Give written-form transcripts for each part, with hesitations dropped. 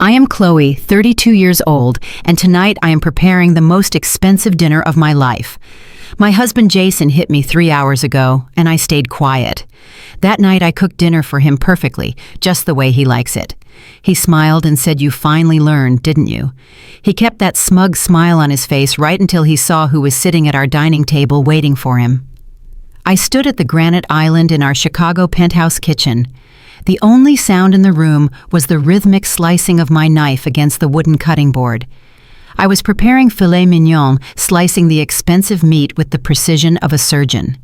I am Chloe, 32 years old, and tonight I am preparing the most expensive dinner of my life. My husband Jason hit me 3 hours ago, and I stayed quiet. That night I cooked dinner for him perfectly, just the way he likes it. He smiled and said, "You finally learned, didn't you?" He kept that smug smile on his face right until he saw who was sitting at our dining table waiting for him. I stood at the granite island in our Chicago penthouse kitchen. The only sound in the room was the rhythmic slicing of my knife against the wooden cutting board. I was preparing filet mignon, slicing the expensive meat with the precision of a surgeon.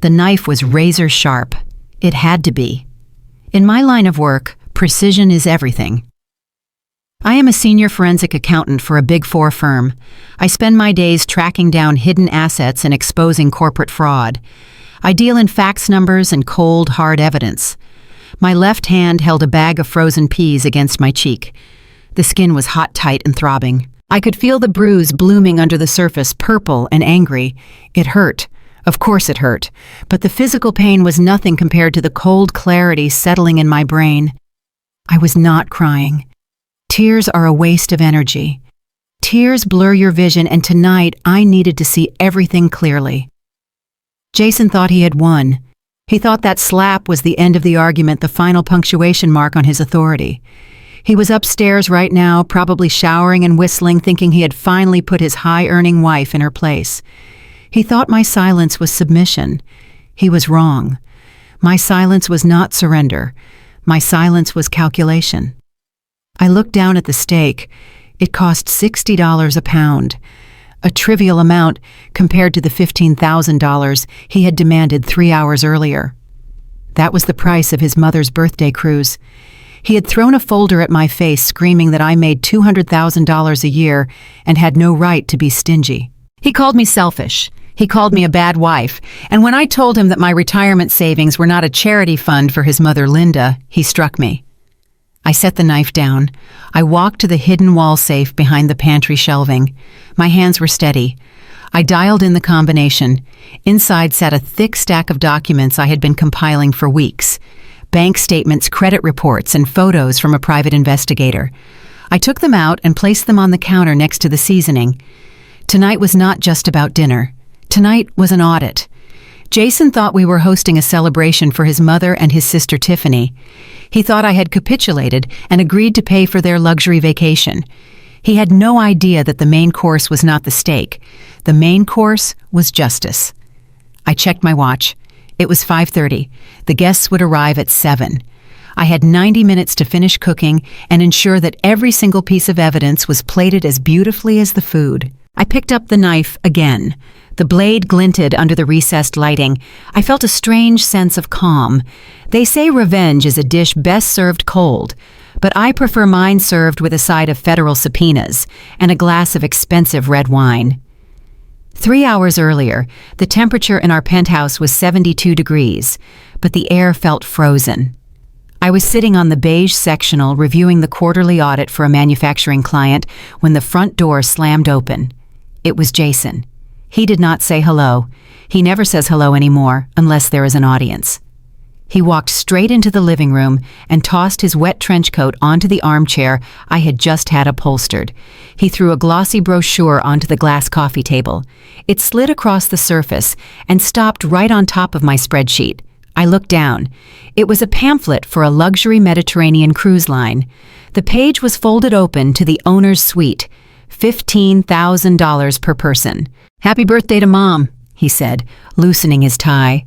The knife was razor sharp. It had to be. In my line of work, precision is everything. I am a senior forensic accountant for a Big Four firm. I spend my days tracking down hidden assets and exposing corporate fraud. I deal in fax numbers and cold, hard evidence. My left hand held a bag of frozen peas against my cheek. The skin was hot, tight, and throbbing. I could feel the bruise blooming under the surface, purple and angry. It hurt. Of course it hurt. But the physical pain was nothing compared to the cold clarity settling in my brain. I was not crying. Tears are a waste of energy. Tears blur your vision, and tonight I needed to see everything clearly. Jason thought he had won. He thought that slap was the end of the argument, the final punctuation mark on his authority. He was upstairs right now, probably showering and whistling, thinking he had finally put his high-earning wife in her place. He thought my silence was submission. He was wrong. My silence was not surrender. My silence was calculation. I looked down at the steak. It cost $60 a pound. A trivial amount compared to the $15,000 he had demanded 3 hours earlier. That was the price of his mother's birthday cruise. He had thrown a folder at my face screaming that I made $200,000 a year and had no right to be stingy. He called me selfish. He called me a bad wife. And when I told him that my retirement savings were not a charity fund for his mother Linda, he struck me. I set the knife down. I walked to the hidden wall safe behind the pantry shelving. My hands were steady. I dialed in the combination. Inside sat a thick stack of documents I had been compiling for weeks. Bank statements, credit reports, and photos from a private investigator. I took them out and placed them on the counter next to the seasoning. Tonight was not just about dinner. Tonight was an audit. Jason thought we were hosting a celebration for his mother and his sister Tiffany. He thought I had capitulated and agreed to pay for their luxury vacation. He had no idea that the main course was not the steak. The main course was justice. I checked my watch. It was 5:30. The guests would arrive at 7. I had 90 minutes to finish cooking and ensure that every single piece of evidence was plated as beautifully as the food. I picked up the knife again. The blade glinted under the recessed lighting. I felt a strange sense of calm. They say revenge is a dish best served cold, but I prefer mine served with a side of federal subpoenas and a glass of expensive red wine. 3 hours earlier, the temperature in our penthouse was 72 degrees, but the air felt frozen. I was sitting on the beige sectional reviewing the quarterly audit for a manufacturing client when the front door slammed open. It was Jason. He did not say hello. He never says hello anymore unless there is an audience. He walked straight into the living room and tossed his wet trench coat onto the armchair I had just had upholstered. He threw a glossy brochure onto the glass coffee table. It slid across the surface and stopped right on top of my spreadsheet. I looked down. It was a pamphlet for a luxury Mediterranean cruise line. The page was folded open to the owner's suite. $15,000 per person. "Happy birthday to Mom," he said, loosening his tie.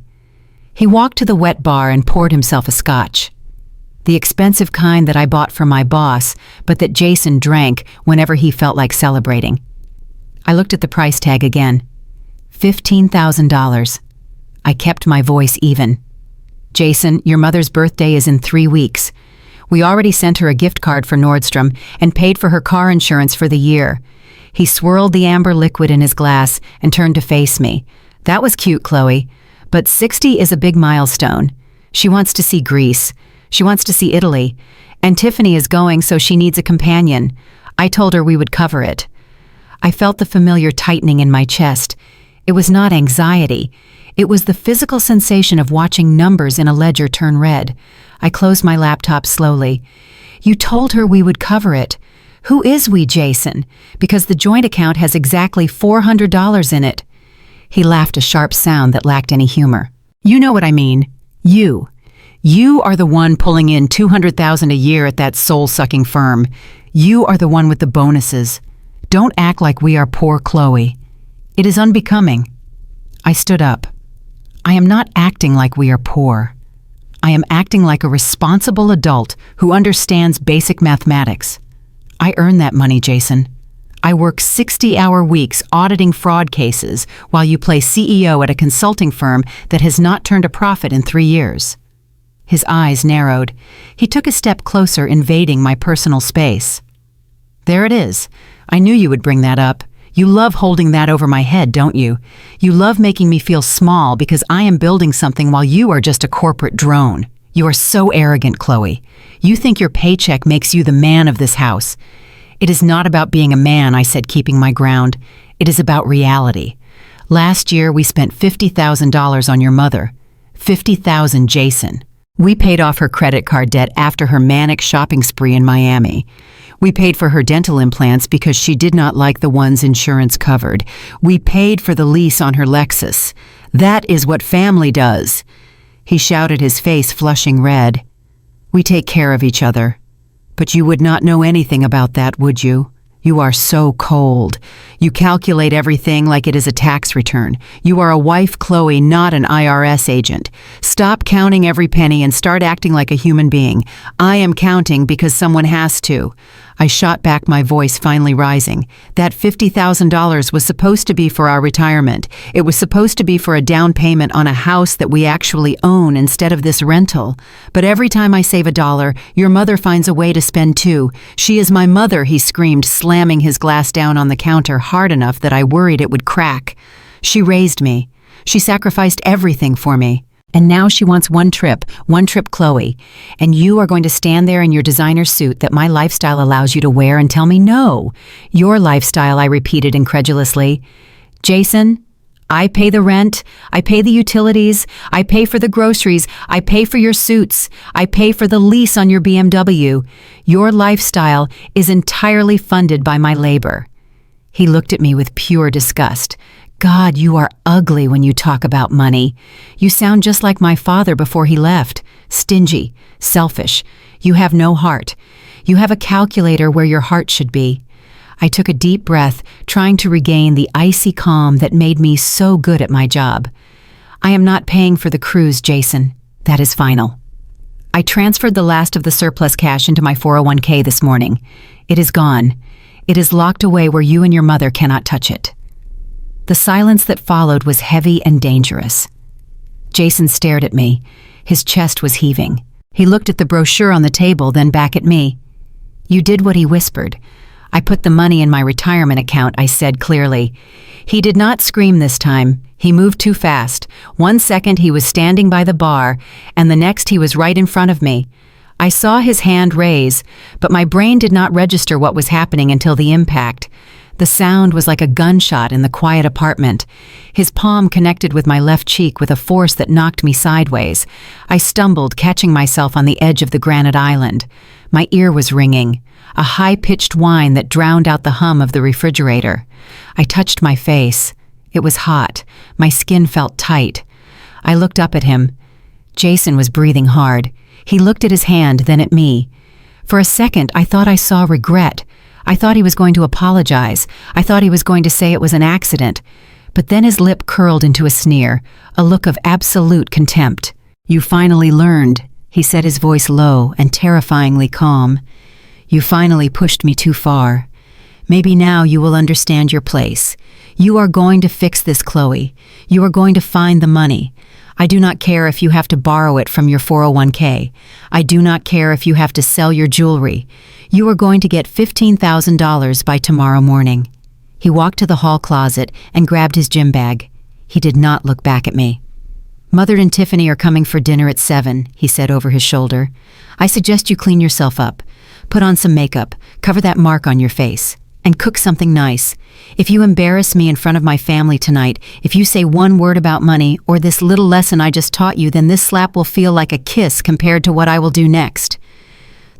He walked to the wet bar and poured himself a scotch. The expensive kind that I bought for my boss, but that Jason drank whenever he felt like celebrating. I looked at the price tag again. $15,000. I kept my voice even. "Jason, your mother's birthday is in 3 weeks. We already sent her a gift card for Nordstrom and paid for her car insurance for the year." He swirled the amber liquid in his glass and turned to face me. "That was cute, Chloe, but 60 is a big milestone. She wants to see Greece. She wants to see Italy. And Tiffany is going, so she needs a companion. I told her we would cover it." I felt the familiar tightening in my chest. It was not anxiety. It was the physical sensation of watching numbers in a ledger turn red. I closed my laptop slowly. You told her we would cover it. Who is we, Jason? Because the joint account has exactly $400 in it." He laughed a sharp sound that lacked any humor. "You know what I mean. You. You are the one pulling in $200,000 a year at that soul-sucking firm. You are the one with the bonuses. Don't act like we are poor Chloe. It is unbecoming." I stood up. "I am not acting like we are poor. I am acting like a responsible adult who understands basic mathematics. I earn that money, Jason. I work 60-hour weeks auditing fraud cases while you play CEO at a consulting firm that has not turned a profit in 3 years." His eyes narrowed. He took a step closer, invading my personal space. "There it is. I knew you would bring that up. You love holding that over my head, don't you? You love making me feel small because I am building something while you are just a corporate drone. You are so arrogant, Chloe. You think your paycheck makes you the man of this house. It is not about being a man," I said, keeping my ground. "It is about reality. Last year we spent $50,000 on your mother. $50,000, Jason. We paid off her credit card debt after her manic shopping spree in Miami. We paid for her dental implants because she did not like the ones insurance covered. We paid for the lease on her Lexus. That is what family does." He shouted, his face flushing red. "We take care of each other. But you would not know anything about that, would you? You are so cold. You calculate everything like it is a tax return. You are a wife, Chloe, not an IRS agent. Stop counting every penny and start acting like a human being. I am counting because someone has to." I shot back, my voice finally rising. "That $50,000 was supposed to be for our retirement. It was supposed to be for a down payment on a house that we actually own instead of this rental. But every time I save $1, your mother finds a way to spend $2. She is my mother," he screamed, slamming his glass down on the counter hard enough that I worried it would crack. "She raised me. She sacrificed everything for me. And now she wants one trip, Chloe. And you are going to stand there in your designer suit that my lifestyle allows you to wear and tell me no. Your lifestyle," I repeated incredulously. "Jason, I pay the rent, I pay the utilities, I pay for the groceries, I pay for your suits, I pay for the lease on your BMW. Your lifestyle is entirely funded by my labor." He looked at me with pure disgust. "God, you are ugly when you talk about money. You sound just like my father before he left. Stingy, selfish. You have no heart. You have a calculator where your heart should be." I took a deep breath, trying to regain the icy calm that made me so good at my job. "I am not paying for the cruise, Jason. That is final. I transferred the last of the surplus cash into my 401k this morning. It is gone. It is locked away where you and your mother cannot touch it." The silence that followed was heavy and dangerous. Jason stared at me. His chest was heaving. He looked at the brochure on the table, then back at me. "You did what he whispered. I put the money in my retirement account," I said clearly. He did not scream this time. He moved too fast. 1 second he was standing by the bar, and the next he was right in front of me. I saw his hand raise, but my brain did not register what was happening until the impact. The sound was like a gunshot in the quiet apartment. His palm connected with my left cheek with a force that knocked me sideways. I stumbled, catching myself on the edge of the granite island. My ear was ringing, a high-pitched whine that drowned out the hum of the refrigerator. I touched my face. It was hot. My skin felt tight. I looked up at him. Jason was breathing hard. He looked at his hand, then at me. For a second, I thought I saw regret. I thought he was going to apologize. I thought he was going to say it was an accident. But then his lip curled into a sneer, a look of absolute contempt. "You finally learned," he said, his voice low and terrifyingly calm. "You finally pushed me too far. Maybe now you will understand your place. You are going to fix this, Chloe. You are going to find the money. I do not care if you have to borrow it from your 401k. I do not care if you have to sell your jewelry. You are going to get $15,000 by tomorrow morning." He walked to the hall closet and grabbed his gym bag. He did not look back at me. "Mother and Tiffany are coming for dinner at 7, he said over his shoulder. "I suggest you clean yourself up. Put on some makeup, cover that mark on your face, and cook something nice. If you embarrass me in front of my family tonight, if you say one word about money or this little lesson I just taught you, then this slap will feel like a kiss compared to what I will do next."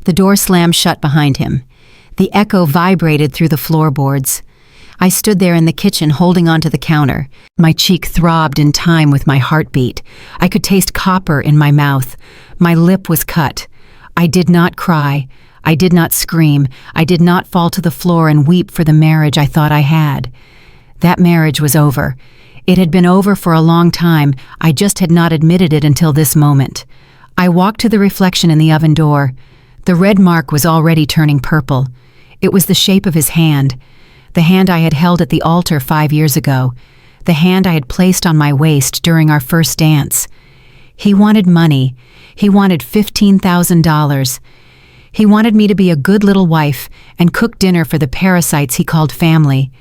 The door slammed shut behind him. The echo vibrated through the floorboards. I stood there in the kitchen holding onto the counter. My cheek throbbed in time with my heartbeat. I could taste copper in my mouth. My lip was cut. I did not cry. I did not scream. I did not fall to the floor and weep for the marriage I thought I had. That marriage was over. It had been over for a long time. I just had not admitted it until this moment. I walked to the reflection in the oven door. The red mark was already turning purple. It was the shape of his hand. The hand I had held at the altar 5 years ago. The hand I had placed on my waist during our first dance. He wanted money. He wanted $15,000. He wanted me to be a good little wife and cook dinner for the parasites he called family.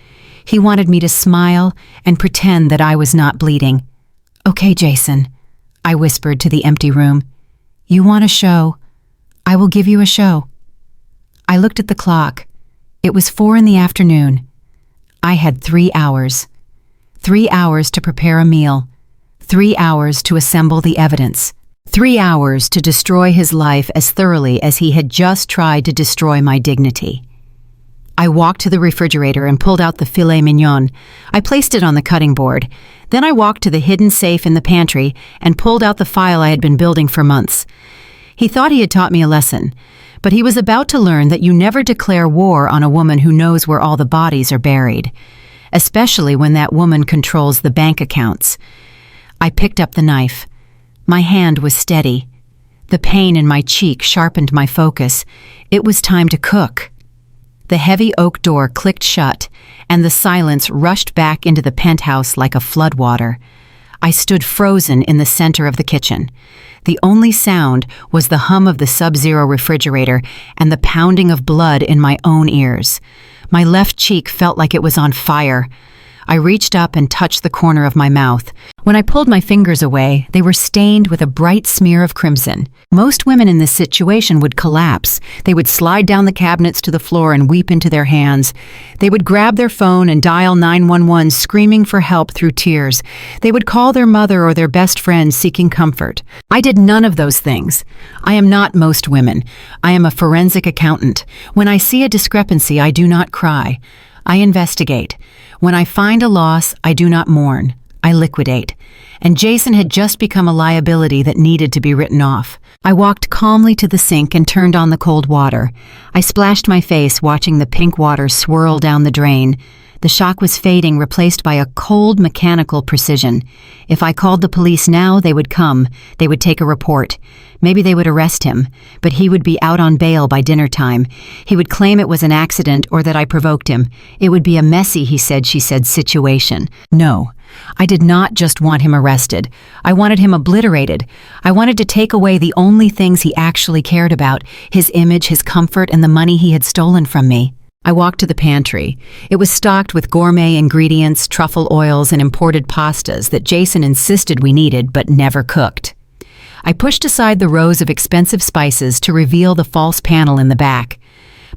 He wanted me to smile and pretend that I was not bleeding. "Okay, Jason," I whispered to the empty room. "You want a show? I will give you a show." I looked at the clock. It was 4 in the afternoon. I had 3 hours. 3 hours to prepare a meal. 3 hours to assemble the evidence. 3 hours to destroy his life as thoroughly as he had just tried to destroy my dignity. I walked to the refrigerator and pulled out the filet mignon. I placed it on the cutting board. Then I walked to the hidden safe in the pantry and pulled out the file I had been building for months. He thought he had taught me a lesson, but he was about to learn that you never declare war on a woman who knows where all the bodies are buried, especially when that woman controls the bank accounts. I picked up the knife. My hand was steady. The pain in my cheek sharpened my focus. It was time to cook. The heavy oak door clicked shut, and the silence rushed back into the penthouse like a floodwater. I stood frozen in the center of the kitchen. The only sound was the hum of the Sub-Zero refrigerator and the pounding of blood in my own ears. My left cheek felt like it was on fire. I reached up and touched the corner of my mouth. When I pulled my fingers away, they were stained with a bright smear of crimson. Most women in this situation would collapse. They would slide down the cabinets to the floor and weep into their hands. They would grab their phone and dial 911, screaming for help through tears. They would call their mother or their best friend seeking comfort. I did none of those things. I am not most women. I am a forensic accountant. When I see a discrepancy, I do not cry. I investigate. When I find a loss, I do not mourn. I liquidate. And Jason had just become a liability that needed to be written off. I walked calmly to the sink and turned on the cold water. I splashed my face, watching the pink water swirl down the drain. The shock was fading, replaced by a cold, mechanical precision. If I called the police now, they would come. They would take a report. Maybe they would arrest him, but he would be out on bail by dinner time. He would claim it was an accident or that I provoked him. It would be a messy, he said, she said, situation. No, I did not just want him arrested. I wanted him obliterated. I wanted to take away the only things he actually cared about, his image, his comfort, and the money he had stolen from me. I walked to the pantry. It was stocked with gourmet ingredients, truffle oils, and imported pastas that Jason insisted we needed but never cooked. I pushed aside the rows of expensive spices to reveal the false panel in the back.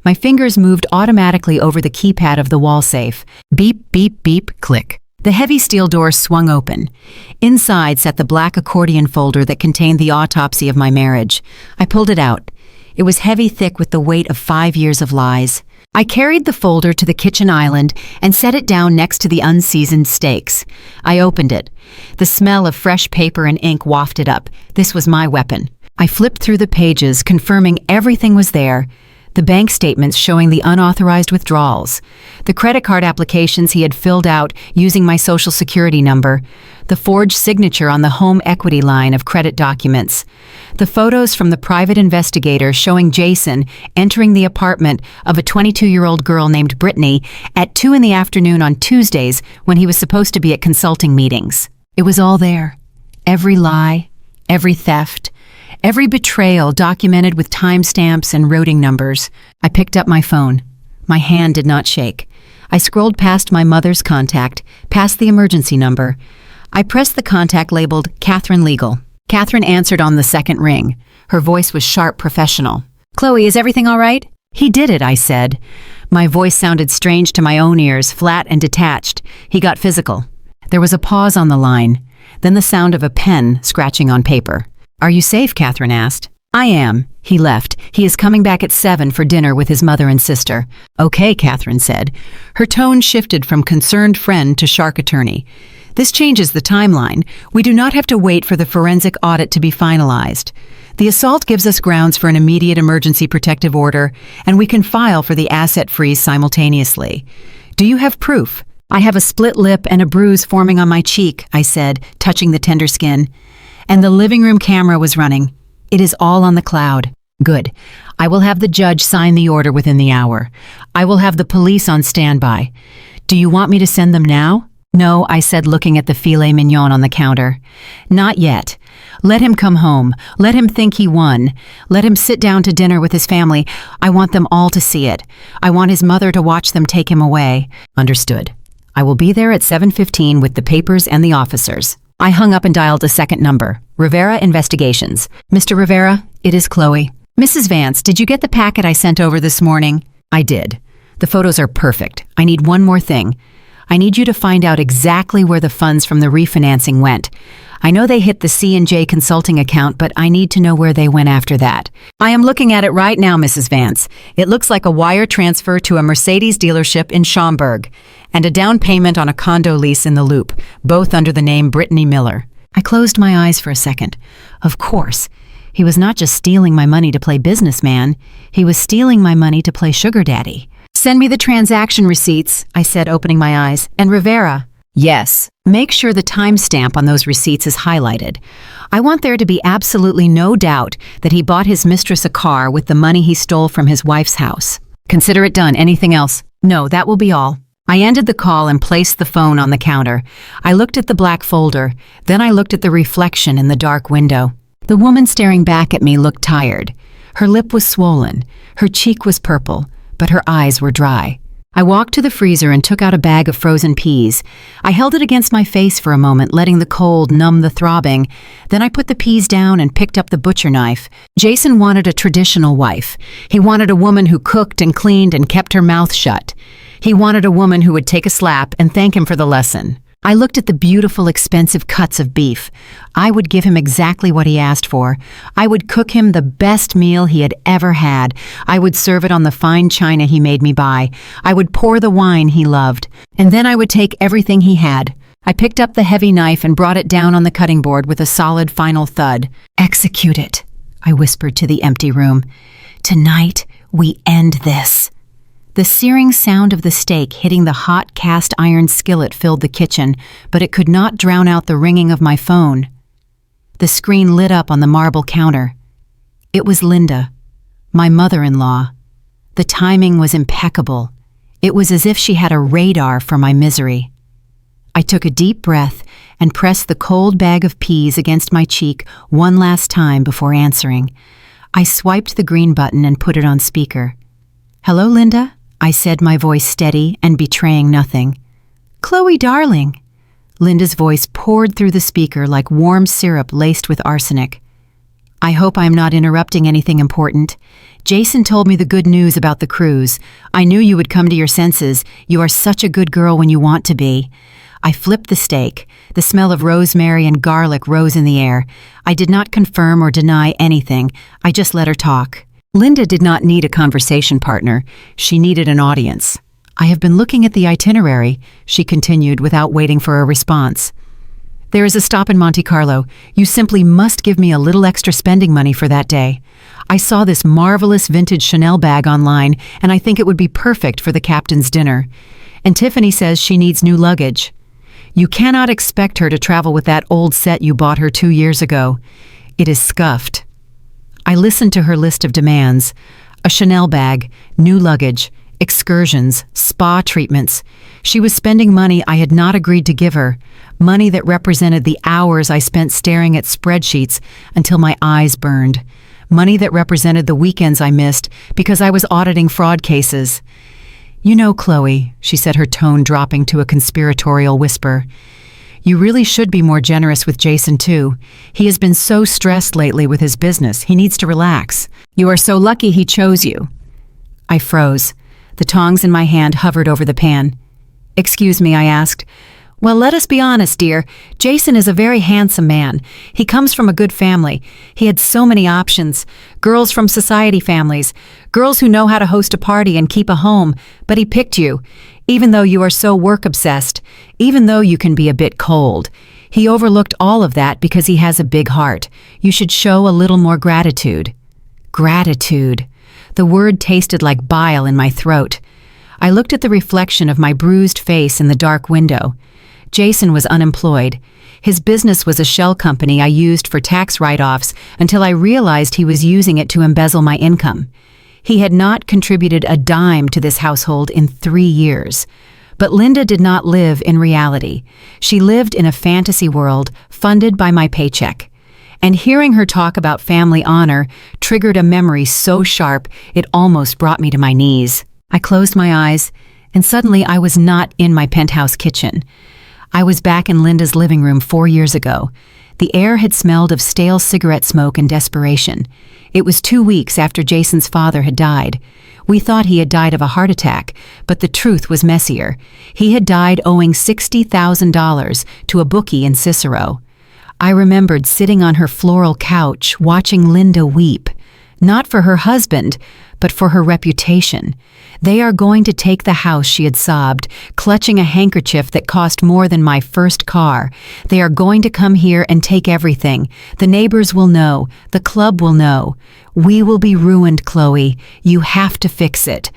My fingers moved automatically over the keypad of the wall safe. Beep, beep, beep, click. The heavy steel door swung open. Inside sat the black accordion folder that contained the autopsy of my marriage. I pulled it out. It was heavy, thick with the weight of 5 years of lies. I carried the folder to the kitchen island and set it down next to the unseasoned steaks. I opened it. The smell of fresh paper and ink wafted up. This was my weapon. I flipped through the pages, confirming everything was there. The bank statements showing the unauthorized withdrawals, the credit card applications he had filled out using my social security number, the forged signature on the home equity line of credit documents, the photos from the private investigator showing Jason entering the apartment of a 22-year-old girl named Brittany at 2 in the afternoon on Tuesdays when he was supposed to be at consulting meetings. It was all there. Every lie, every theft, every betrayal documented with timestamps and routing numbers. I picked up my phone. My hand did not shake. I scrolled past my mother's contact, past the emergency number. I pressed the contact labeled Catherine Legal. Catherine answered on the second ring. Her voice was sharp, professional. "Chloe, is everything all right?" "He did it," I said. My voice sounded strange to my own ears, flat and detached. "He got physical." There was a pause on the line, then the sound of a pen scratching on paper. "Are you safe?" Catherine asked. I am. He left. He is coming back at 7 for dinner with his mother and sister. Okay, Catherine said. Her tone shifted from concerned friend to shark attorney. This changes the timeline. We do not have to wait for the forensic audit to be finalized. The assault gives us grounds for an immediate emergency protective order, and we can file for the asset freeze simultaneously. Do you have proof? I have a split lip and a bruise forming on my cheek, I said, touching the tender skin. And the living room camera was running. It is all on the cloud. Good. I will have the judge sign the order within the hour. I will have the police on standby. Do you want me to send them now? No, I said, looking at the filet mignon on the counter. Not yet. Let him come home. Let him think he won. Let him sit down to dinner with his family. I want them all to see it. I want his mother to watch them take him away. Understood. I will be there at 7:15 with the papers and the officers. I hung up and dialed a second number. Rivera Investigations. Mr. Rivera, it is Chloe. Mrs. Vance, did you get the packet I sent over this morning? I did. The photos are perfect. I need one more thing. I need you to find out exactly where the funds from the refinancing went. I know they hit the C&J Consulting account, but I need to know where they went after that. I am looking at it right now, Mrs. Vance. It looks like a wire transfer to a Mercedes dealership in Schaumburg and a down payment on a condo lease in the Loop, both under the name Brittany Miller. I closed my eyes for a second. Of course. He was not just stealing my money to play businessman. He was stealing my money to play sugar daddy. Send me the transaction receipts, I said, opening my eyes. And Rivera. Yes. Make sure the timestamp on those receipts is highlighted. I want there to be absolutely no doubt that he bought his mistress a car with the money he stole from his wife's house. Consider it done. Anything else? No, that will be all. I ended the call and placed the phone on the counter. I looked at the black folder. Then I looked at the reflection in the dark window. The woman staring back at me looked tired. Her lip was swollen. Her cheek was purple, but her eyes were dry. I walked to the freezer and took out a bag of frozen peas. I held it against my face for a moment, letting the cold numb the throbbing. Then I put the peas down and picked up the butcher knife. Jason wanted a traditional wife. He wanted a woman who cooked and cleaned and kept her mouth shut. He wanted a woman who would take a slap and thank him for the lesson. I looked at the beautiful, expensive cuts of beef. I would give him exactly what he asked for. I would cook him the best meal he had ever had. I would serve it on the fine china he made me buy. I would pour the wine he loved. And then I would take everything he had. I picked up the heavy knife and brought it down on the cutting board with a solid final thud. Execute it, I whispered to the empty room. Tonight, we end this. The searing sound of the steak hitting the hot cast iron skillet filled the kitchen, but it could not drown out the ringing of my phone. The screen lit up on the marble counter. It was Linda, my mother-in-law. The timing was impeccable. It was as if she had a radar for my misery. I took a deep breath and pressed the cold bag of peas against my cheek one last time before answering. I swiped the green button and put it on speaker. Hello, Linda? I said, my voice steady and betraying nothing. Chloe, darling. Linda's voice poured through the speaker like warm syrup laced with arsenic. I hope I'm not interrupting anything important. Jason told me the good news about the cruise. I knew you would come to your senses. You are such a good girl when you want to be. I flipped the steak. The smell of rosemary and garlic rose in the air. I did not confirm or deny anything. I just let her talk. Linda did not need a conversation partner. She needed an audience. I have been looking at the itinerary, she continued without waiting for a response. There is a stop in Monte Carlo. You simply must give me a little extra spending money for that day. I saw this marvelous vintage Chanel bag online, and I think it would be perfect for the captain's dinner. And Tiffany says she needs new luggage. You cannot expect her to travel with that old set you bought her 2 years ago. It is scuffed. I listened to her list of demands. A Chanel bag, new luggage, excursions, spa treatments. She was spending money I had not agreed to give her, money that represented the hours I spent staring at spreadsheets until my eyes burned, money that represented the weekends I missed because I was auditing fraud cases. You know, Chloe, she said, her tone dropping to a conspiratorial whisper, you really should be more generous with Jason, too. He has been so stressed lately with his business. He needs to relax. You are so lucky he chose you. I froze. The tongs in my hand hovered over the pan. Excuse me, I asked. Well, let us be honest, dear. Jason is a very handsome man. He comes from a good family. He had so many options. Girls from society families. Girls who know how to host a party and keep a home. But he picked you. Even though you are so work-obsessed. Even though you can be a bit cold. He overlooked all of that because he has a big heart. You should show a little more gratitude. Gratitude. The word tasted like bile in my throat. I looked at the reflection of my bruised face in the dark window. Jason was unemployed. His business was a shell company I used for tax write-offs until I realized he was using it to embezzle my income. He had not contributed a dime to this household in 3 years. But Linda did not live in reality. She lived in a fantasy world funded by my paycheck. And hearing her talk about family honor triggered a memory so sharp it almost brought me to my knees. I closed my eyes, and suddenly I was not in my penthouse kitchen. I was back in Linda's living room 4 years ago. The air had smelled of stale cigarette smoke and desperation. It was 2 weeks after Jason's father had died. We thought he had died of a heart attack, but the truth was messier. He had died owing $60,000 to a bookie in Cicero. I remembered sitting on her floral couch watching Linda weep, not for her husband, but for her reputation. They are going to take the house, she had sobbed, clutching a handkerchief that cost more than my first car. They are going to come here and take everything. The neighbors will know. The club will know. We will be ruined, Chloe. You have to fix it.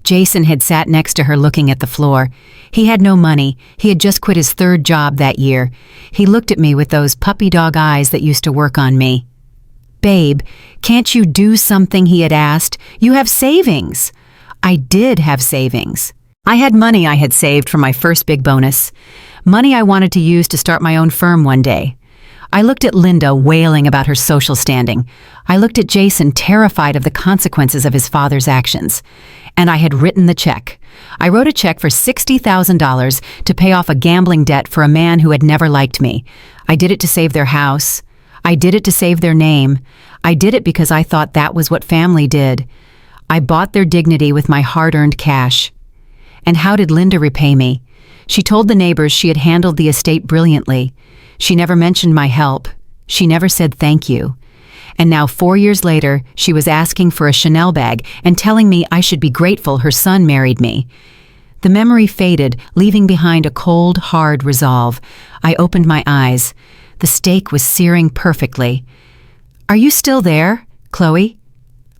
Jason had sat next to her looking at the floor. He had no money. He had just quit his 3rd job that year. He looked at me with those puppy dog eyes that used to work on me. Babe, can't you do something, he had asked. You have savings. I did have savings. I had money I had saved from my first big bonus. Money I wanted to use to start my own firm one day. I looked at Linda wailing about her social standing. I looked at Jason terrified of the consequences of his father's actions. And I had written the check. I wrote a check for $60,000 to pay off a gambling debt for a man who had never liked me. I did it to save their house. I did it to save their name. I did it because I thought that was what family did. I bought their dignity with my hard-earned cash. And how did Linda repay me? She told the neighbors she had handled the estate brilliantly. She never mentioned my help. She never said thank you. And now 4 years later, she was asking for a Chanel bag and telling me I should be grateful her son married me. The memory faded, leaving behind a cold, hard resolve. I opened my eyes. The steak was searing perfectly. Are you still there, Chloe?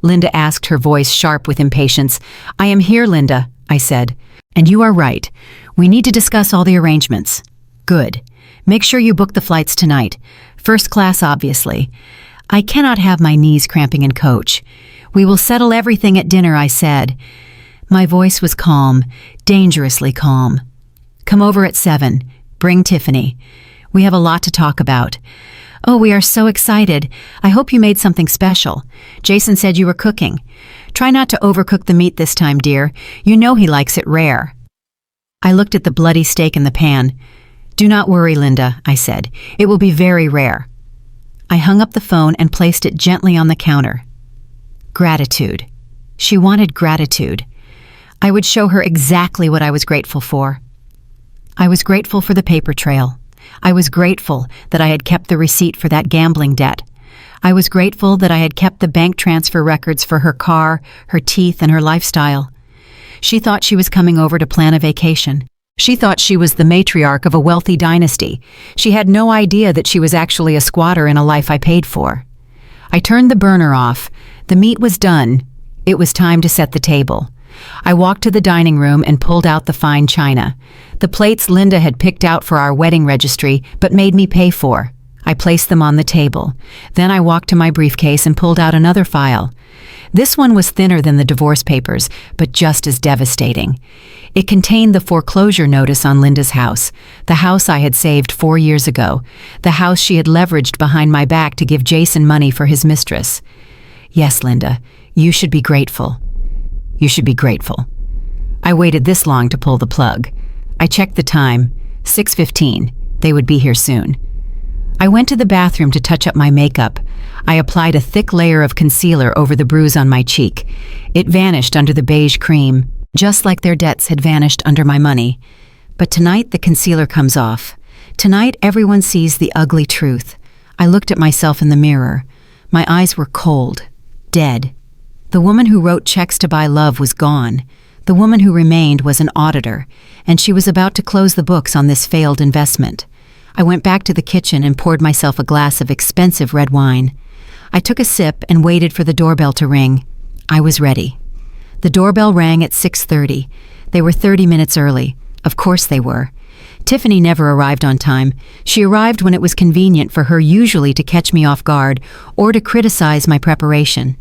Linda asked, her voice sharp with impatience. I am here, Linda, I said. And you are right. We need to discuss all the arrangements. Good. Make sure you book the flights tonight. First class, obviously. I cannot have my knees cramping in coach. We will settle everything at dinner, I said. My voice was calm, dangerously calm. Come over at 7. Bring Tiffany. We have a lot to talk about. Oh, we are so excited. I hope you made something special. Jason said you were cooking. Try not to overcook the meat this time, dear. You know he likes it rare. I looked at the bloody steak in the pan. Do not worry, Linda, I said. It will be very rare. I hung up the phone and placed it gently on the counter. Gratitude. She wanted gratitude. I would show her exactly what I was grateful for. I was grateful for the paper trail. I was grateful that I had kept the receipt for that gambling debt. I was grateful that I had kept the bank transfer records for her car, her teeth, and her lifestyle. She thought she was coming over to plan a vacation. She thought she was the matriarch of a wealthy dynasty. She had no idea that she was actually a squatter in a life I paid for. I turned the burner off. The meat was done. It was time to set the table. I walked to the dining room and pulled out the fine china. The plates Linda had picked out for our wedding registry but made me pay for. I placed them on the table. Then I walked to my briefcase and pulled out another file. This one was thinner than the divorce papers, but just as devastating. It contained the foreclosure notice on Linda's house, the house I had saved 4 years ago, the house she had leveraged behind my back to give Jason money for his mistress. Yes, Linda, you should be grateful. You should be grateful. I waited this long to pull the plug. I checked the time, 6:15. They would be here soon. I went to the bathroom to touch up my makeup. I applied a thick layer of concealer over the bruise on my cheek. It vanished under the beige cream, just like their debts had vanished under my money. But tonight the concealer comes off. Tonight everyone sees the ugly truth. I looked at myself in the mirror. My eyes were cold, dead. The woman who wrote checks to buy love was gone. The woman who remained was an auditor, and she was about to close the books on this failed investment. I went back to the kitchen and poured myself a glass of expensive red wine. I took a sip and waited for the doorbell to ring. I was ready. The doorbell rang at 6:30. They were 30 minutes early. Of course they were. Tiffany never arrived on time. She arrived when it was convenient for her, usually to catch me off guard or to criticize my preparation.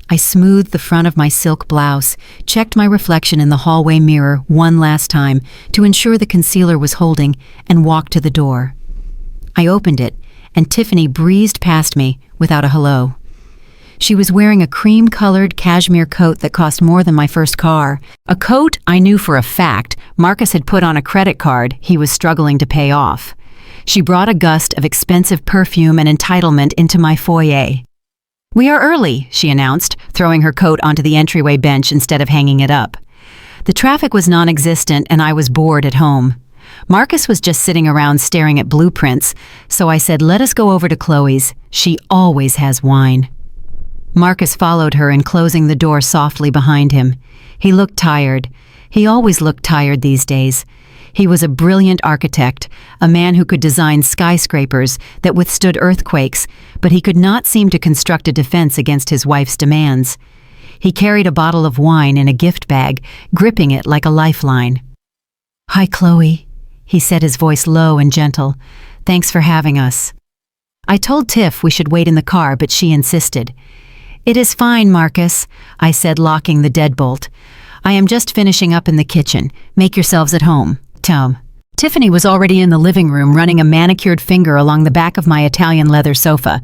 I smoothed the front of my silk blouse, checked my reflection in the hallway mirror one last time to ensure the concealer was holding, and walked to the door. I opened it, and Tiffany breezed past me without a hello. She was wearing a cream-colored cashmere coat that cost more than my first car. A coat I knew for a fact Marcus had put on a credit card he was struggling to pay off. She brought a gust of expensive perfume and entitlement into my foyer. "We are early," she announced, throwing her coat onto the entryway bench instead of hanging it up. The traffic was non-existent and I was bored at home. Marcus was just sitting around staring at blueprints, so I said, "Let us go over to Chloe's. She always has wine." Marcus followed her in closing the door softly behind him. He looked tired. He always looked tired these days. He was a brilliant architect, a man who could design skyscrapers that withstood earthquakes, but he could not seem to construct a defense against his wife's demands. He carried a bottle of wine in a gift bag, gripping it like a lifeline. "Hi, Chloe," he said, his voice low and gentle. "Thanks for having us." I told Tiff we should wait in the car, but she insisted. "It is fine, Marcus," I said, locking the deadbolt. "I am just finishing up in the kitchen. Make yourselves at home. Tom." Tiffany was already in the living room, running a manicured finger along the back of my Italian leather sofa.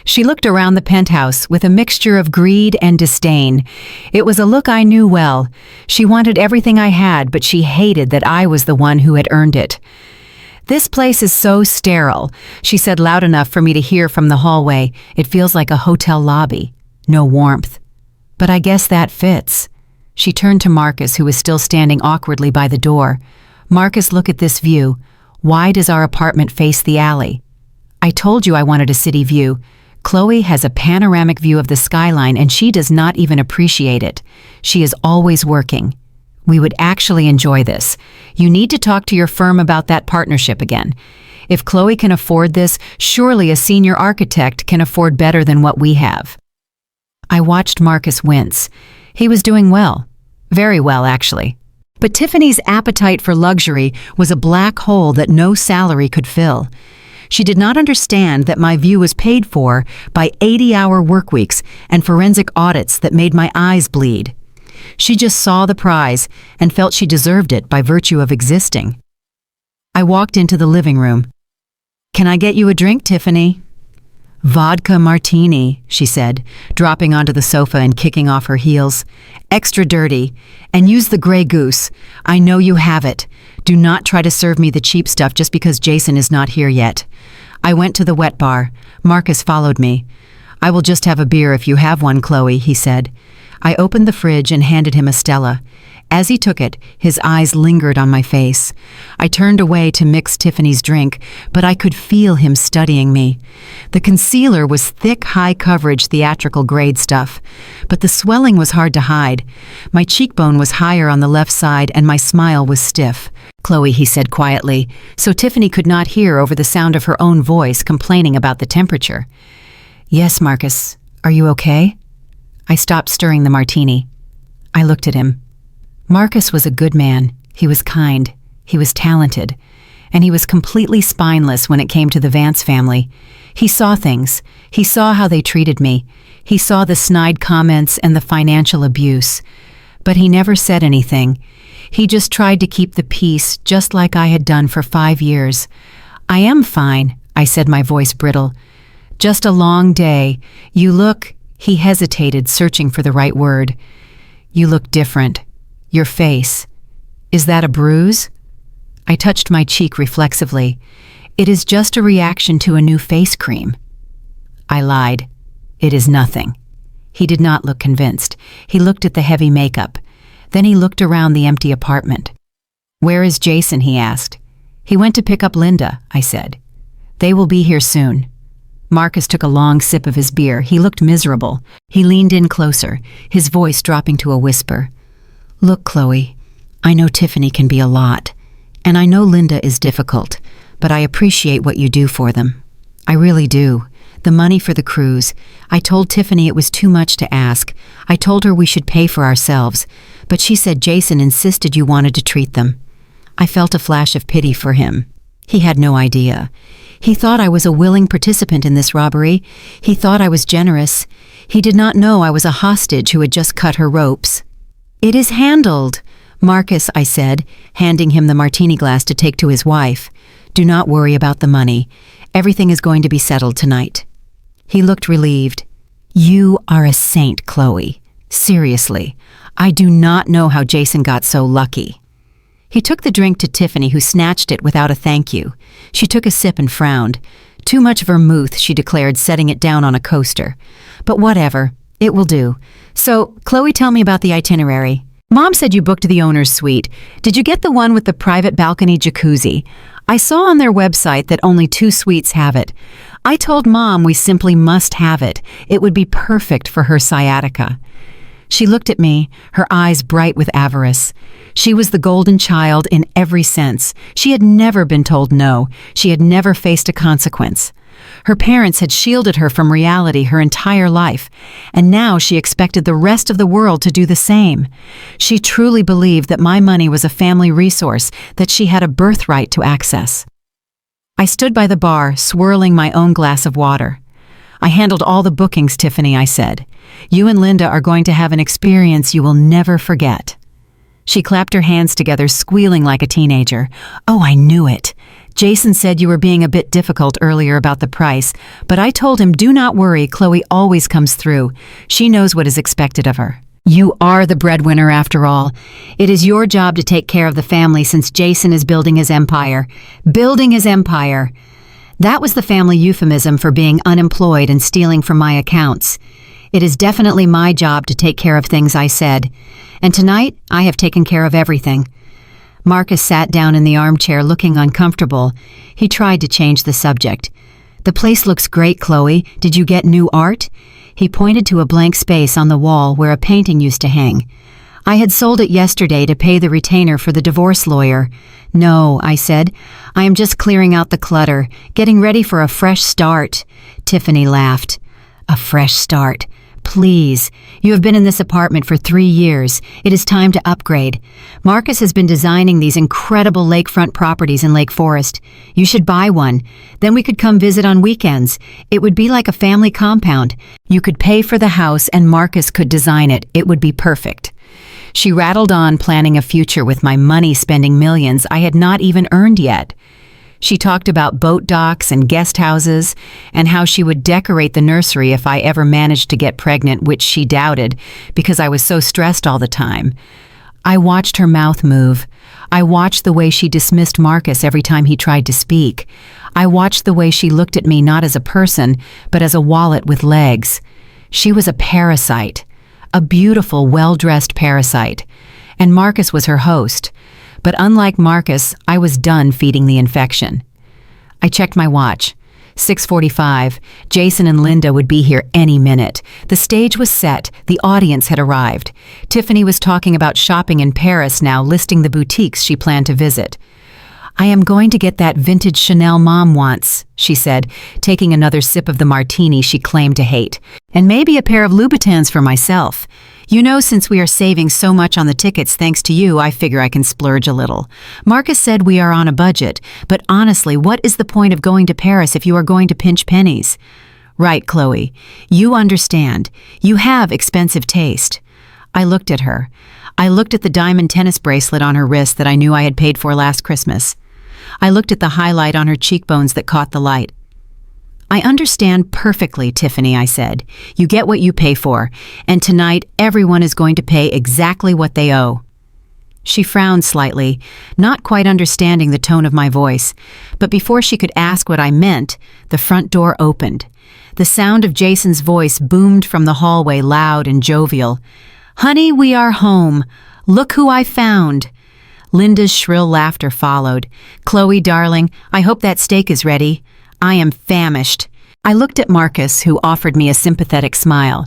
She looked around the penthouse with a mixture of greed and disdain. It was a look I knew well. She wanted everything I had, but she hated that I was the one who had earned it. "This place is so sterile," she said loud enough for me to hear from the hallway. "It feels like a hotel lobby. No warmth. But I guess that fits." She turned to Marcus, who was still standing awkwardly by the door. "Marcus, look at this view. Why does our apartment face the alley?" "I told you I wanted a city view. Chloe has a panoramic view of the skyline and she does not even appreciate it. She is always working. We would actually enjoy this. You need to talk to your firm about that partnership again. If Chloe can afford this, surely a senior architect can afford better than what we have." I watched Marcus wince. He was doing well. Very well, actually. But Tiffany's appetite for luxury was a black hole that no salary could fill. She did not understand that my view was paid for by 80-hour workweeks and forensic audits that made my eyes bleed. She just saw the prize and felt she deserved it by virtue of existing. I walked into the living room. "Can I get you a drink, Tiffany?" "Vodka martini," she said, dropping onto the sofa and kicking off her heels. "Extra dirty. And use the Grey Goose. I know you have it. Do not try to serve me the cheap stuff just because Jason is not here yet." I went to the wet bar. Marcus followed me. "I will just have a beer if you have one, Chloe," he said. I opened the fridge and handed him a Stella. As he took it, his eyes lingered on my face. I turned away to mix Tiffany's drink, but I could feel him studying me. The concealer was thick, high-coverage, theatrical grade stuff, but the swelling was hard to hide. My cheekbone was higher on the left side and my smile was stiff. "Chloe," he said quietly, so Tiffany could not hear over the sound of her own voice complaining about the temperature. "Yes, Marcus. Are you okay?" I stopped stirring the martini. I looked at him. Marcus was a good man. He was kind. He was talented. And he was completely spineless when it came to the Vance family. He saw things. He saw how they treated me. He saw the snide comments and the financial abuse. But he never said anything. He just tried to keep the peace, just like I had done for 5 years. "I am fine," I said, my voice brittle. "Just a long day. You look—" He hesitated, searching for the right word. "You look different. Your face. Is that a bruise?" I touched my cheek reflexively. "It is just a reaction to a new face cream." I lied. "It is nothing." He did not look convinced. He looked at the heavy makeup. Then he looked around the empty apartment. "Where is Jason?" he asked. "He went to pick up Linda," I said. "They will be here soon." Marcus took a long sip of his beer. He looked miserable. He leaned in closer, his voice dropping to a whisper. "Look, Chloe, I know Tiffany can be a lot, and I know Linda is difficult, but I appreciate what you do for them. I really do. The money for the cruise. I told Tiffany it was too much to ask. I told her we should pay for ourselves, but she said Jason insisted you wanted to treat them." I felt a flash of pity for him. He had no idea. He thought I was a willing participant in this robbery. He thought I was generous. He did not know I was a hostage who had just cut her ropes. "It is handled, Marcus," I said, handing him the martini glass to take to his wife. "Do not worry about the money. Everything is going to be settled tonight." He looked relieved. "You are a saint, Chloe. Seriously, I do not know how Jason got so lucky." He took the drink to Tiffany, who snatched it without a thank you. She took a sip and frowned. "Too much vermouth," she declared, setting it down on a coaster. "But whatever, it will do. So, Chloe, tell me about the itinerary. Mom said you booked the owner's suite. Did you get the one with the private balcony jacuzzi? I saw on their website that only 2 suites have it. I told Mom we simply must have it. It would be perfect for her sciatica." She looked at me, her eyes bright with avarice. She was the golden child in every sense. She had never been told no. She had never faced a consequence. Her parents had shielded her from reality her entire life, and now she expected the rest of the world to do the same. She truly believed that my money was a family resource that she had a birthright to access. I stood by the bar, swirling my own glass of water. "I handled all the bookings, Tiffany," I said. "You and Linda are going to have an experience you will never forget." She clapped her hands together, squealing like a teenager. "Oh, I knew it. Jason said you were being a bit difficult earlier about the price, but I told him, do not worry, Chloe always comes through. She knows what is expected of her. You are the breadwinner after all. It is your job to take care of the family since Jason is building his empire. Building his empire." That was the family euphemism for being unemployed and stealing from my accounts. "It is definitely my job to take care of things," I said. "And tonight, I have taken care of everything." Marcus sat down in the armchair looking uncomfortable. He tried to change the subject. "The place looks great, Chloe. Did you get new art?" He pointed to a blank space on the wall where a painting used to hang. "I had sold it yesterday to pay the retainer for the divorce lawyer." "No," I said. "I am just clearing out the clutter, getting ready for a fresh start." Tiffany laughed. "A fresh start. Please, you have been in this apartment for 3 years. It is time to upgrade. Marcus has been designing these incredible lakefront properties in Lake Forest. You should buy one. Then we could come visit on weekends. It would be like a family compound. You could pay for the house and Marcus could design it. It would be perfect." She rattled on, planning a future with my money, spending millions I had not even earned yet. She talked about boat docks and guest houses, and how she would decorate the nursery if I ever managed to get pregnant, which she doubted, because I was so stressed all the time. I watched her mouth move. I watched the way she dismissed Marcus every time he tried to speak. I watched the way she looked at me not as a person, but as a wallet with legs. She was a parasite, a beautiful, well-dressed parasite, and Marcus was her host. But unlike Marcus, I was done feeding the infection. I checked my watch. 6:45. Jason and Linda would be here any minute. The stage was set. The audience had arrived. Tiffany was talking about shopping in Paris now, listing the boutiques she planned to visit. "I am going to get that vintage Chanel Mom wants," she said, taking another sip of the martini she claimed to hate. "And maybe a pair of Louboutins for myself. You know, since we are saving so much on the tickets thanks to you, I figure I can splurge a little. Marcus said we are on a budget, but honestly, what is the point of going to Paris if you are going to pinch pennies?" "Right, Chloe. You understand. You have expensive taste." I looked at her. I looked at the diamond tennis bracelet on her wrist that I knew I had paid for last Christmas. I looked at the highlight on her cheekbones that caught the light. "I understand perfectly, Tiffany," I said. "You get what you pay for, and tonight everyone is going to pay exactly what they owe." She frowned slightly, not quite understanding the tone of my voice, but before she could ask what I meant, the front door opened. The sound of Jason's voice boomed from the hallway, loud and jovial. "Honey, we are home. Look who I found." Linda's shrill laughter followed. "Chloe, darling, I hope that steak is ready. I am famished." I looked at Marcus, who offered me a sympathetic smile.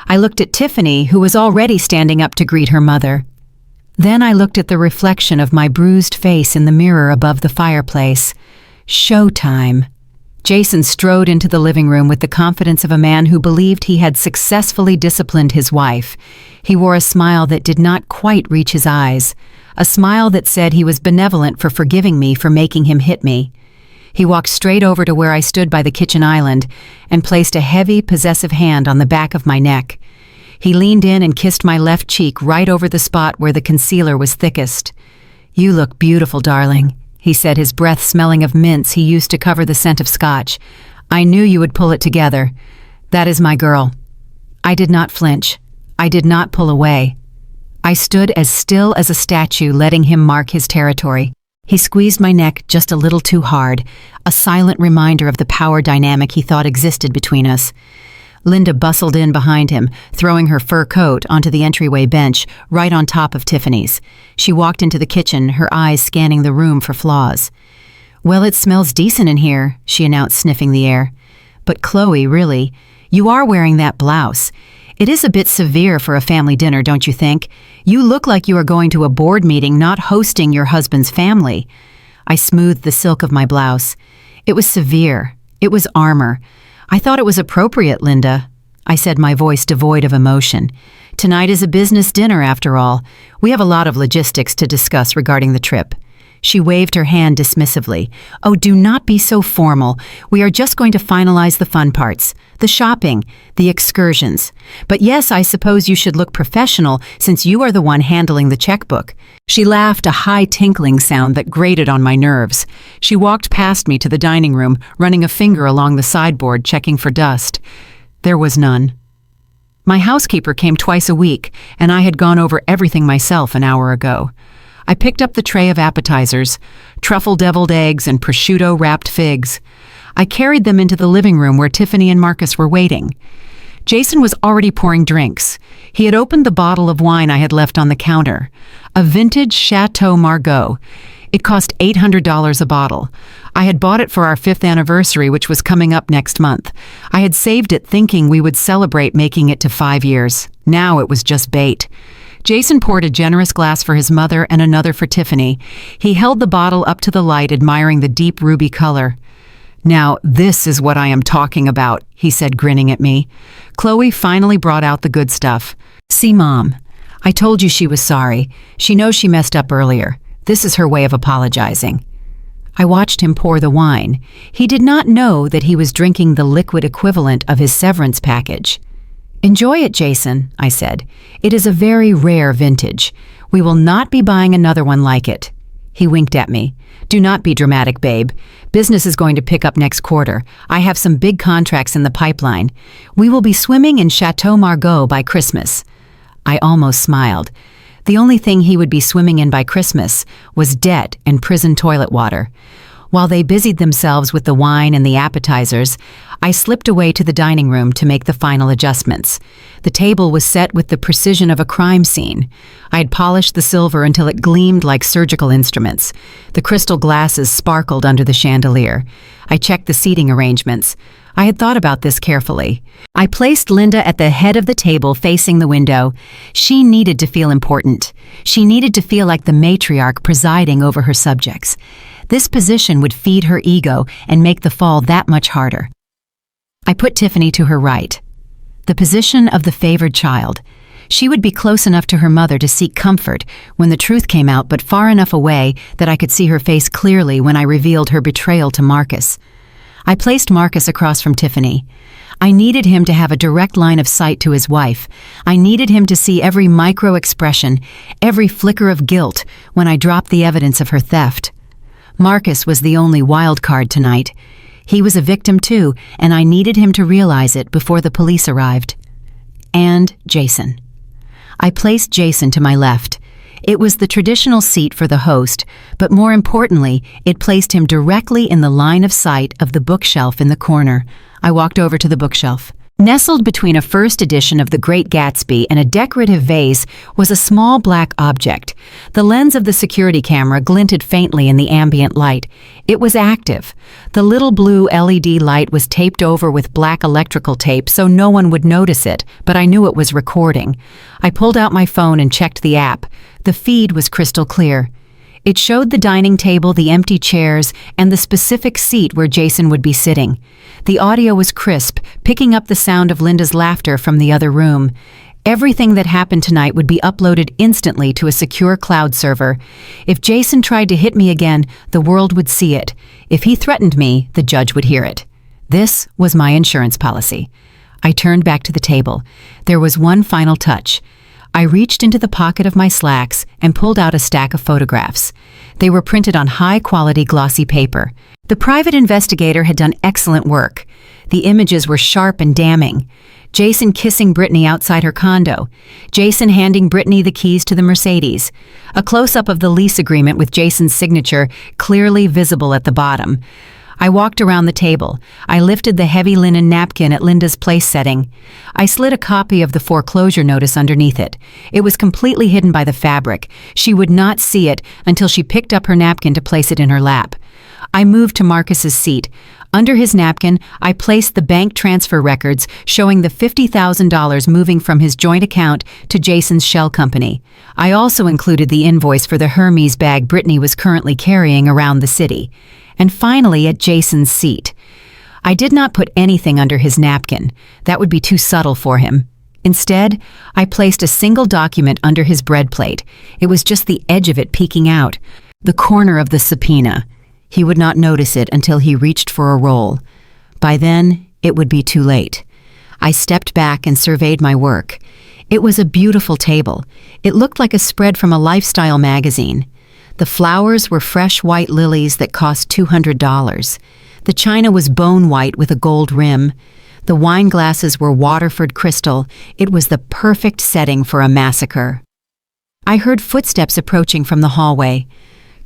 I looked at Tiffany, who was already standing up to greet her mother. Then I looked at the reflection of my bruised face in the mirror above the fireplace. Showtime. Jason strode into the living room with the confidence of a man who believed he had successfully disciplined his wife. He wore a smile that did not quite reach his eyes, a smile that said he was benevolent for forgiving me for making him hit me. He walked straight over to where I stood by the kitchen island and placed a heavy, possessive hand on the back of my neck. He leaned in and kissed my left cheek right over the spot where the concealer was thickest. "You look beautiful, darling," he said, his breath smelling of mints he used to cover the scent of scotch. "I knew you would pull it together. That is my girl." I did not flinch. I did not pull away. I stood as still as a statue, letting him mark his territory. He squeezed my neck just a little too hard, a silent reminder of the power dynamic he thought existed between us. Linda bustled in behind him, throwing her fur coat onto the entryway bench right on top of Tiffany's. She walked into the kitchen, her eyes scanning the room for flaws. "Well, it smells decent in here," she announced, sniffing the air. "But Chloe, really, you are wearing that blouse. It is a bit severe for a family dinner, don't you think? You look like you are going to a board meeting, not hosting your husband's family." I smoothed the silk of my blouse. "It was severe. It was armor. I thought it was appropriate, Linda," I said, my voice devoid of emotion. "Tonight is a business dinner, after all. We have a lot of logistics to discuss regarding the trip." She waved her hand dismissively. "Oh, do not be so formal. We are just going to finalize the fun parts. The shopping, the excursions. But yes, I suppose you should look professional since you are the one handling the checkbook." She laughed, a high tinkling sound that grated on my nerves. She walked past me to the dining room, running a finger along the sideboard, checking for dust. There was none. My housekeeper came twice a week, and I had gone over everything myself an hour ago. I picked up the tray of appetizers, truffle deviled eggs and prosciutto-wrapped figs. I carried them into the living room where Tiffany and Marcus were waiting. Jason was already pouring drinks. He had opened the bottle of wine I had left on the counter, a vintage Chateau Margaux. It cost $800 a bottle. I had bought it for our 5th anniversary, which was coming up next month. I had saved it thinking we would celebrate making it to 5 years. Now it was just bait. Jason poured a generous glass for his mother and another for Tiffany. He held the bottle up to the light, admiring the deep ruby color. "Now, this is what I am talking about," he said, grinning at me. Chloe finally brought out the good stuff. "See, Mom, I told you she was sorry. She knows she messed up earlier. This is her way of apologizing." I watched him pour the wine. He did not know that he was drinking the liquid equivalent of his severance package. "Enjoy it, Jason," I said. "It is a very rare vintage. We will not be buying another one like it." He winked at me. "Do not be dramatic, babe. Business is going to pick up next quarter. I have some big contracts in the pipeline. We will be swimming in Chateau Margaux by Christmas." I almost smiled. The only thing he would be swimming in by Christmas was debt and prison toilet water. While they busied themselves with the wine and the appetizers, I slipped away to the dining room to make the final adjustments. The table was set with the precision of a crime scene. I had polished the silver until it gleamed like surgical instruments. The crystal glasses sparkled under the chandelier. I checked the seating arrangements. I had thought about this carefully. I placed Linda at the head of the table facing the window. She needed to feel important. She needed to feel like the matriarch presiding over her subjects. This position would feed her ego and make the fall that much harder. I put Tiffany to her right, the position of the favored child. She would be close enough to her mother to seek comfort when the truth came out, but far enough away that I could see her face clearly when I revealed her betrayal to Marcus. I placed Marcus across from Tiffany. I needed him to have a direct line of sight to his wife. I needed him to see every micro-expression, every flicker of guilt when I dropped the evidence of her theft. Marcus was the only wild card tonight. He was a victim too, and I needed him to realize it before the police arrived. And Jason. I placed Jason to my left. It was the traditional seat for the host, but more importantly, it placed him directly in the line of sight of the bookshelf in the corner. I walked over to the bookshelf. Nestled between a first edition of The Great Gatsby and a decorative vase was a small black object. The lens of the security camera glinted faintly in the ambient light. It was active. The little blue LED light was taped over with black electrical tape so no one would notice it, but I knew it was recording. I pulled out my phone and checked the app. The feed was crystal clear. It showed the dining table, the empty chairs, and the specific seat where Jason would be sitting. The audio was crisp, picking up the sound of Linda's laughter from the other room. Everything that happened tonight would be uploaded instantly to a secure cloud server. If Jason tried to hit me again, the world would see it. If he threatened me, the judge would hear it. This was my insurance policy. I turned back to the table. There was one final touch. I reached into the pocket of my slacks and pulled out a stack of photographs. They were printed on high-quality glossy paper. The private investigator had done excellent work. The images were sharp and damning. Jason kissing Brittany outside her condo. Jason handing Brittany the keys to the Mercedes. A close-up of the lease agreement with Jason's signature clearly visible at the bottom. I walked around the table. I lifted the heavy linen napkin at Linda's place setting. I slid a copy of the foreclosure notice underneath it. It was completely hidden by the fabric. She would not see it until she picked up her napkin to place it in her lap. I moved to Marcus's seat. Under his napkin, I placed the bank transfer records showing the $50,000 moving from his joint account to Jason's shell company. I also included the invoice for the Hermes bag Brittany was currently carrying around the city. And finally at Jason's seat. I did not put anything under his napkin. That would be too subtle for him. Instead, I placed a single document under his bread plate. It was just the edge of it peeking out, the corner of the subpoena. He would not notice it until he reached for a roll. By then, it would be too late. I stepped back and surveyed my work. It was a beautiful table. It looked like a spread from a lifestyle magazine. The flowers were fresh white lilies that cost $200. The china was bone white with a gold rim. The wine glasses were Waterford crystal. It was the perfect setting for a massacre. I heard footsteps approaching from the hallway.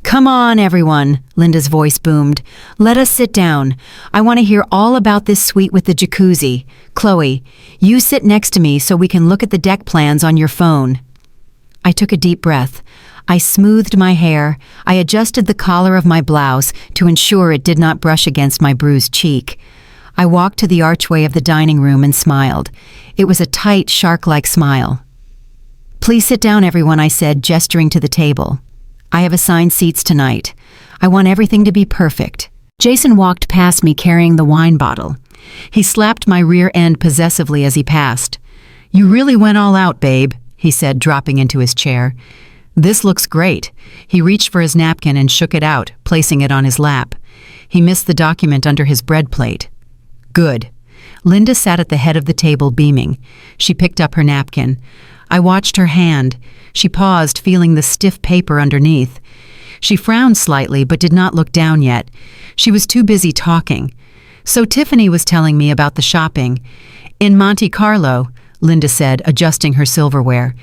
"Come on, everyone," Linda's voice boomed. "Let us sit down. I want to hear all about this suite with the jacuzzi. Chloe, you sit next to me so we can look at the deck plans on your phone." I took a deep breath. I smoothed my hair. I adjusted the collar of my blouse to ensure it did not brush against my bruised cheek. I walked to the archway of the dining room and smiled. It was a tight, shark-like smile. "Please sit down, everyone," I said, gesturing to the table. "I have assigned seats tonight. I want everything to be perfect." Jason walked past me carrying the wine bottle. He slapped my rear end possessively as he passed. "You really went all out, babe," he said, dropping into his chair. "This looks great." He reached for his napkin and shook it out, placing it on his lap. He missed the document under his bread plate. "Good." Linda sat at the head of the table, beaming. She picked up her napkin. I watched her hand. She paused, feeling the stiff paper underneath. She frowned slightly, but did not look down yet. She was too busy talking. "So Tiffany was telling me about the shopping. In Monte Carlo," Linda said, adjusting her silverware.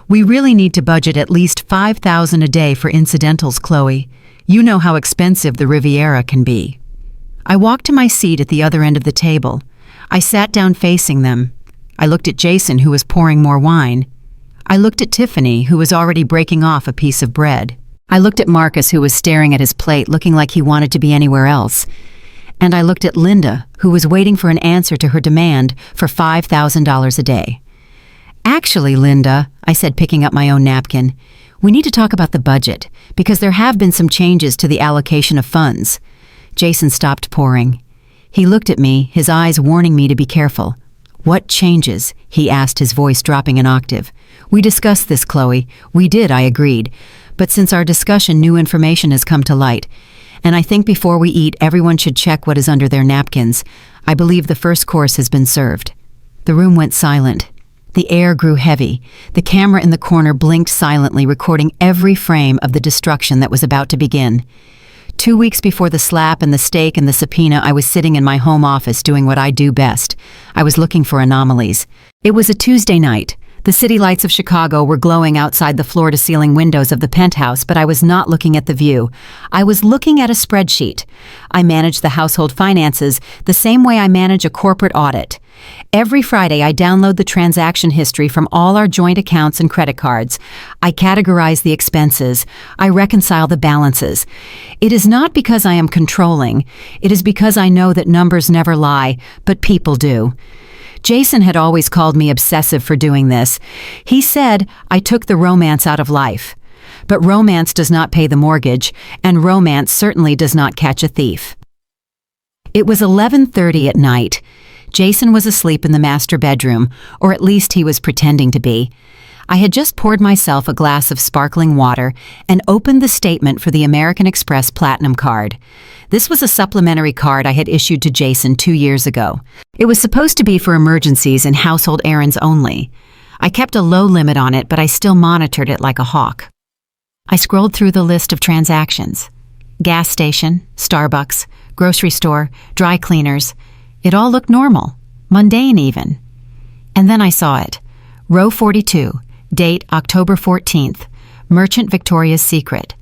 "We really need to budget at least $5,000 a day for incidentals, Chloe. You know how expensive the Riviera can be." I walked to my seat at the other end of the table. I sat down facing them. I looked at Jason, who was pouring more wine. I looked at Tiffany, who was already breaking off a piece of bread. I looked at Marcus, who was staring at his plate, looking like he wanted to be anywhere else. And I looked at Linda, who was waiting for an answer to her demand for $5,000 a day. "Actually, Linda," I said, picking up my own napkin, "we need to talk about the budget, because there have been some changes to the allocation of funds." Jason stopped pouring. He looked at me, his eyes warning me to be careful. "What changes?" he asked, his voice dropping an octave. "We discussed this, Chloe." "We did," I agreed. "But since our discussion, new information has come to light. And I think before we eat, everyone should check what is under their napkins. I believe the first course has been served." The room went silent. The air grew heavy. The camera in the corner blinked silently, recording every frame of the destruction that was about to begin. 2 weeks before the slap and the steak and the subpoena, I was sitting in my home office doing what I do best. I was looking for anomalies. It was a Tuesday night. The city lights of Chicago were glowing outside the floor-to-ceiling windows of the penthouse, but I was not looking at the view. I was looking at a spreadsheet. I managed the household finances the same way I manage a corporate audit. Every Friday, I download the transaction history from all our joint accounts and credit cards. I categorize the expenses. I reconcile the balances. It is not because I am controlling. It is because I know that numbers never lie, but people do. Jason had always called me obsessive for doing this. He said I took the romance out of life. But romance does not pay the mortgage, and romance certainly does not catch a thief. It was 11:30 at night. Jason was asleep in the master bedroom, or at least he was pretending to be. I had just poured myself a glass of sparkling water and opened the statement for the American Express Platinum card. This was a supplementary card I had issued to Jason 2 years ago. It was supposed to be for emergencies and household errands only. I kept a low limit on it, but I still monitored it like a hawk. I scrolled through the list of transactions. Gas station, Starbucks, grocery store, dry cleaners. It all looked normal, mundane even. And then I saw it. Row 42, date October 14th, Merchant Victoria's Secret.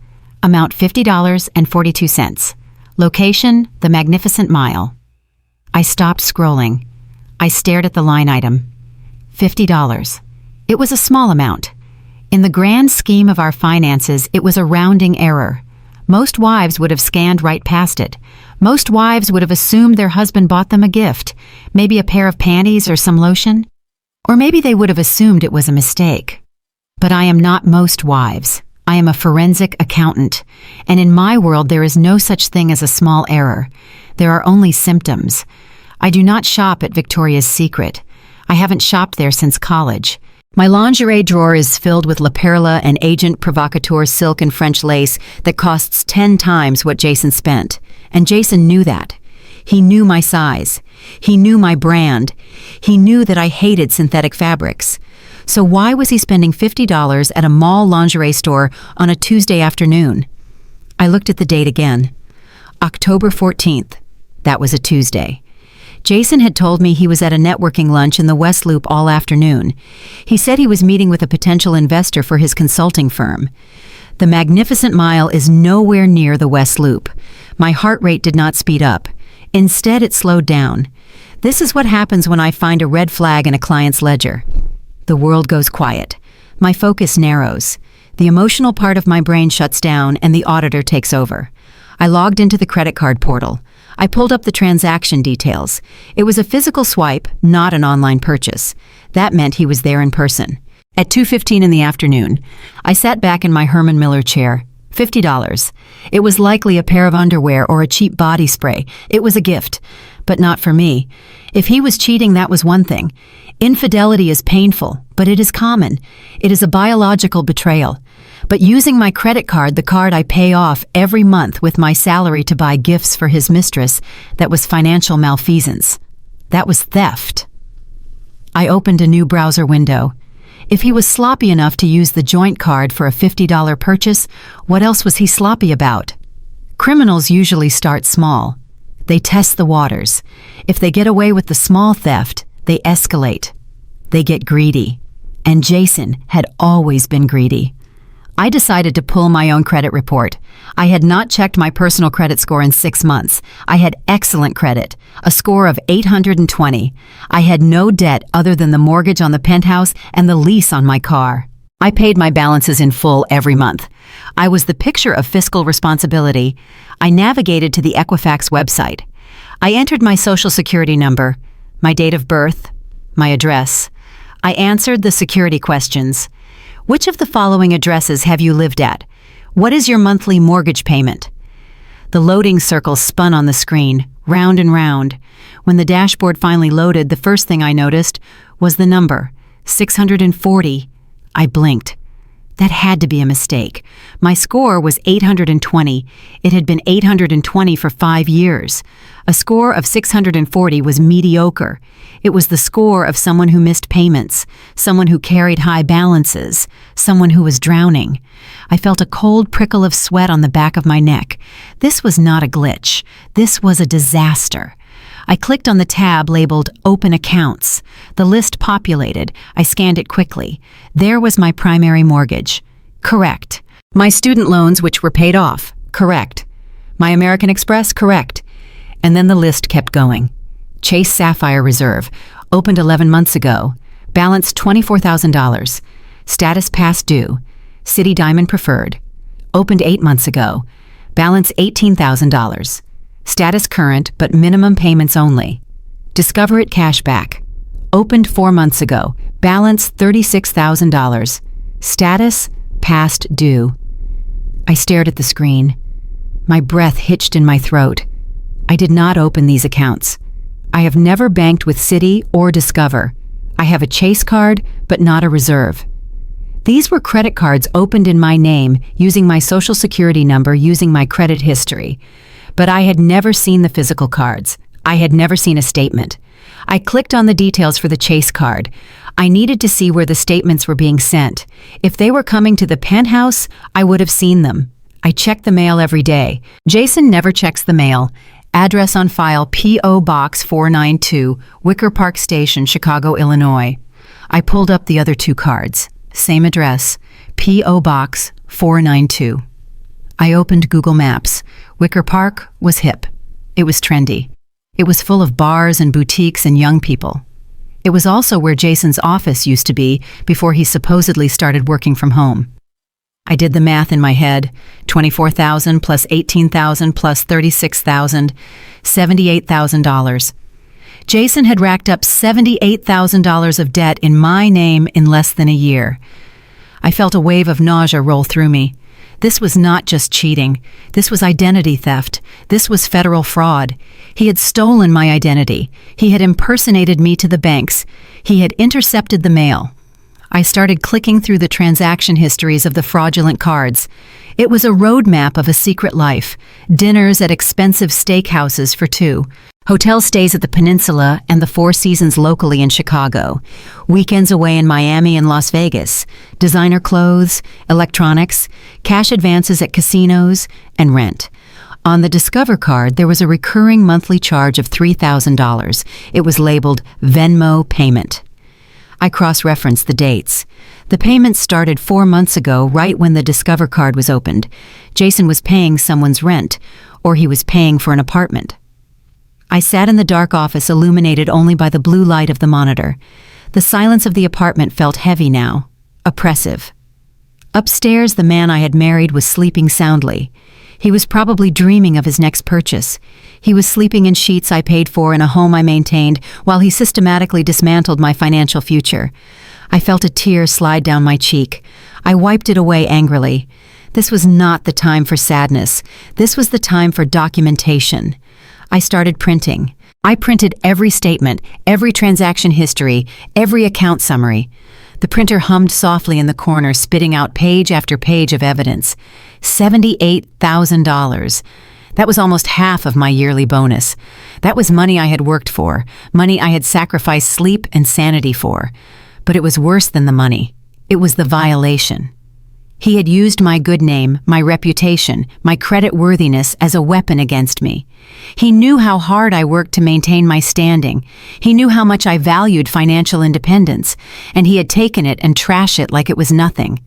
Amount $50.42. Location, the Magnificent Mile. I stopped scrolling. I stared at the line item. $50. It was a small amount. In the grand scheme of our finances, it was a rounding error. Most wives would have scanned right past it. Most wives would have assumed their husband bought them a gift, maybe a pair of panties or some lotion. Or maybe they would have assumed it was a mistake. But I am not most wives. I am a forensic accountant, and in my world there is no such thing as a small error. There are only symptoms. I do not shop at Victoria's Secret. I haven't shopped there since college. My lingerie drawer is filled with La Perla and Agent Provocateur silk and French lace that costs 10 times what Jason spent. And Jason knew that. He knew my size. He knew my brand. He knew that I hated synthetic fabrics. So why was he spending $50 at a mall lingerie store on a Tuesday afternoon? I looked at the date again. October 14th. That was a Tuesday. Jason had told me he was at a networking lunch in the West Loop all afternoon. He said he was meeting with a potential investor for his consulting firm. The Magnificent Mile is nowhere near the West Loop. My heart rate did not speed up. Instead, it slowed down. This is what happens when I find a red flag in a client's ledger. The world goes quiet. My focus narrows. The emotional part of my brain shuts down and the auditor takes over. I logged into the credit card portal. I pulled up the transaction details. It was a physical swipe, not an online purchase. That meant he was there in person. At 2:15 in the afternoon, I sat back in my Herman Miller chair. $50. It was likely a pair of underwear or a cheap body spray. It was a gift, but not for me. If he was cheating, that was one thing. Infidelity is painful, but it is common. It is a biological betrayal. But using my credit card, the card I pay off every month with my salary to buy gifts for his mistress, that was financial malfeasance. That was theft. I opened a new browser window. If he was sloppy enough to use the joint card for a $50 purchase, what else was he sloppy about? Criminals usually start small. They test the waters. If they get away with the small theft, they escalate. They get greedy. And Jason had always been greedy. I decided to pull my own credit report. I had not checked my personal credit score in 6 months. I had excellent credit, a score of 820. I had no debt other than the mortgage on the penthouse and the lease on my car. I paid my balances in full every month. I was the picture of fiscal responsibility. I navigated to the Equifax website. I entered my social security number, my date of birth, my address. I answered the security questions. Which of the following addresses have you lived at? What is your monthly mortgage payment? The loading circle spun on the screen, round and round. When the dashboard finally loaded, the first thing I noticed was the number, 640. I blinked. That had to be a mistake. My score was 820. It had been 820 for 5 years. A score of 640 was mediocre. It was the score of someone who missed payments, someone who carried high balances, someone who was drowning. I felt a cold prickle of sweat on the back of my neck. This was not a glitch. This was a disaster. I clicked on the tab labeled Open Accounts. The list populated. I scanned it quickly. There was my primary mortgage. Correct. My student loans, which were paid off. Correct. My American Express. Correct. And then the list kept going. Chase Sapphire Reserve, opened 11 months ago. Balance $24,000. Status past due. City Diamond Preferred. Opened 8 months ago. Balance $18,000. Status current, but minimum payments only. Discover It Cashback. Opened 4 months ago. Balance $36,000. Status past due. I stared at the screen. My breath hitched in my throat. I did not open these accounts. I have never banked with Citi or Discover. I have a Chase card, but not a Reserve. These were credit cards opened in my name using my Social Security number using my credit history. But I had never seen the physical cards. I had never seen a statement. I clicked on the details for the Chase card. I needed to see where the statements were being sent. If they were coming to the penthouse, I would have seen them. I checked the mail every day. Jason never checks the mail. Address on file, P.O. Box 492, Wicker Park Station, Chicago, Illinois. I pulled up the other 2 cards. Same address, P.O. Box 492. I opened Google Maps. Wicker Park was hip. It was trendy. It was full of bars and boutiques and young people. It was also where Jason's office used to be before he supposedly started working from home. I did the math in my head. $24,000 plus $18,000 plus $36,000, $78,000. Jason had racked up $78,000 of debt in my name in less than a year. I felt a wave of nausea roll through me. This was not just cheating. This was identity theft. This was federal fraud. He had stolen my identity. He had impersonated me to the banks. He had intercepted the mail. I started clicking through the transaction histories of the fraudulent cards. It was a roadmap of a secret life. Dinners at expensive steakhouses for 2. Hotel stays at the Peninsula and the Four Seasons locally in Chicago. Weekends away in Miami and Las Vegas. Designer clothes, electronics, cash advances at casinos, and rent. On the Discover card, there was a recurring monthly charge of $3,000. It was labeled Venmo Payment. I cross-referenced the dates. The payment started 4 months ago, right when the Discover card was opened. Jason was paying someone's rent, or he was paying for an apartment. I sat in the dark office illuminated only by the blue light of the monitor. The silence of the apartment felt heavy now, oppressive. Upstairs, the man I had married was sleeping soundly. He was probably dreaming of his next purchase. He was sleeping in sheets I paid for in a home I maintained while he systematically dismantled my financial future. I felt a tear slide down my cheek. I wiped it away angrily. This was not the time for sadness. This was the time for documentation. I started printing. I printed every statement, every transaction history, every account summary. The printer hummed softly in the corner, spitting out page after page of evidence. $78,000. That was almost half of my yearly bonus. That was money I had worked for, money I had sacrificed sleep and sanity for. But it was worse than the money. It was the violation. He had used my good name, my reputation, my credit-worthiness as a weapon against me. He knew how hard I worked to maintain my standing. He knew how much I valued financial independence, and he had taken it and trashed it like it was nothing.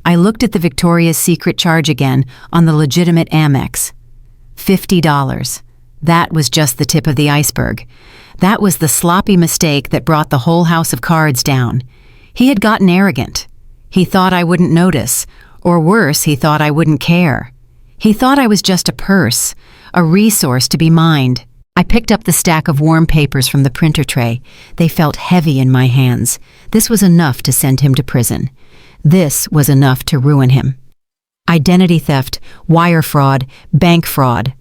I looked at the Victoria's Secret charge again on the legitimate Amex. $50. That was just the tip of the iceberg. That was the sloppy mistake that brought the whole house of cards down. He had gotten arrogant. He thought I wouldn't notice, or worse, he thought I wouldn't care. He thought I was just a purse, a resource to be mined. I picked up the stack of warm papers from the printer tray. They felt heavy in my hands. This was enough to send him to prison. This was enough to ruin him. Identity theft, wire fraud, bank fraud.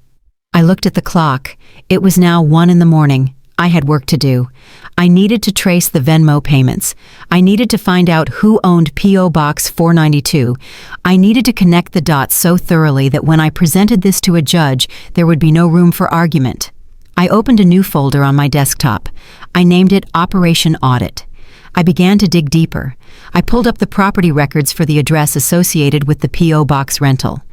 I looked at the clock. It was now 1 a.m. I had work to do. I needed to trace the Venmo payments. I needed to find out who owned P.O. Box 492. I needed to connect the dots so thoroughly that when I presented this to a judge, there would be no room for argument. I opened a new folder on my desktop. I named it Operation Audit. I began to dig deeper. I pulled up the property records for the address associated with the P.O. Box rental.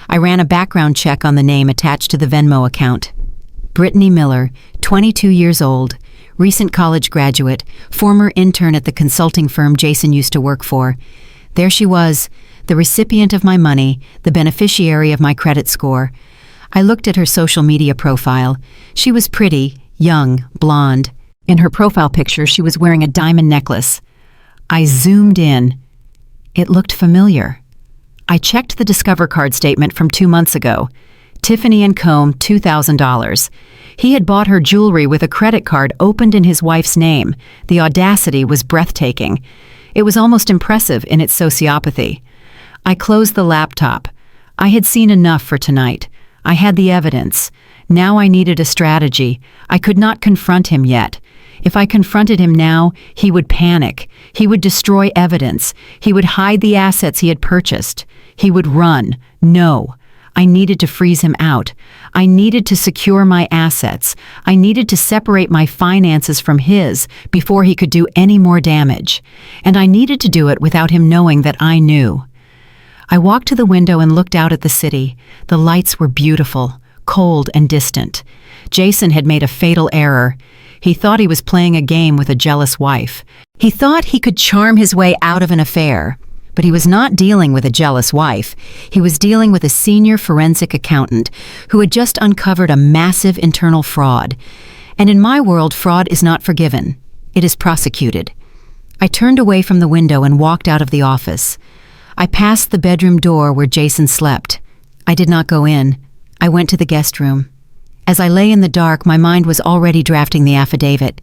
I ran a background check on the name attached to the Venmo account. Brittany Miller, 22 years old, recent college graduate, former intern at the consulting firm Jason used to work for. There she was, the recipient of my money, the beneficiary of my credit score. I looked at her social media profile. She was pretty, young, blonde. In her profile picture, she was wearing a diamond necklace. I zoomed in. It looked familiar. I checked the Discover card statement from 2 months ago. Tiffany & Co., $2,000. He had bought her jewelry with a credit card opened in his wife's name. The audacity was breathtaking. It was almost impressive in its sociopathy. I closed the laptop. I had seen enough for tonight. I had the evidence. Now I needed a strategy. I could not confront him yet. If I confronted him now, he would panic. He would destroy evidence. He would hide the assets he had purchased. He would run. No. I needed to freeze him out. I needed to secure my assets. I needed to separate my finances from his before he could do any more damage. And I needed to do it without him knowing that I knew. I walked to the window and looked out at the city. The lights were beautiful, cold and distant. Jason had made a fatal error. He thought he was playing a game with a jealous wife. He thought he could charm his way out of an affair. But he was not dealing with a jealous wife. He was dealing with a senior forensic accountant who had just uncovered a massive internal fraud. And in my world, fraud is not forgiven. It is prosecuted. I turned away from the window and walked out of the office. I passed the bedroom door where Jason slept. I did not go in. I went to the guest room. As I lay in the dark, my mind was already drafting the affidavit.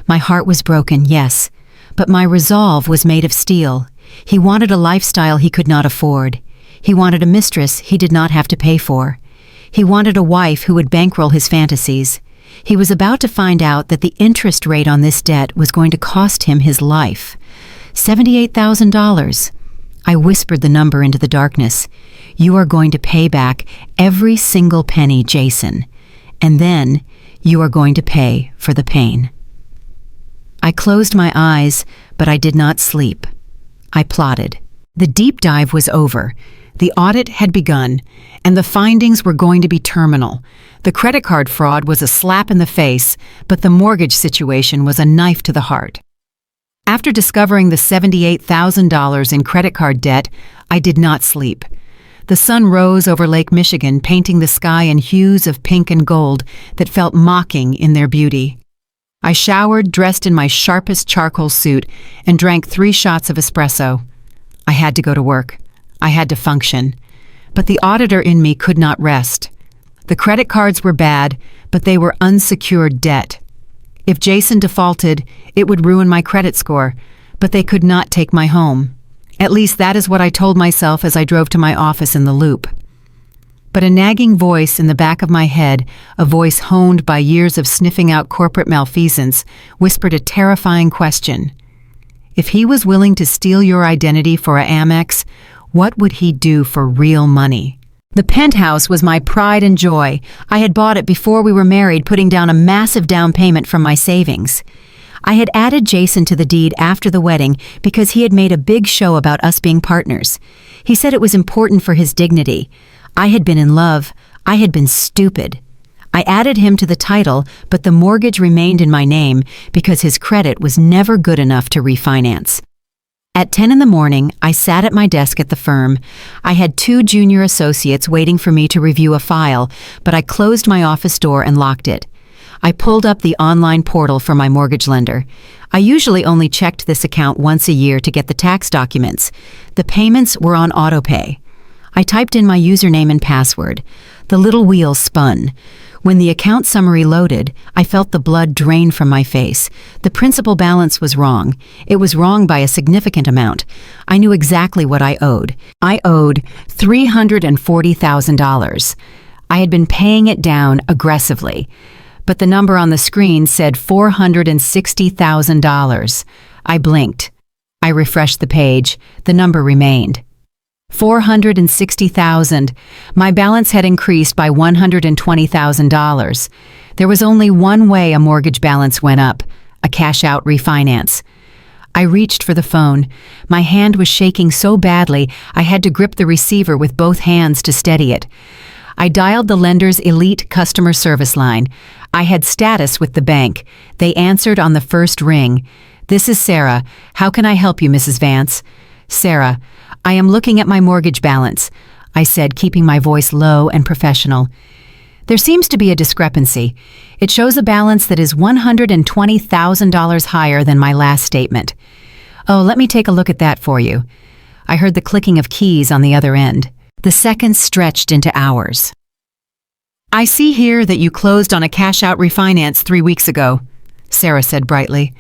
My heart was broken, yes, but my resolve was made of steel. He wanted a lifestyle he could not afford. He wanted a mistress he did not have to pay for. He wanted a wife who would bankroll his fantasies. He was about to find out that the interest rate on this debt was going to cost him his life. $78,000. I whispered the number into the darkness. You are going to pay back every single penny, Jason. And then you are going to pay for the pain. I closed my eyes, but I did not sleep. I plotted. The deep dive was over. The audit had begun, and the findings were going to be terminal. The credit card fraud was a slap in the face, but the mortgage situation was a knife to the heart. After discovering the $78,000 in credit card debt, I did not sleep. The sun rose over Lake Michigan, painting the sky in hues of pink and gold that felt mocking in their beauty. I showered, dressed in my sharpest charcoal suit, and drank 3 shots of espresso. I had to go to work. I had to function. But the auditor in me could not rest. The credit cards were bad, but they were unsecured debt. If Jason defaulted, it would ruin my credit score, but they could not take my home. At least that is what I told myself as I drove to my office in the Loop. But a nagging voice in the back of my head, a voice honed by years of sniffing out corporate malfeasance, whispered a terrifying question. If he was willing to steal your identity for a Amex, what would he do for real money? The penthouse was my pride and joy. I had bought it before we were married, putting down a massive down payment from my savings. I had added Jason to the deed after the wedding because he had made a big show about us being partners. He said it was important for his dignity. I had been in love. I had been stupid. I added him to the title, but the mortgage remained in my name because his credit was never good enough to refinance. At 10 in the morning, I sat at my desk at the firm. I had 2 junior associates waiting for me to review a file, but I closed my office door and locked it. I pulled up the online portal for my mortgage lender. I usually only checked this account once a year to get the tax documents. The payments were on autopay. I typed in my username and password. The little wheel spun. When the account summary loaded, I felt the blood drain from my face. The principal balance was wrong. It was wrong by a significant amount. I knew exactly what I owed. I owed $340,000. I had been paying it down aggressively. But the number on the screen said $460,000. I blinked. I refreshed the page. The number remained. $460,000. My balance had increased by $120,000. There was only one way a mortgage balance went up: a cash-out refinance. I reached for the phone. My hand was shaking so badly I had to grip the receiver with both hands to steady it. I dialed the lender's elite customer service line. I had status with the bank. They answered on the first ring. "This is Sarah. How can I help you, Mrs. Vance?" "Sarah, I am looking at my mortgage balance," I said, keeping my voice low and professional. "There seems to be a discrepancy. It shows a balance that is $120,000 higher than my last statement." "Oh, let me take a look at that for you." I heard the clicking of keys on the other end. The seconds stretched into hours. "I see here that you closed on a cash-out refinance 3 weeks ago," Sarah said brightly.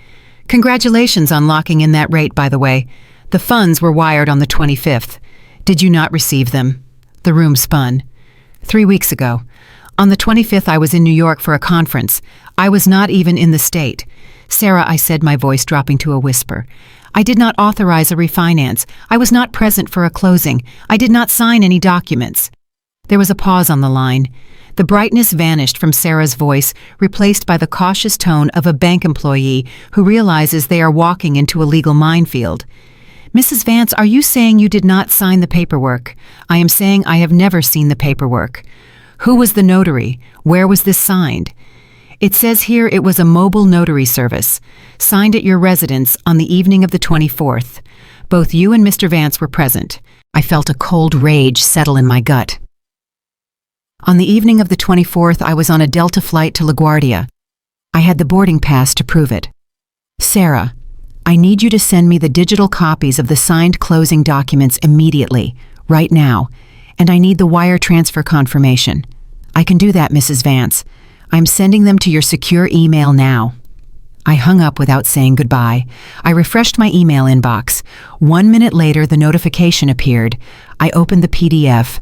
"Congratulations on locking in that rate, by the way. The funds were wired on the 25th. Did you not receive them?" The room spun. 3 weeks ago. On the 25th, I was in New York for a conference. I was not even in the state. "Sarah," I said, my voice dropping to a whisper, "I did not authorize a refinance. I was not present for a closing. I did not sign any documents." There was a pause on the line. The brightness vanished from Sarah's voice, replaced by the cautious tone of a bank employee who realizes they are walking into a legal minefield. "Mrs. Vance, are you saying you did not sign the paperwork?" "I am saying I have never seen the paperwork." "Who was the notary? Where was this signed?" "It says here it was a mobile notary service, signed at your residence on the evening of the 24th. Both you and Mr. Vance were present." I felt a cold rage settle in my gut. "On the evening of the 24th, I was on a Delta flight to LaGuardia. I had the boarding pass to prove it." "Sarah, I need you to send me the digital copies of the signed closing documents immediately, right now, and I need the wire transfer confirmation." "I can do that, Mrs. Vance. I'm sending them to your secure email now." I hung up without saying goodbye. I refreshed my email inbox. 1 minute later, the notification appeared. I opened the PDF.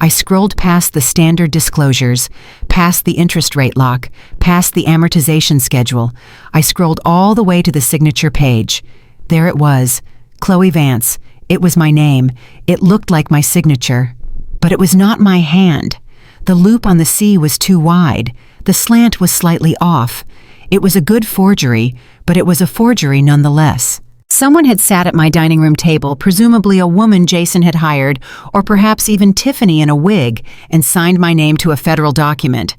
I scrolled past the standard disclosures, past the interest rate lock, past the amortization schedule. I scrolled all the way to the signature page. There it was, Chloe Vance. It was my name. It looked like my signature. But it was not my hand. The loop on the C was too wide. The slant was slightly off. It was a good forgery, but it was a forgery nonetheless. Someone had sat at my dining room table, presumably a woman Jason had hired, or perhaps even Tiffany in a wig, and signed my name to a federal document.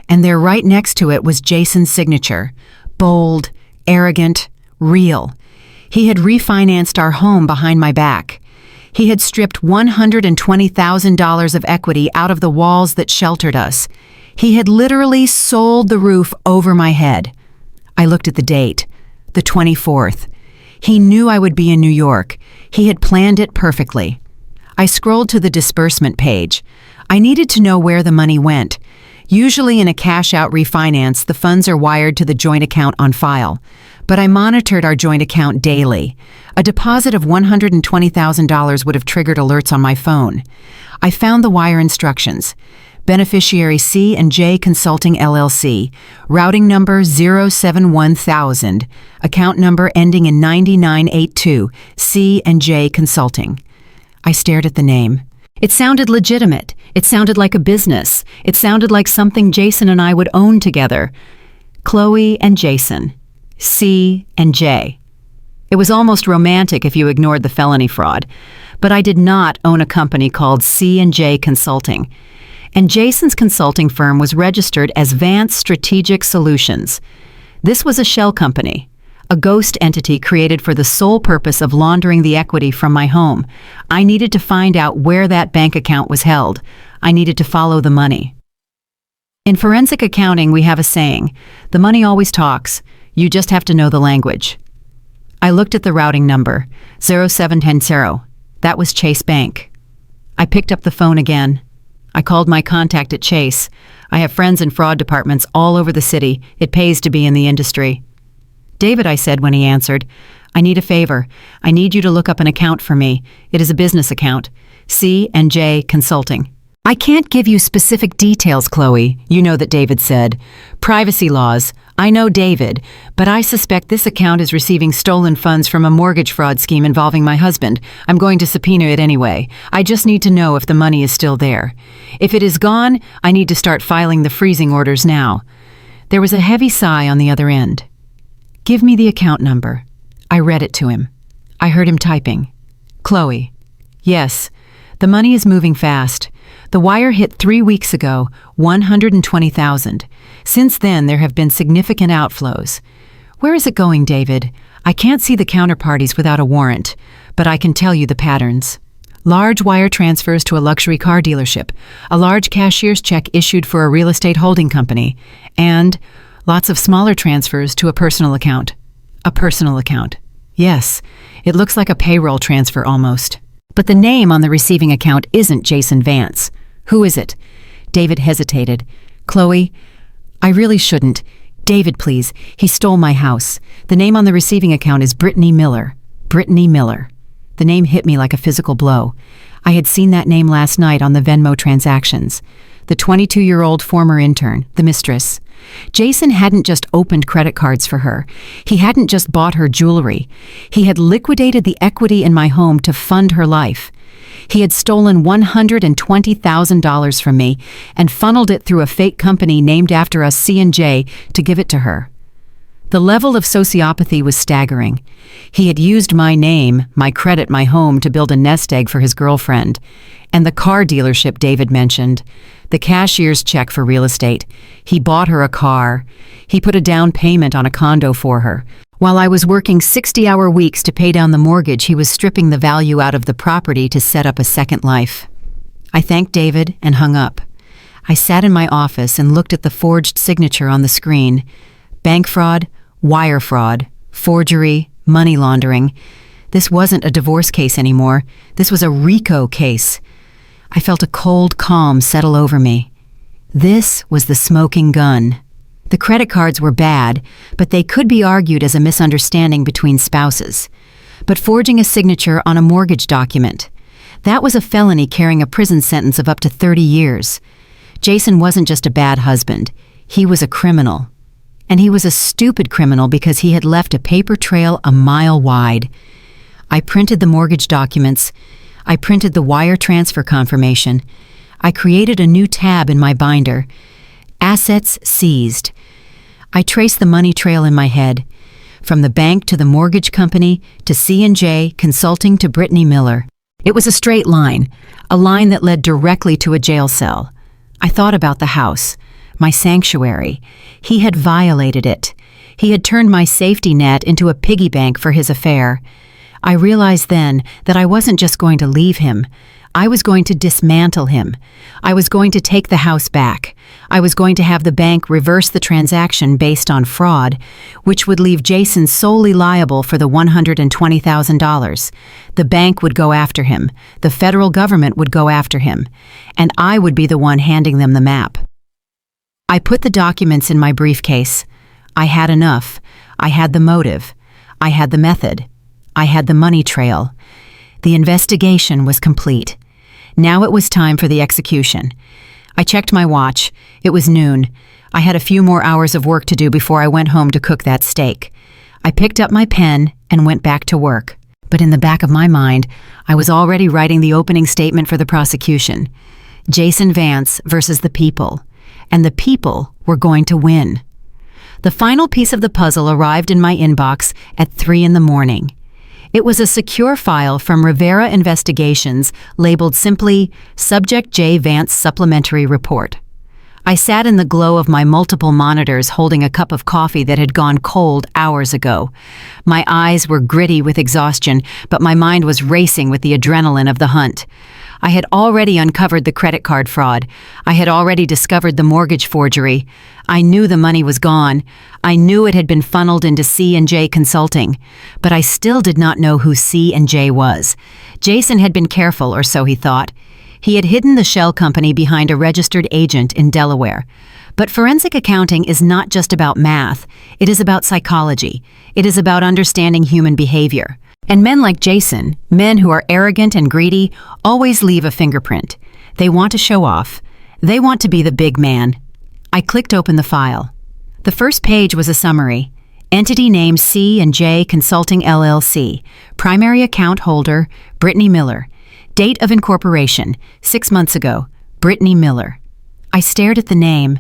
And there right next to it was Jason's signature. Bold, arrogant, real. He had refinanced our home behind my back. He had stripped $120,000 of equity out of the walls that sheltered us. He had literally sold the roof over my head. I looked at the date, the 24th. He knew I would be in New York. He had planned it perfectly. I scrolled to the disbursement page. I needed to know where the money went. Usually in a cash-out refinance, the funds are wired to the joint account on file. But I monitored our joint account daily. A deposit of $120,000 would have triggered alerts on my phone. I found the wire instructions. Beneficiary C&J Consulting LLC, routing number 071,000, account number ending in 9982, C&J Consulting. I stared at the name. It sounded legitimate. It sounded like a business. It sounded like something Jason and I would own together. Chloe and Jason. C&J. It was almost romantic if you ignored the felony fraud. But I did not own a company called C&J Consulting. And Jason's consulting firm was registered as Vance Strategic Solutions. This was a shell company, a ghost entity created for the sole purpose of laundering the equity from my home. I needed to find out where that bank account was held. I needed to follow the money. In forensic accounting, we have a saying, the money always talks. You just have to know the language. I looked at the routing number, 0710. That was Chase Bank. I picked up the phone again. I called my contact at Chase. I have friends in fraud departments all over the city. It pays to be in the industry. "David," I said when he answered, "I need a favor. I need you to look up an account for me. It is a business account. C&J Consulting." "I can't give you specific details, Chloe," you know that David said. "Privacy laws. I know David, but I suspect this account is receiving stolen funds from a mortgage fraud scheme involving my husband. I'm going to subpoena it anyway. I just need to know if the money is still there. If it is gone, I need to start filing the freezing orders now." There was a heavy sigh on the other end. "Give me the account number." I read it to him. I heard him typing. "Chloe. Yes, the money is moving fast. The wire hit 3 weeks ago, 120,000. Since then, there have been significant outflows. Where is it going, David? I can't see the counterparties without a warrant, but I can tell you the patterns. Large wire transfers to a luxury car dealership, a large cashier's check issued for a real estate holding company, and lots of smaller transfers to a personal account. A personal account. Yes, it looks like a payroll transfer almost. But the name on the receiving account isn't Jason Vance. Who is it? David hesitated. Chloe, I really shouldn't. David, please. He stole my house. The name on the receiving account is Brittany Miller. Brittany Miller. The name hit me like a physical blow. I had seen that name last night on the Venmo transactions. The 22-year-old former intern, the mistress. Jason hadn't just opened credit cards for her. He hadn't just bought her jewelry. He had liquidated the equity in my home to fund her life. He had stolen $120,000 from me and funneled it through a fake company named after us, C&J, to give it to her. The level of sociopathy was staggering. He had used my name, my credit, my home to build a nest egg for his girlfriend. And the car dealership David mentioned, the cashier's check for real estate. He bought her a car. He put a down payment on a condo for her. While I was working 60-hour weeks to pay down the mortgage, he was stripping the value out of the property to set up a second life. I thanked David and hung up. I sat in my office and looked at the forged signature on the screen. Bank fraud, wire fraud, forgery, money laundering. This wasn't a divorce case anymore. This was a RICO case. I felt a cold calm settle over me. This was the smoking gun. The credit cards were bad, but they could be argued as a misunderstanding between spouses. But forging a signature on a mortgage document, that was a felony carrying a prison sentence of up to 30 years. Jason wasn't just a bad husband. He was a criminal. And he was a stupid criminal because he had left a paper trail a mile wide. I printed the mortgage documents. I printed the wire transfer confirmation. I created a new tab in my binder. Assets seized. I traced the money trail in my head, from the bank to the mortgage company to C&J Consulting to Brittany Miller. It was a straight line, a line that led directly to a jail cell. I thought about the house, my sanctuary. He had violated it. He had turned my safety net into a piggy bank for his affair. I realized then that I wasn't just going to leave him. I was going to dismantle him. I was going to take the house back. I was going to have the bank reverse the transaction based on fraud, which would leave Jason solely liable for the $120,000. The bank would go after him. The federal government would go after him. And I would be the one handing them the map. I put the documents in my briefcase. I had enough. I had the motive. I had the method. I had the money trail. The investigation was complete. Now it was time for the execution. I checked my watch. It was noon. I had a few more hours of work to do before I went home to cook that steak. I picked up my pen and went back to work. But in the back of my mind, I was already writing the opening statement for the prosecution. Jason Vance versus the people. And the people were going to win. The final piece of the puzzle arrived in my inbox at 3 a.m. It was a secure file from Rivera Investigations labeled simply Subject J. Vance Supplementary Report. I sat in the glow of my multiple monitors holding a cup of coffee that had gone cold hours ago. My eyes were gritty with exhaustion, but my mind was racing with the adrenaline of the hunt. I had already uncovered the credit card fraud. I had already discovered the mortgage forgery. I knew the money was gone. I knew it had been funneled into C&J Consulting. But I still did not know who C&J was. Jason had been careful, or so he thought. He had hidden the shell company behind a registered agent in Delaware. But forensic accounting is not just about math. It is about psychology. It is about understanding human behavior. And men like Jason, men who are arrogant and greedy, always leave a fingerprint. They want to show off. They want to be the big man. I clicked open the file. The first page was a summary. Entity name C&J Consulting LLC. Primary account holder, Brittany Miller. Date of incorporation, 6 months ago, Brittany Miller. I stared at the name.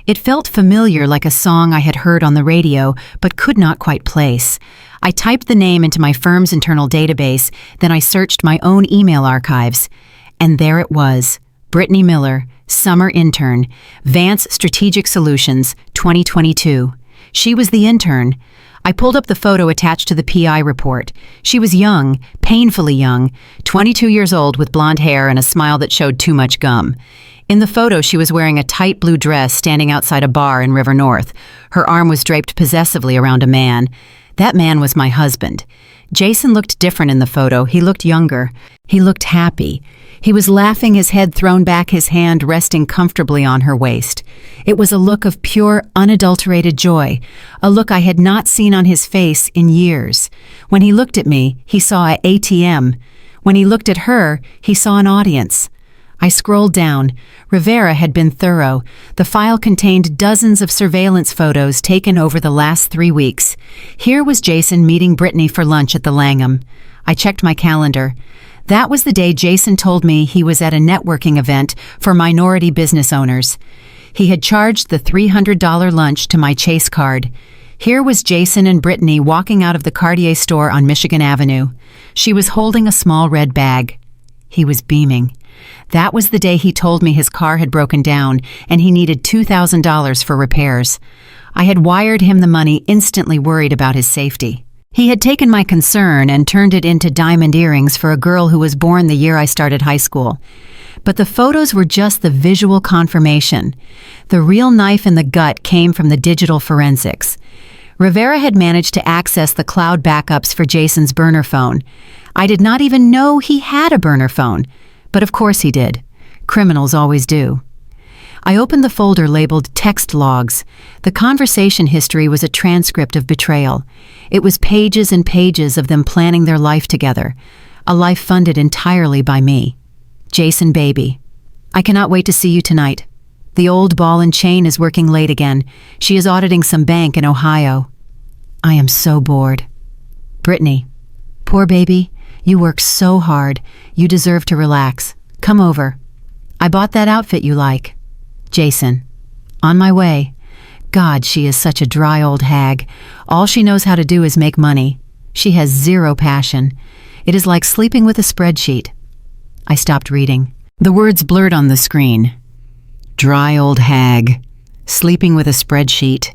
It felt familiar, like a song I had heard on the radio, but could not quite place. I typed the name into my firm's internal database, then I searched my own email archives. And there it was, Brittany Miller, summer intern, Vance Strategic Solutions, 2022. She was the intern. I pulled up the photo attached to the PI report. She was young, painfully young, 22 years old with blonde hair and a smile that showed too much gum. In the photo, she was wearing a tight blue dress standing outside a bar in River North. Her arm was draped possessively around a man. That man was my husband. Jason looked different in the photo. He looked younger. He looked happy. He was laughing, his head thrown back, his hand resting comfortably on her waist. It was a look of pure, unadulterated joy, a look I had not seen on his face in years. When he looked at me, he saw an ATM. When he looked at her, he saw an audience. I scrolled down. Rivera had been thorough. The file contained dozens of surveillance photos taken over the last 3 weeks. Here was Jason meeting Brittany for lunch at the Langham. I checked my calendar. That was the day Jason told me he was at a networking event for minority business owners. He had charged the $300 lunch to my Chase card. Here was Jason and Brittany walking out of the Cartier store on Michigan Avenue. She was holding a small red bag. He was beaming. That was the day he told me his car had broken down and he needed $2,000 for repairs. I had wired him the money, instantly worried about his safety. He had taken my concern and turned it into diamond earrings for a girl who was born the year I started high school. But the photos were just the visual confirmation. The real knife in the gut came from the digital forensics. Rivera had managed to access the cloud backups for Jason's burner phone. I did not even know he had a burner phone. But of course he did. Criminals always do. I opened the folder labeled Text Logs. The conversation history was a transcript of betrayal. It was pages and pages of them planning their life together, a life funded entirely by me. Jason, baby, I cannot wait to see you tonight. The old ball and chain is working late again. She is auditing some bank in Ohio. I am so bored. Brittany, poor baby, you work so hard. You deserve to relax. Come over. I bought that outfit you like. Jason, on my way. God, she is such a dry old hag. All she knows how to do is make money. She has zero passion. It is like sleeping with a spreadsheet. I stopped reading. The words blurred on the screen. Dry old hag. Sleeping with a spreadsheet.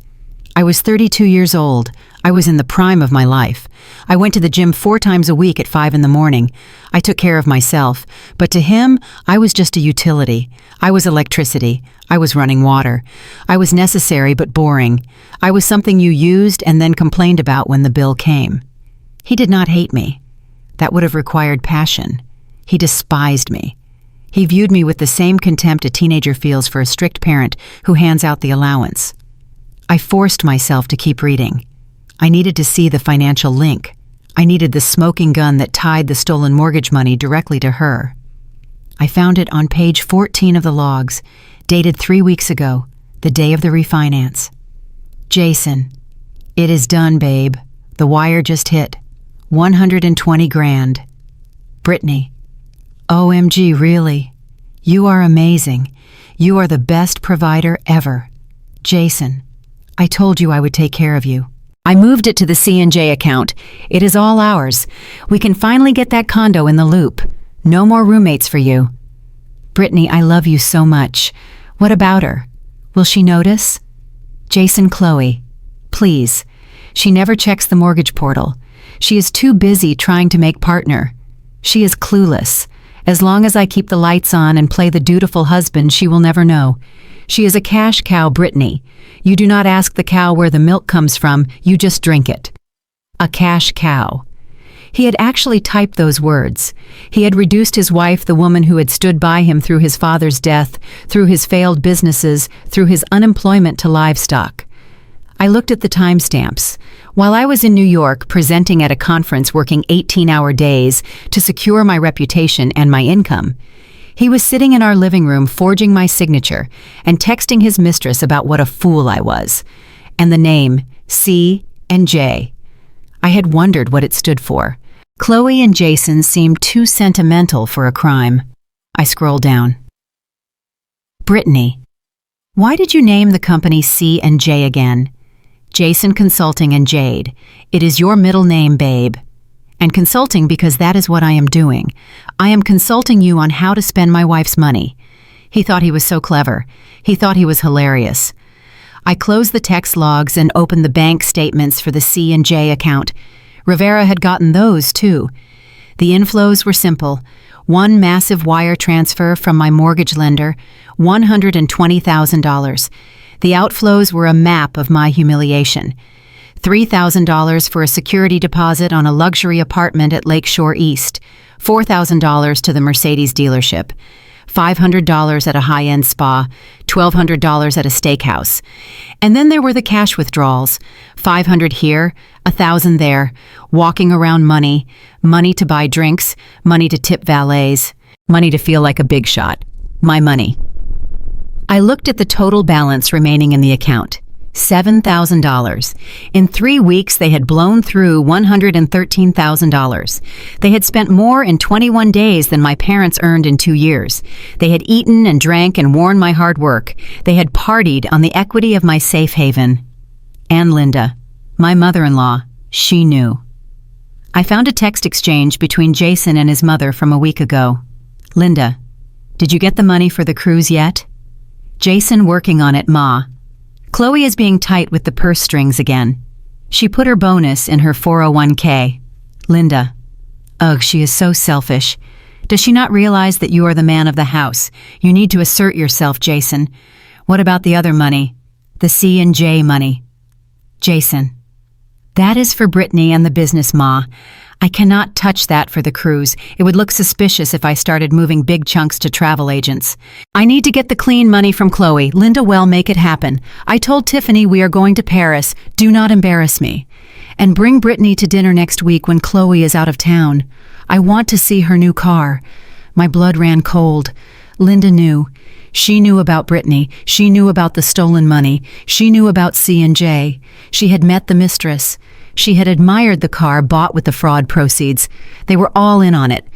I was 32 years old. I was in the prime of my life. I went to the gym 4 times a week at 5 in the morning. I took care of myself. But to him, I was just a utility. I was electricity. I was running water. I was necessary but boring. I was something you used and then complained about when the bill came. He did not hate me. That would have required passion. He despised me. He viewed me with the same contempt a teenager feels for a strict parent who hands out the allowance. I forced myself to keep reading. I needed to see the financial link. I needed the smoking gun that tied the stolen mortgage money directly to her. I found it on page 14 of the logs, dated 3 weeks ago, the day of the refinance. Jason, it is done, babe. The wire just hit. 120 grand. Brittany, OMG, really? You are amazing. You are the best provider ever. Jason, I told you I would take care of you. I moved it to the C&J account. It is all ours. We can finally get that condo in the loop. No more roommates for you. Brittany, I love you so much. What about her? Will she notice? Jason, Chloe, please. She never checks the mortgage portal. She is too busy trying to make partner. She is clueless. As long as I keep the lights on and play the dutiful husband, she will never know. She is a cash cow, Brittany. You do not ask the cow where the milk comes from, you just drink it. A cash cow. He had actually typed those words. He had reduced his wife, the woman who had stood by him through his father's death, through his failed businesses, through his unemployment, to livestock. I looked at the timestamps. While I was in New York presenting at a conference working 18-hour days to secure my reputation and my income, he was sitting in our living room forging my signature and texting his mistress about what a fool I was. And the name, C and J. I had wondered what it stood for. Chloe and Jason seemed too sentimental for a crime. I scrolled down. Brittany, why did you name the company C and J again? Jason Consulting and Jade. It is your middle name, babe. And consulting because that is what I am doing. I am consulting you on how to spend my wife's money. He thought he was so clever. He thought he was hilarious. I closed the text logs and opened the bank statements for the C&J account. Rivera had gotten those, too. The inflows were simple. One massive wire transfer from my mortgage lender, $120,000. The outflows were a map of my humiliation. $3,000 for a security deposit on a luxury apartment at Lakeshore East, $4,000 to the Mercedes dealership, $500 at a high-end spa, $1,200 at a steakhouse. And then there were the cash withdrawals, $500 here, $1,000 there, walking around money, money to buy drinks, money to tip valets, money to feel like a big shot. My money. I looked at the total balance remaining in the account. $7,000. In 3 weeks, they had blown through $113,000. They had spent more in 21 days than my parents earned in 2 years. They had eaten and drank and worn my hard work. They had partied on the equity of my safe haven. And Linda, my mother-in-law, she knew. I found a text exchange between Jason and his mother from a week ago. Linda, did you get the money for the cruise yet? Jason, working on it, Ma. Chloe is being tight with the purse strings again. She put her bonus in her 401k. Linda. Ugh, she is so selfish. Does she not realize that you are the man of the house? You need to assert yourself, Jason. What about the other money? The C&J money. Jason. That is for Brittany and the business, Ma. I cannot touch that for the cruise. It would look suspicious if I started moving big chunks to travel agents. I need to get the clean money from Chloe. Linda will make it happen. I told Tiffany we are going to Paris. Do not embarrass me. And bring Brittany to dinner next week when Chloe is out of town. I want to see her new car. My blood ran cold. Linda knew. She knew about Brittany. She knew about the stolen money. She knew about C&J. She had met the mistress. She had admired the car bought with the fraud proceeds. They were all in on it.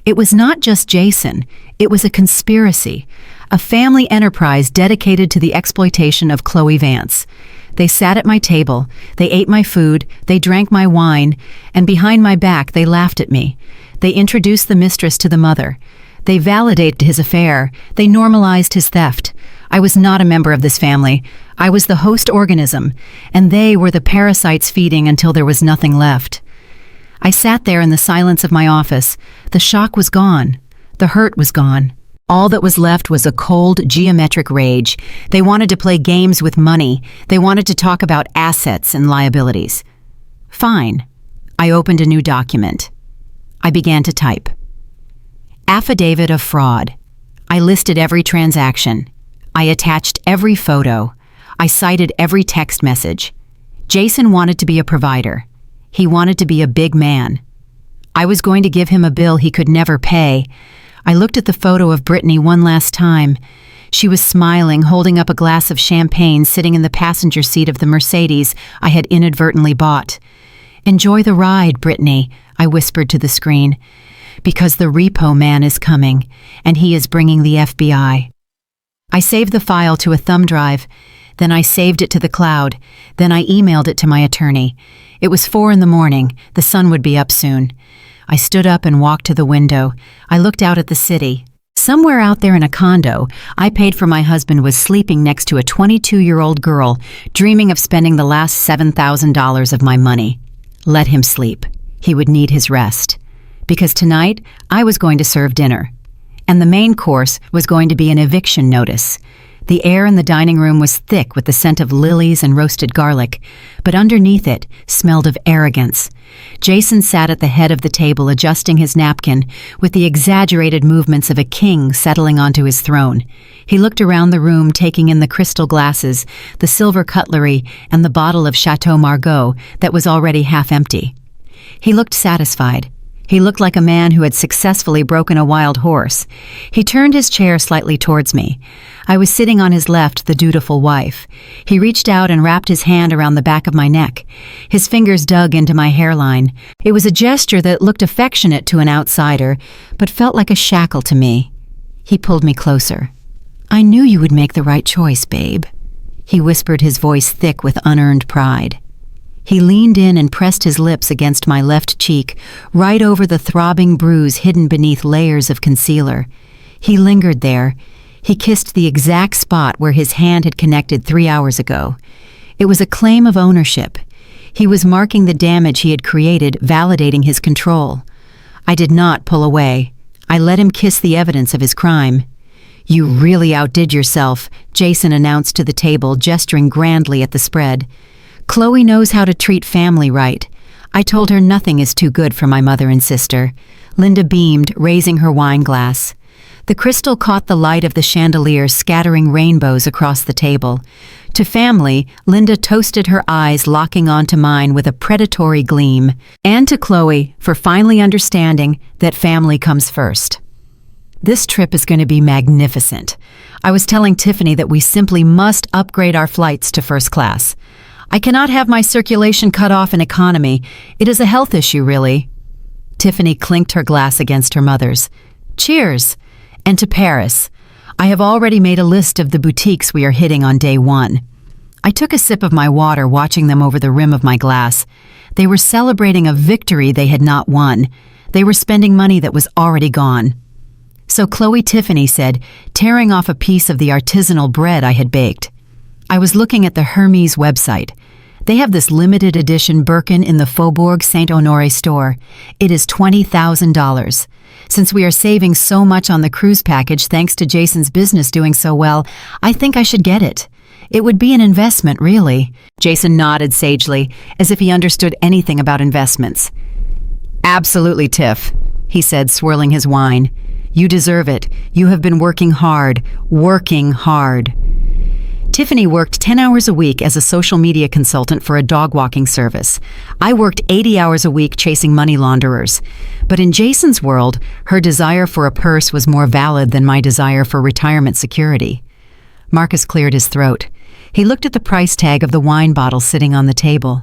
It was not just Jason. It was a conspiracy, a family enterprise dedicated to the exploitation of Chloe Vance. They sat at my table. They ate my food. They drank my wine. And behind my back, they laughed at me. They introduced the mistress to the mother. They validated his affair. They normalized his theft. I was not a member of this family. I was the host organism, and they were the parasites feeding until there was nothing left. I sat there in the silence of my office. The shock was gone. The hurt was gone. All that was left was a cold, geometric rage. They wanted to play games with money. They wanted to talk about assets and liabilities. Fine. I opened a new document. I began to type. Affidavit of fraud. I listed every transaction. I attached every photo. I cited every text message. Jason wanted to be a provider. He wanted to be a big man. I was going to give him a bill he could never pay. I looked at the photo of Brittany one last time. She was smiling, holding up a glass of champagne, sitting in the passenger seat of the Mercedes I had inadvertently bought. Enjoy the ride, Brittany, I whispered to the screen, because the repo man is coming, and he is bringing the FBI. I saved the file to a thumb drive. Then I saved it to the cloud. Then I emailed it to my attorney. It was 4 a.m. The sun would be up soon. I stood up and walked to the window. I looked out at the city. Somewhere out there in a condo I paid for my husband was sleeping next to a 22-year-old girl, dreaming of spending the last $7,000 of my money. Let him sleep. He would need his rest. Because tonight I was going to serve dinner. And the main course was going to be an eviction notice. The air in the dining room was thick with the scent of lilies and roasted garlic, but underneath it smelled of arrogance. Jason sat at the head of the table adjusting his napkin with the exaggerated movements of a king settling onto his throne. He looked around the room, taking in the crystal glasses, the silver cutlery, and the bottle of Chateau Margaux that was already half empty. He looked satisfied. He looked like a man who had successfully broken a wild horse. He turned his chair slightly towards me. I was sitting on his left, the dutiful wife. He reached out and wrapped his hand around the back of my neck. His fingers dug into my hairline. It was a gesture that looked affectionate to an outsider, but felt like a shackle to me. He pulled me closer. I knew you would make the right choice, babe. He whispered, his voice thick with unearned pride. He leaned in and pressed his lips against my left cheek, right over the throbbing bruise hidden beneath layers of concealer. He lingered there. He kissed the exact spot where his hand had connected 3 hours ago. It was a claim of ownership. He was marking the damage he had created, validating his control. I did not pull away. I let him kiss the evidence of his crime. "You really outdid yourself," Jason announced to the table, gesturing grandly at the spread. "Chloe knows how to treat family right. I told her nothing is too good for my mother and sister." Linda beamed, raising her wine glass. The crystal caught the light of the chandelier, scattering rainbows across the table. To family, Linda toasted her eyes, locking onto mine with a predatory gleam. And to Chloe, for finally understanding that family comes first. This trip is going to be magnificent. I was telling Tiffany that we simply must upgrade our flights to first class. I cannot have my circulation cut off in economy. It is a health issue, really. Tiffany clinked her glass against her mother's. "Cheers! And to Paris. I have already made a list of the boutiques we are hitting on day 1. I took a sip of my water, watching them over the rim of my glass. They were celebrating a victory they had not won. They were spending money that was already gone. "So Chloe," Tiffany said, tearing off a piece of the artisanal bread I had baked. I was looking at the Hermes website. They have this limited edition Birkin in the Faubourg Saint-Honoré store. It is $20,000. Since we are saving so much on the cruise package thanks to Jason's business doing so well, I think I should get it. It would be an investment, really." Jason nodded sagely, as if he understood anything about investments. "Absolutely, Tiff," he said, swirling his wine. "You deserve it. You have been working hard. Working hard." Tiffany worked 10 hours a week as a social media consultant for a dog walking service. I worked 80 hours a week chasing money launderers. But in Jason's world, her desire for a purse was more valid than my desire for retirement security. Marcus cleared his throat. He looked at the price tag of the wine bottle sitting on the table.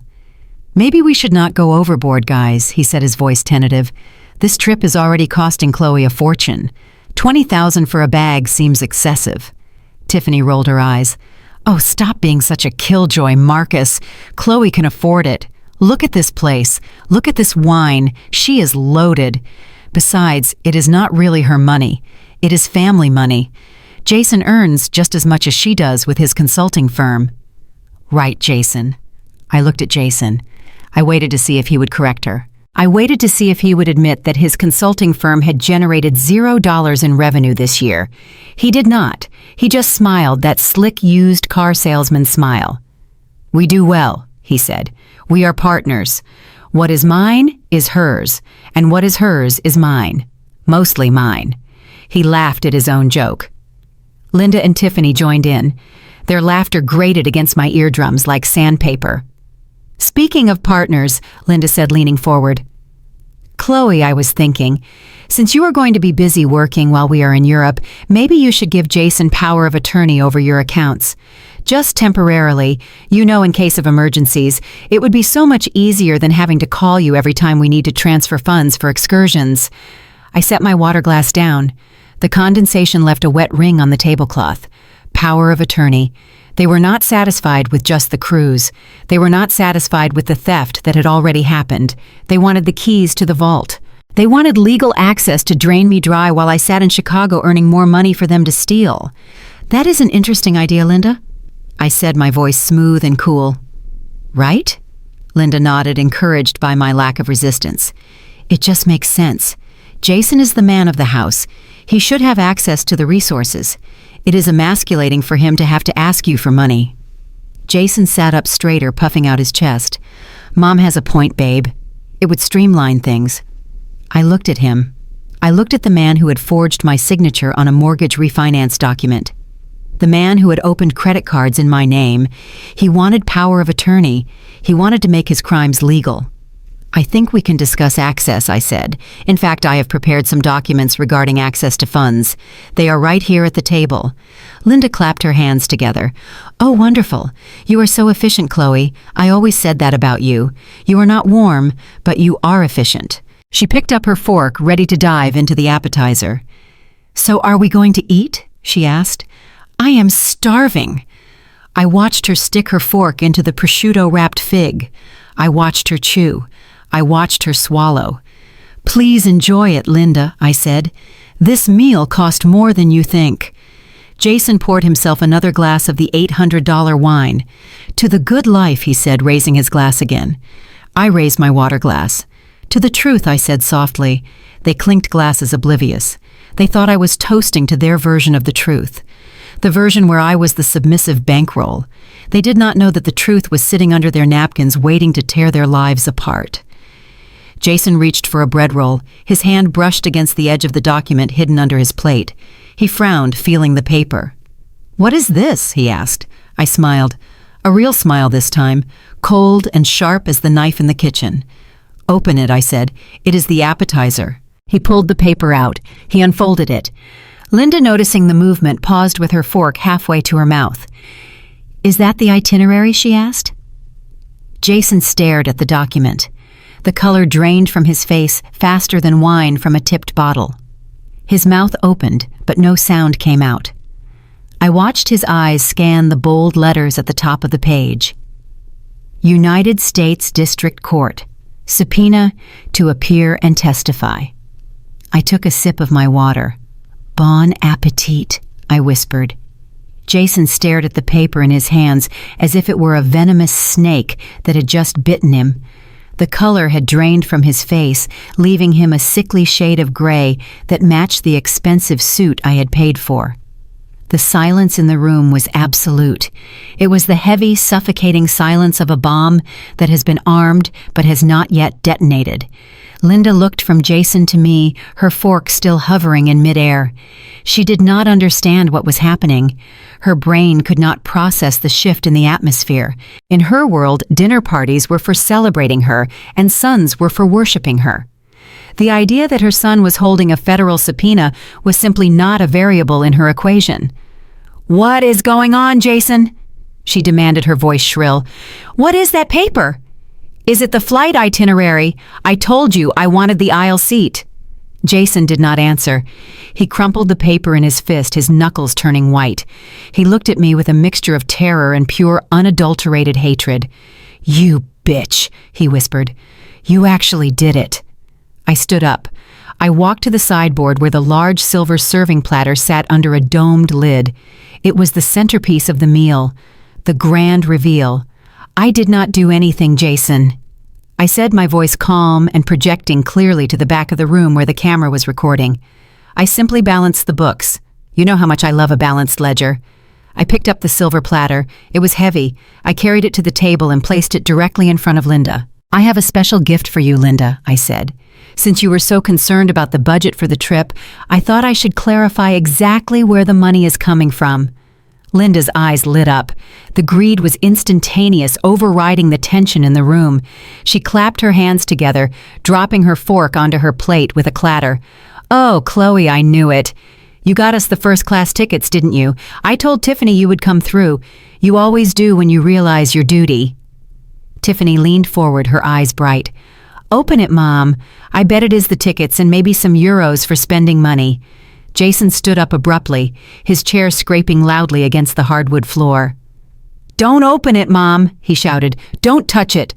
"Maybe we should not go overboard, guys," he said, his voice tentative. "This trip is already costing Chloe a fortune. $20,000 for a bag seems excessive." Tiffany rolled her eyes. "Oh, stop being such a killjoy, Marcus. Chloe can afford it. Look at this place. Look at this wine. She is loaded. Besides, it is not really her money. It is family money. Jason earns just as much as she does with his consulting firm." "Right, Jason." I looked at Jason. I waited to see if he would correct her. I waited to see if he would admit that his consulting firm had generated $0 in revenue this year. He did not. He just smiled, that slick used car salesman smile. "We do well," he said. "We are partners. What is mine is hers, and what is hers is mine. Mostly mine." He laughed at his own joke. Linda and Tiffany joined in. Their laughter grated against my eardrums like sandpaper. "Speaking of partners," Linda said, leaning forward. "Chloe, I was thinking, since you are going to be busy working while we are in Europe, maybe you should give Jason power of attorney over your accounts. Just temporarily, you know, in case of emergencies. It would be so much easier than having to call you every time we need to transfer funds for excursions." I set my water glass down. The condensation left a wet ring on the tablecloth. Power of attorney. They were not satisfied with just the cruise. They were not satisfied with the theft that had already happened. They wanted the keys to the vault. They wanted legal access to drain me dry while I sat in Chicago earning more money for them to steal. "That is an interesting idea, Linda," I said, my voice smooth and cool. "Right?" Linda nodded, encouraged by my lack of resistance. "It just makes sense. Jason is the man of the house. He should have access to the resources. It is emasculating for him to have to ask you for money." Jason sat up straighter, puffing out his chest. "Mom has a point, babe. It would streamline things." I looked at him. I looked at the man who had forged my signature on a mortgage refinance document. The man who had opened credit cards in my name. He wanted power of attorney. He wanted to make his crimes legal. "I think we can discuss access," I said. "In fact, I have prepared some documents regarding access to funds. They are right here at the table." Linda clapped her hands together. "Oh, wonderful. You are so efficient, Chloe. I always said that about you. You are not warm, but you are efficient." She picked up her fork, ready to dive into the appetizer. "So are we going to eat?" she asked. "I am starving." I watched her stick her fork into the prosciutto-wrapped fig. I watched her chew. I watched her swallow. "Please enjoy it, Linda," I said. "This meal cost more than you think." Jason poured himself another glass of the $800 wine. "To the good life," he said, raising his glass again. I raised my water glass. "To the truth," I said softly. They clinked glasses, oblivious. They thought I was toasting to their version of the truth, the version where I was the submissive bankroll. They did not know that the truth was sitting under their napkins waiting to tear their lives apart. Jason reached for a bread roll. His hand brushed against the edge of the document hidden under his plate. He frowned, feeling the paper. "What is this?" he asked. I smiled. A real smile this time, cold and sharp as the knife in the kitchen. "Open it," I said. "It is the appetizer." He pulled the paper out. He unfolded it. Linda, noticing the movement, paused with her fork halfway to her mouth. "Is that the itinerary?" she asked. Jason stared at the document. The color drained from his face faster than wine from a tipped bottle. His mouth opened, but no sound came out. I watched his eyes scan the bold letters at the top of the page. United States District Court. Subpoena to appear and testify. I took a sip of my water. "Bon appetit," I whispered. Jason stared at the paper in his hands as if it were a venomous snake that had just bitten him. The color had drained from his face, leaving him a sickly shade of gray that matched the expensive suit I had paid for. The silence in the room was absolute. It was the heavy, suffocating silence of a bomb that has been armed but has not yet detonated. Linda looked from Jason to me, her fork still hovering in midair. She did not understand what was happening. Her brain could not process the shift in the atmosphere. In her world, dinner parties were for celebrating her, and sons were for worshiping her. The idea that her son was holding a federal subpoena was simply not a variable in her equation. "What is going on, Jason?" she demanded, her voice shrill. "What is that paper?" "Is it the flight itinerary? I told you I wanted the aisle seat." Jason did not answer. He crumpled the paper in his fist, his knuckles turning white. He looked at me with a mixture of terror and pure, unadulterated hatred. "You bitch," he whispered. "You actually did it." I stood up. I walked to the sideboard where the large silver serving platter sat under a domed lid. It was the centerpiece of the meal, the grand reveal. "I did not do anything, Jason," I said, my voice calm and projecting clearly to the back of the room where the camera was recording. "I simply balanced the books. You know how much I love a balanced ledger." I picked up the silver platter. It was heavy. I carried it to the table and placed it directly in front of Linda. "I have a special gift for you, Linda," I said. "Since you were so concerned about the budget for the trip, I thought I should clarify exactly where the money is coming from." Linda's eyes lit up. The greed was instantaneous, overriding the tension in the room. She clapped her hands together, dropping her fork onto her plate with a clatter. "Oh, Chloe, I knew it. You got us the first-class tickets, didn't you? I told Tiffany you would come through. You always do when you realize your duty." Tiffany leaned forward, her eyes bright. "Open it, Mom. I bet it is the tickets and maybe some euros for spending money." Jason stood up abruptly, his chair scraping loudly against the hardwood floor. "Don't open it, Mom," he shouted. "Don't touch it."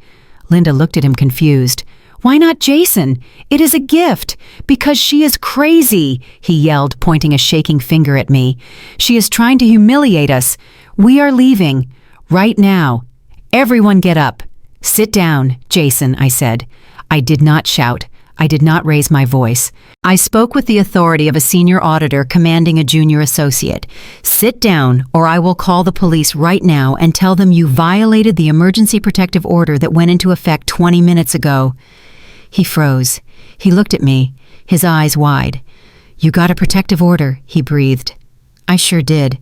Linda looked at him confused. "Why not Jason? It is a gift. Because she is crazy," he yelled, pointing a shaking finger at me. "She is trying to humiliate us. We are leaving. Right now. Everyone get up. Sit down, Jason," I said. I did not shout. I did not raise my voice. I spoke with the authority of a senior auditor commanding a junior associate. "Sit down, or I will call the police right now and tell them you violated the emergency protective order that went into effect 20 minutes ago." He froze. He looked at me, his eyes wide. "You got a protective order," he breathed. "I sure did.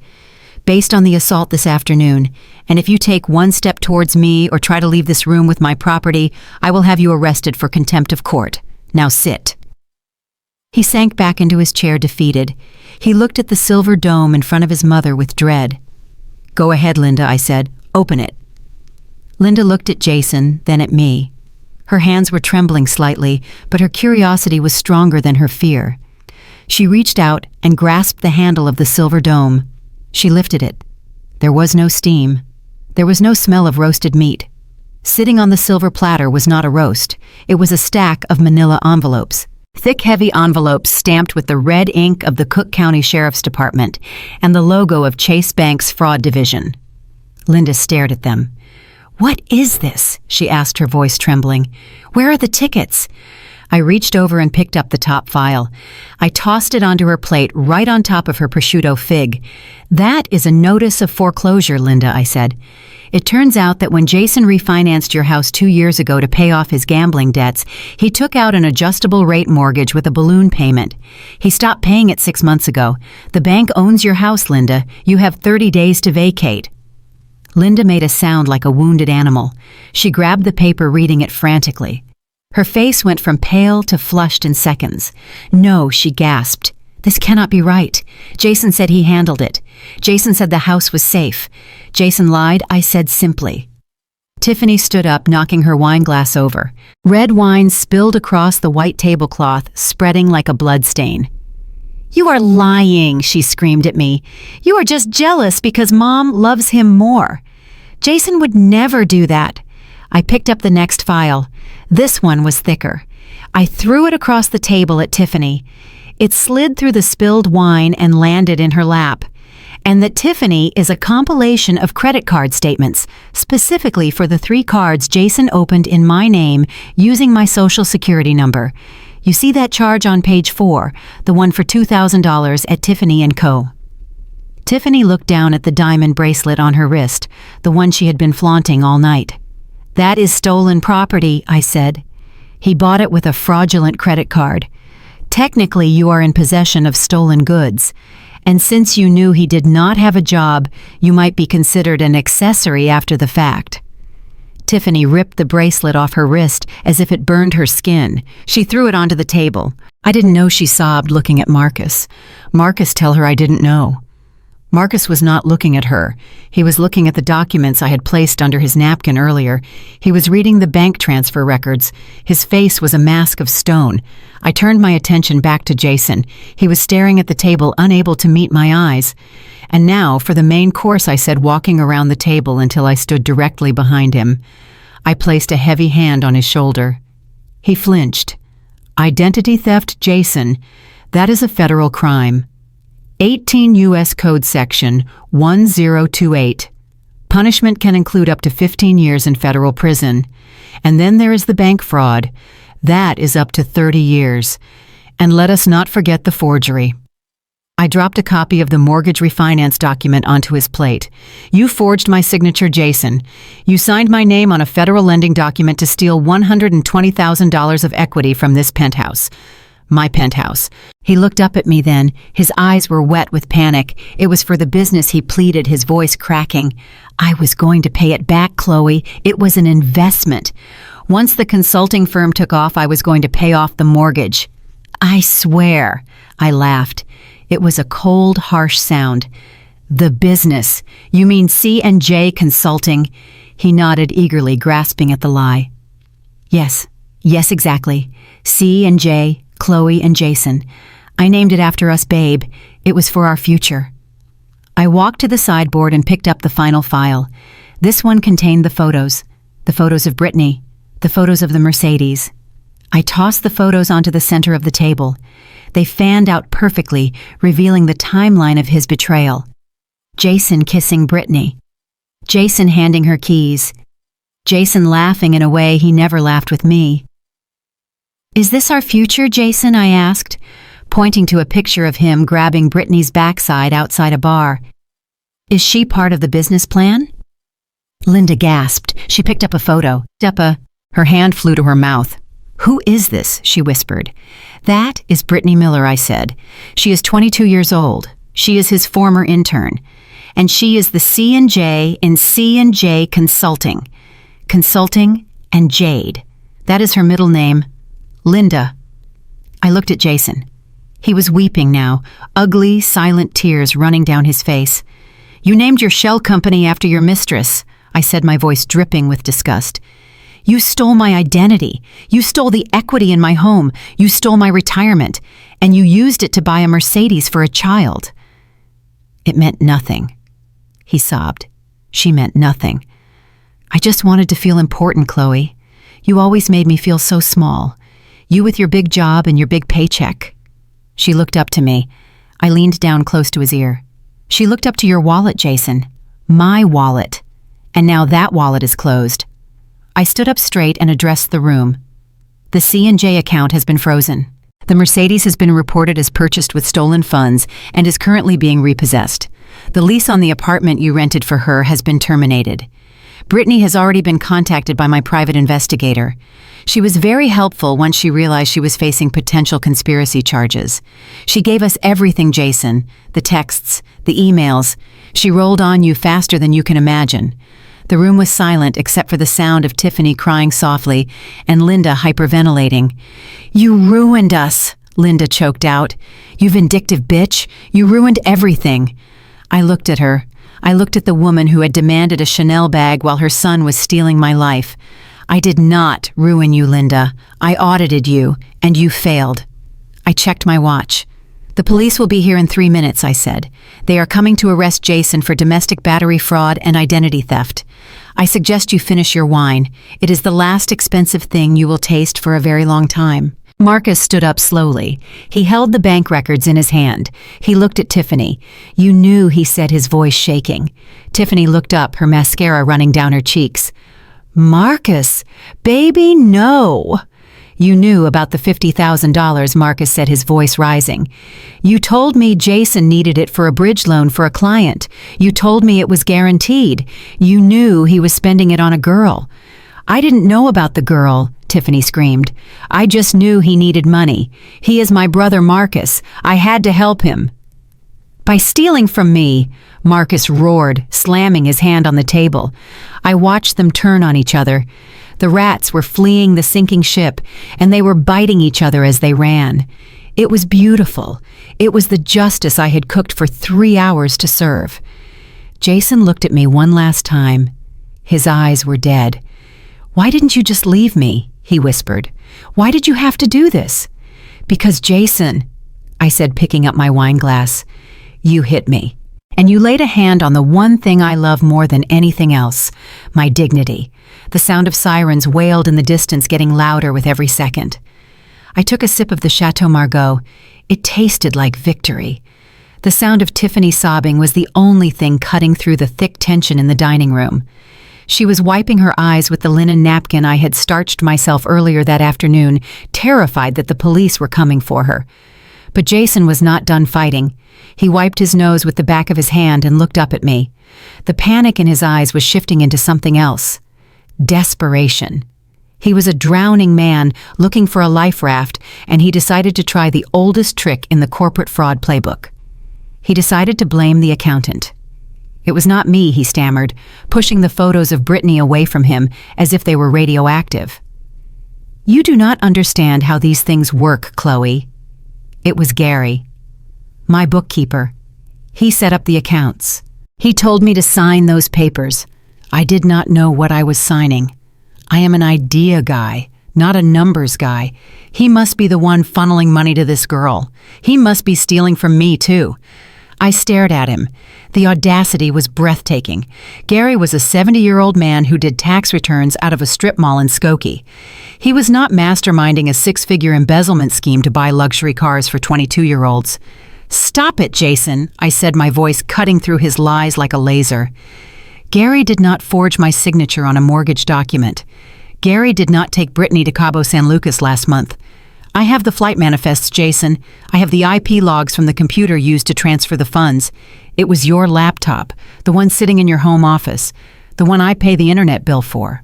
Based on the assault this afternoon, and if you take one step towards me or try to leave this room with my property, I will have you arrested for contempt of court. Now sit." He sank back into his chair, defeated. He looked at the silver dome in front of his mother with dread. "Go ahead, Linda," I said. "Open it." Linda looked at Jason, then at me. Her hands were trembling slightly, but her curiosity was stronger than her fear. She reached out and grasped the handle of the silver dome. She lifted it. There was no steam. There was no smell of roasted meat. Sitting on the silver platter was not a roast. It was a stack of manila envelopes. Thick, heavy envelopes stamped with the red ink of the Cook County Sheriff's Department and the logo of Chase Bank's Fraud Division. Linda stared at them. "What is this?" she asked, her voice trembling. "Where are the tickets?" I reached over and picked up the top file. I tossed it onto her plate right on top of her prosciutto fig. "That is a notice of foreclosure, Linda," I said. "It turns out that when Jason refinanced your house 2 years ago to pay off his gambling debts, he took out an adjustable rate mortgage with a balloon payment. He stopped paying it 6 months ago. The bank owns your house, Linda. You have 30 days to vacate." Linda made a sound like a wounded animal. She grabbed the paper, reading it frantically. Her face went from pale to flushed in seconds. "No," she gasped. "This cannot be right. Jason said he handled it. Jason said the house was safe. Jason lied," I said simply. Tiffany stood up, knocking her wine glass over. Red wine spilled across the white tablecloth, spreading like a bloodstain. "You are lying," she screamed at me. "You are just jealous because Mom loves him more. Jason would never do that." I picked up the next file. This one was thicker. I threw it across the table at Tiffany. It slid through the spilled wine and landed in her lap. And that Tiffany is a compilation of credit card statements, specifically for the 3 cards Jason opened in my name using my Social Security number. You see that charge on page 4, the one for $2,000 at Tiffany & Co. Tiffany looked down at the diamond bracelet on her wrist, the one she had been flaunting all night. "That is stolen property," I said. "He bought it with a fraudulent credit card. Technically, you are in possession of stolen goods. And since you knew he did not have a job, you might be considered an accessory after the fact." Tiffany ripped the bracelet off her wrist as if it burned her skin. She threw it onto the table. I didn't know, she sobbed, looking at Marcus. "Marcus, tell her I didn't know." Marcus was not looking at her. He was looking at the documents I had placed under his napkin earlier. He was reading the bank transfer records. His face was a mask of stone. I turned my attention back to Jason. He was staring at the table, unable to meet my eyes. "And now for the main course," I said, walking around the table until I stood directly behind him. I placed a heavy hand on his shoulder. He flinched. "Identity theft, Jason. That is a federal crime. 18 U.S. Code Section 1028. Punishment can include up to 15 years in federal prison. And then there is the bank fraud. That is up to 30 years. And let us not forget the forgery." I dropped a copy of the mortgage refinance document onto his plate. "You forged my signature, Jason. You signed my name on a federal lending document to steal $120,000 of equity from this penthouse. My penthouse." He looked up at me then. His eyes were wet with panic. "It was for the business," he pleaded, his voice cracking. "I was going to pay it back, Chloe. It was an investment. Once the consulting firm took off, I was going to pay off the mortgage." "I swear." I laughed. It was a cold, harsh sound. "The business. You mean C&J Consulting?" He nodded eagerly, grasping at the lie. Yes, exactly. C&J, Chloe and Jason. I named it after us, babe. It was for our future. I walked to the sideboard and picked up the final file. This one contained the photos of Brittany, the photos of the Mercedes. I tossed the photos onto the center of the table. They fanned out perfectly, revealing the timeline of his betrayal. Jason kissing Brittany. Jason handing her keys. Jason laughing in a way he never laughed with me. "Is this our future, Jason?" I asked, pointing to a picture of him grabbing Brittany's backside outside a bar. "Is she part of the business plan?" Linda gasped. She picked up a photo. Her hand flew to her mouth. "Who is this?" she whispered. "That is Brittany Miller," I said. "She is 22 years old. She is his former intern. And she is the C&J in C&J Consulting. Consulting and Jade. That is her middle name. Linda." I looked at Jason. He was weeping now, ugly, silent tears running down his face. "You named your shell company after your mistress," I said, my voice dripping with disgust. "You stole my identity. You stole the equity in my home. You stole my retirement. And you used it to buy a Mercedes for a child." "It meant nothing." He sobbed. "She meant nothing. I just wanted to feel important, Chloe. You always made me feel so small. You with your big job and your big paycheck." She looked up to me. I leaned down close to his ear. "She looked up to your wallet, Jason. My wallet. And now that wallet is closed." I stood up straight and addressed the room. "The C&J account has been frozen. The Mercedes has been reported as purchased with stolen funds and is currently being repossessed. The lease on the apartment you rented for her has been terminated. Brittany has already been contacted by my private investigator. She was very helpful once she realized she was facing potential conspiracy charges. She gave us everything, Jason, the texts, the emails. She rolled on you faster than you can imagine." The room was silent except for the sound of Tiffany crying softly and Linda hyperventilating. "You ruined us," Linda choked out. "You vindictive bitch. You ruined everything." I looked at her. I looked at the woman who had demanded a Chanel bag while her son was stealing my life. "I did not ruin you, Linda. I audited you, and you failed." I checked my watch. "The police will be here in 3 minutes," I said. "They are coming to arrest Jason for domestic battery fraud and identity theft. I suggest you finish your wine. It is the last expensive thing you will taste for a very long time." Marcus stood up slowly. He held the bank records in his hand. He looked at Tiffany. "You knew," he said, his voice shaking. Tiffany looked up, her mascara running down her cheeks. "Marcus, baby, no." "You knew about the $50,000, Marcus said, his voice rising. "You told me Jason needed it for a bridge loan for a client. You told me it was guaranteed. You knew he was spending it on a girl." "I didn't know about the girl," Tiffany screamed. "I just knew he needed money. He is my brother Marcus. I had to help him." "By stealing from me," Marcus roared, slamming his hand on the table. I watched them turn on each other. The rats were fleeing the sinking ship, and they were biting each other as they ran. It was beautiful. It was the justice I had cooked for 3 hours to serve. Jason looked at me one last time. His eyes were dead. "Why didn't you just leave me?" he whispered. "Why did you have to do this?" "Because Jason," I said, picking up my wine glass, "you hit me. And you laid a hand on the one thing I love more than anything else, my dignity." The sound of sirens wailed in the distance, getting louder with every second. I took a sip of the Chateau Margaux. It tasted like victory. The sound of Tiffany sobbing was the only thing cutting through the thick tension in the dining room. She was wiping her eyes with the linen napkin I had starched myself earlier that afternoon, terrified that the police were coming for her. But Jason was not done fighting. He wiped his nose with the back of his hand and looked up at me. The panic in his eyes was shifting into something else. Desperation. He was a drowning man looking for a life raft, and he decided to try the oldest trick in the corporate fraud playbook. He decided to blame the accountant. "It was not me," he stammered, pushing the photos of Brittany away from him as if they were radioactive. "You do not understand how these things work, Chloe." "It was Gary, my bookkeeper. He set up the accounts. He told me to sign those papers. I did not know what I was signing. I am an idea guy, not a numbers guy. He must be the one funneling money to this girl. He must be stealing from me, too." I stared at him. The audacity was breathtaking. Gary was a 70-year-old man who did tax returns out of a strip mall in Skokie. He was not masterminding a 6-figure embezzlement scheme to buy luxury cars for 22-year-olds. "Stop it, Jason," I said, my voice cutting through his lies like a laser. Gary did not forge my signature on a mortgage document. Gary did not take Brittany to Cabo San Lucas last month. I have the flight manifests, Jason. I have the IP logs from the computer used to transfer the funds. It was your laptop, the one sitting in your home office, the one I pay the internet bill for.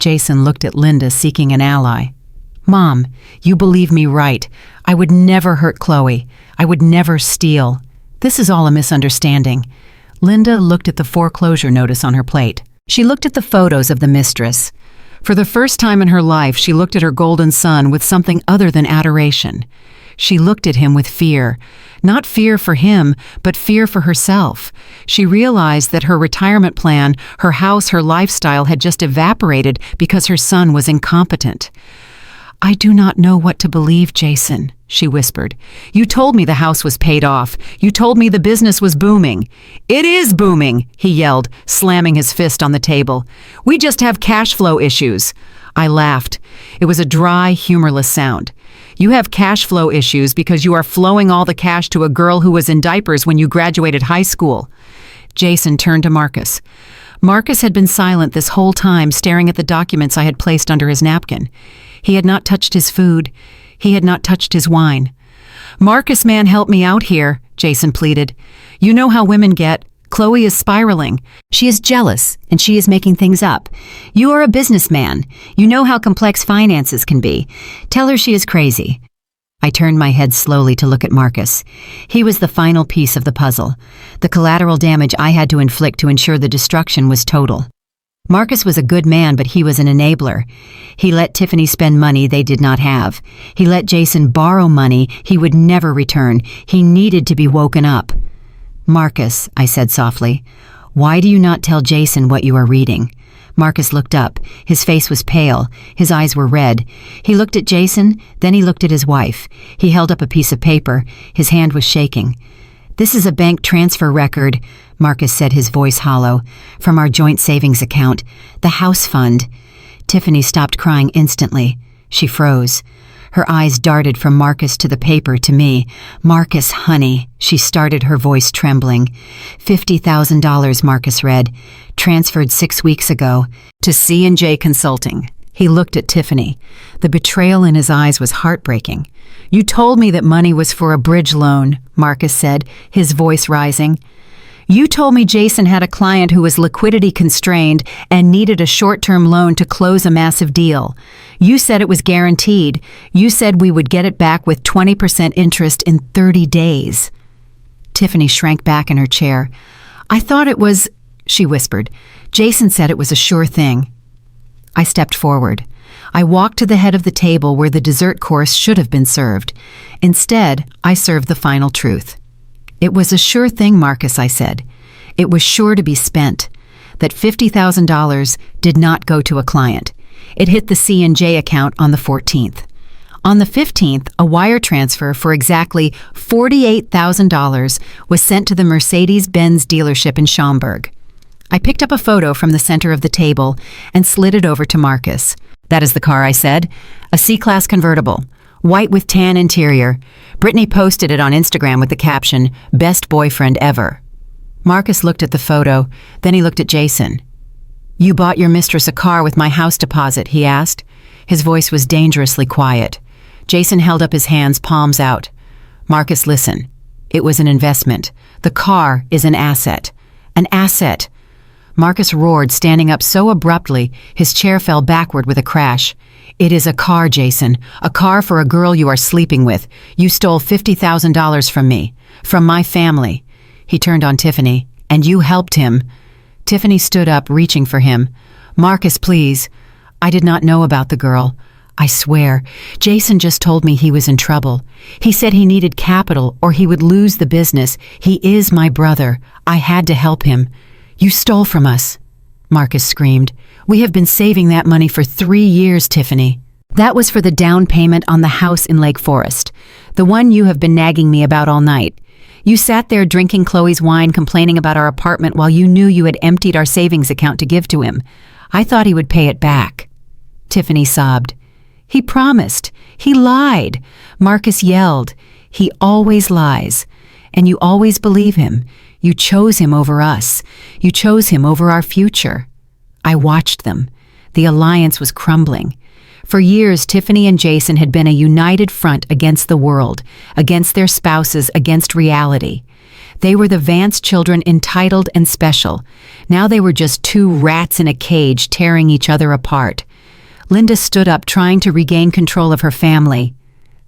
Jason looked at Linda, seeking an ally. "Mom, you believe me right. I would never hurt Chloe. I would never steal. This is all a misunderstanding." Linda looked at the foreclosure notice on her plate. She looked at the photos of the mistress. For the first time in her life, she looked at her golden son with something other than adoration. She looked at him with fear. Not fear for him, but fear for herself. She realized that her retirement plan, her house, her lifestyle had just evaporated because her son was incompetent. "I do not know what to believe, Jason," she whispered. "You told me the house was paid off. You told me the business was booming." "It is booming," he yelled, slamming his fist on the table. "We just have cash flow issues." I laughed. It was a dry, humorless sound. You have cash flow issues because you are flowing all the cash to a girl who was in diapers when you graduated high school. Jason turned to Marcus. Marcus had been silent this whole time, staring at the documents I had placed under his napkin. He had not touched his food. He had not touched his wine. "Marcus, man, help me out here," Jason pleaded. "You know how women get. Chloe is spiraling. She is jealous, and she is making things up. You are a businessman. You know how complex finances can be. Tell her she is crazy." I turned my head slowly to look at Marcus. He was the final piece of the puzzle, the collateral damage I had to inflict to ensure the destruction was total. Marcus was a good man, but he was an enabler. He let Tiffany spend money they did not have. He let Jason borrow money he would never return. He needed to be woken up. "Marcus," I said softly, "why do you not tell Jason what you are reading?" Marcus looked up. His face was pale. His eyes were red. He looked at Jason, then he looked at his wife. He held up a piece of paper. His hand was shaking. "This is a bank transfer record," Marcus said, his voice hollow, "from our joint savings account, the house fund." Tiffany stopped crying instantly. She froze. Her eyes darted from Marcus to the paper to me. "Marcus, honey," she started, her voice trembling. $50,000, Marcus read. "Transferred 6 weeks ago to C&J Consulting." He looked at Tiffany. The betrayal in his eyes was heartbreaking. "You told me that money was for a bridge loan," Marcus said, his voice rising. "You told me Jason had a client who was liquidity constrained and needed a short-term loan to close a massive deal. You said it was guaranteed. You said we would get it back with 20% interest in 30 days. Tiffany shrank back in her chair. "I thought it was," she whispered. "Jason said it was a sure thing." I stepped forward. I walked to the head of the table where the dessert course should have been served. Instead, I served the final truth. "It was a sure thing, Marcus," I said. "It was sure to be spent. That $50,000 did not go to a client. It hit the C&J account on the 14th. On the 15th, a wire transfer for exactly $48,000 was sent to the Mercedes-Benz dealership in Schaumburg." I picked up a photo from the center of the table and slid it over to Marcus. "That is the car," I said. "A C-Class convertible. White with tan interior. Brittany posted it on Instagram with the caption, 'Best boyfriend ever.'" Marcus looked at the photo, then he looked at Jason. "You bought your mistress a car with my house deposit?" he asked. His voice was dangerously quiet. Jason held up his hands, palms out. "Marcus, listen. It was an investment. The car is an asset. An asset." Marcus roared, standing up so abruptly, his chair fell backward with a crash. "It is a car, Jason. A car for a girl you are sleeping with. You stole $50,000 from me. From my family." He turned on Tiffany. "And you helped him." Tiffany stood up, reaching for him. "Marcus, please." "I did not know about the girl. I swear. Jason just told me he was in trouble. He said he needed capital or he would lose the business. He is my brother. I had to help him." "You stole from us," Marcus screamed. "We have been saving that money for 3 years, Tiffany. That was for the down payment on the house in Lake Forest, the one you have been nagging me about all night. You sat there drinking Chloe's wine, complaining about our apartment while you knew you had emptied our savings account to give to him. I thought he would pay it back." Tiffany sobbed. "He promised. He lied." Marcus yelled. "He always lies. And you always believe him. You chose him over us. You chose him over our future." I watched them. The alliance was crumbling. For years, Tiffany and Jason had been a united front against the world, against their spouses, against reality. They were the Vance children, entitled and special. Now they were just two rats in a cage, tearing each other apart. Linda stood up, trying to regain control of her family.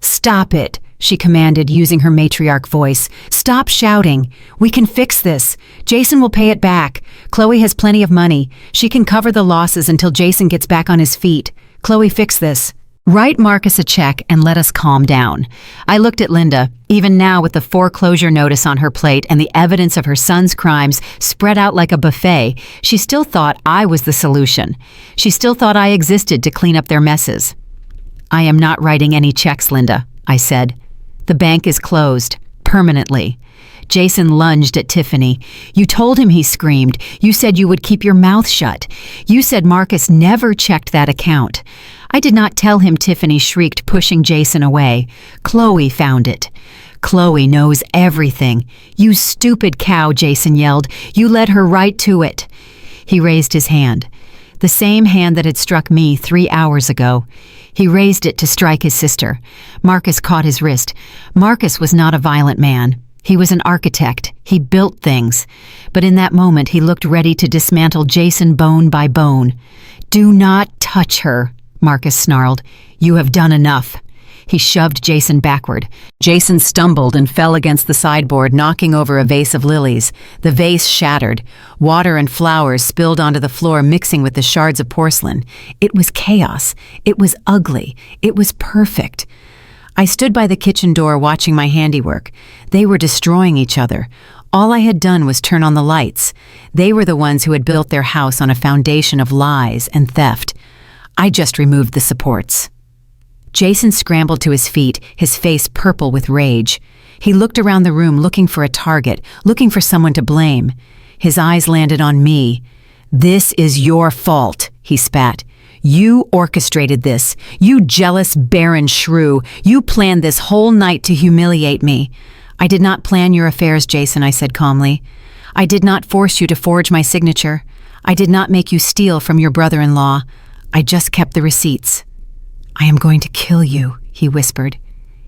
"Stop it," she commanded, using her matriarch voice. "Stop shouting. We can fix this. Jason will pay it back. Chloe has plenty of money. She can cover the losses until Jason gets back on his feet. Chloe, fix this. Write Marcus a check and let us calm down." I looked at Linda. Even now, with the foreclosure notice on her plate and the evidence of her son's crimes spread out like a buffet, she still thought I was the solution. She still thought I existed to clean up their messes. "I am not writing any checks, Linda," I said. "The bank is closed. Permanently. Jason lunged at Tiffany. You told him, he screamed. You said you would keep your mouth shut. You said Marcus never checked that account. I did not tell him, Tiffany shrieked, pushing Jason away. Chloe found it. Chloe knows everything. You stupid cow, Jason yelled. You led her right to it. He raised his hand. The same hand that had struck me 3 hours ago. He raised it to strike his sister. Marcus caught his wrist. Marcus was not a violent man. He was an architect. He built things. But in that moment, he looked ready to dismantle Jason bone by bone. Do not touch her, Marcus snarled. You have done enough. He shoved Jason backward. Jason stumbled and fell against the sideboard, knocking over a vase of lilies. The vase shattered. Water and flowers spilled onto the floor, mixing with the shards of porcelain. It was chaos. It was ugly. It was perfect. I stood by the kitchen door watching my handiwork. They were destroying each other. All I had done was turn on the lights. They were the ones who had built their house on a foundation of lies and theft. I just removed the supports. Jason scrambled to his feet, his face purple with rage. He looked around the room looking for a target, looking for someone to blame. His eyes landed on me. This is your fault, he spat. You orchestrated this. You jealous, barren shrew. You planned this whole night to humiliate me. I did not plan your affairs, Jason, I said calmly. I did not force you to forge my signature. I did not make you steal from your brother-in-law. I just kept the receipts. I am going to kill you, he whispered.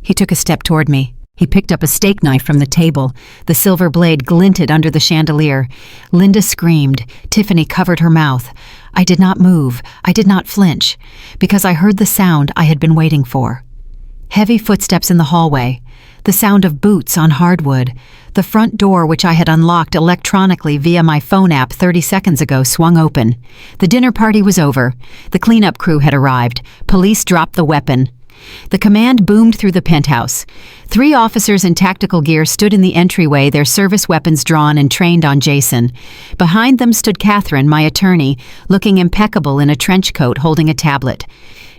He took a step toward me. He picked up a steak knife from the table. The silver blade glinted under the chandelier. Linda screamed. Tiffany covered her mouth. I did not move. I did not flinch, because I heard the sound I had been waiting for. Heavy footsteps in the hallway. The sound of boots on hardwood. The front door, which I had unlocked electronically via my phone app 30 seconds ago, swung open. The dinner party was over. The cleanup crew had arrived. Police dropped the weapon. The command boomed through the penthouse. 3 officers in tactical gear stood in the entryway, their service weapons drawn and trained on Jason. Behind them stood Catherine, my attorney, looking impeccable in a trench coat, holding a tablet.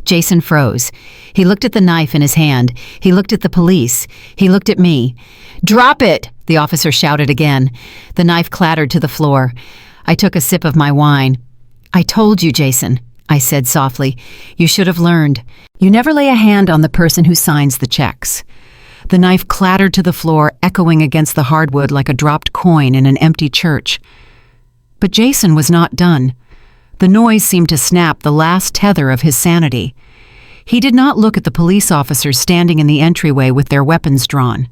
Jason froze. He looked at the knife in his hand. He looked at the police. He looked at me. "Drop it!" the officer shouted again. The knife clattered to the floor. I took a sip of my wine. "I told you, Jason," I said softly. "You should have learned. You never lay a hand on the person who signs the checks." The knife clattered to the floor, echoing against the hardwood like a dropped coin in an empty church. But Jason was not done. The noise seemed to snap the last tether of his sanity. He did not look at the police officers standing in the entryway with their weapons drawn.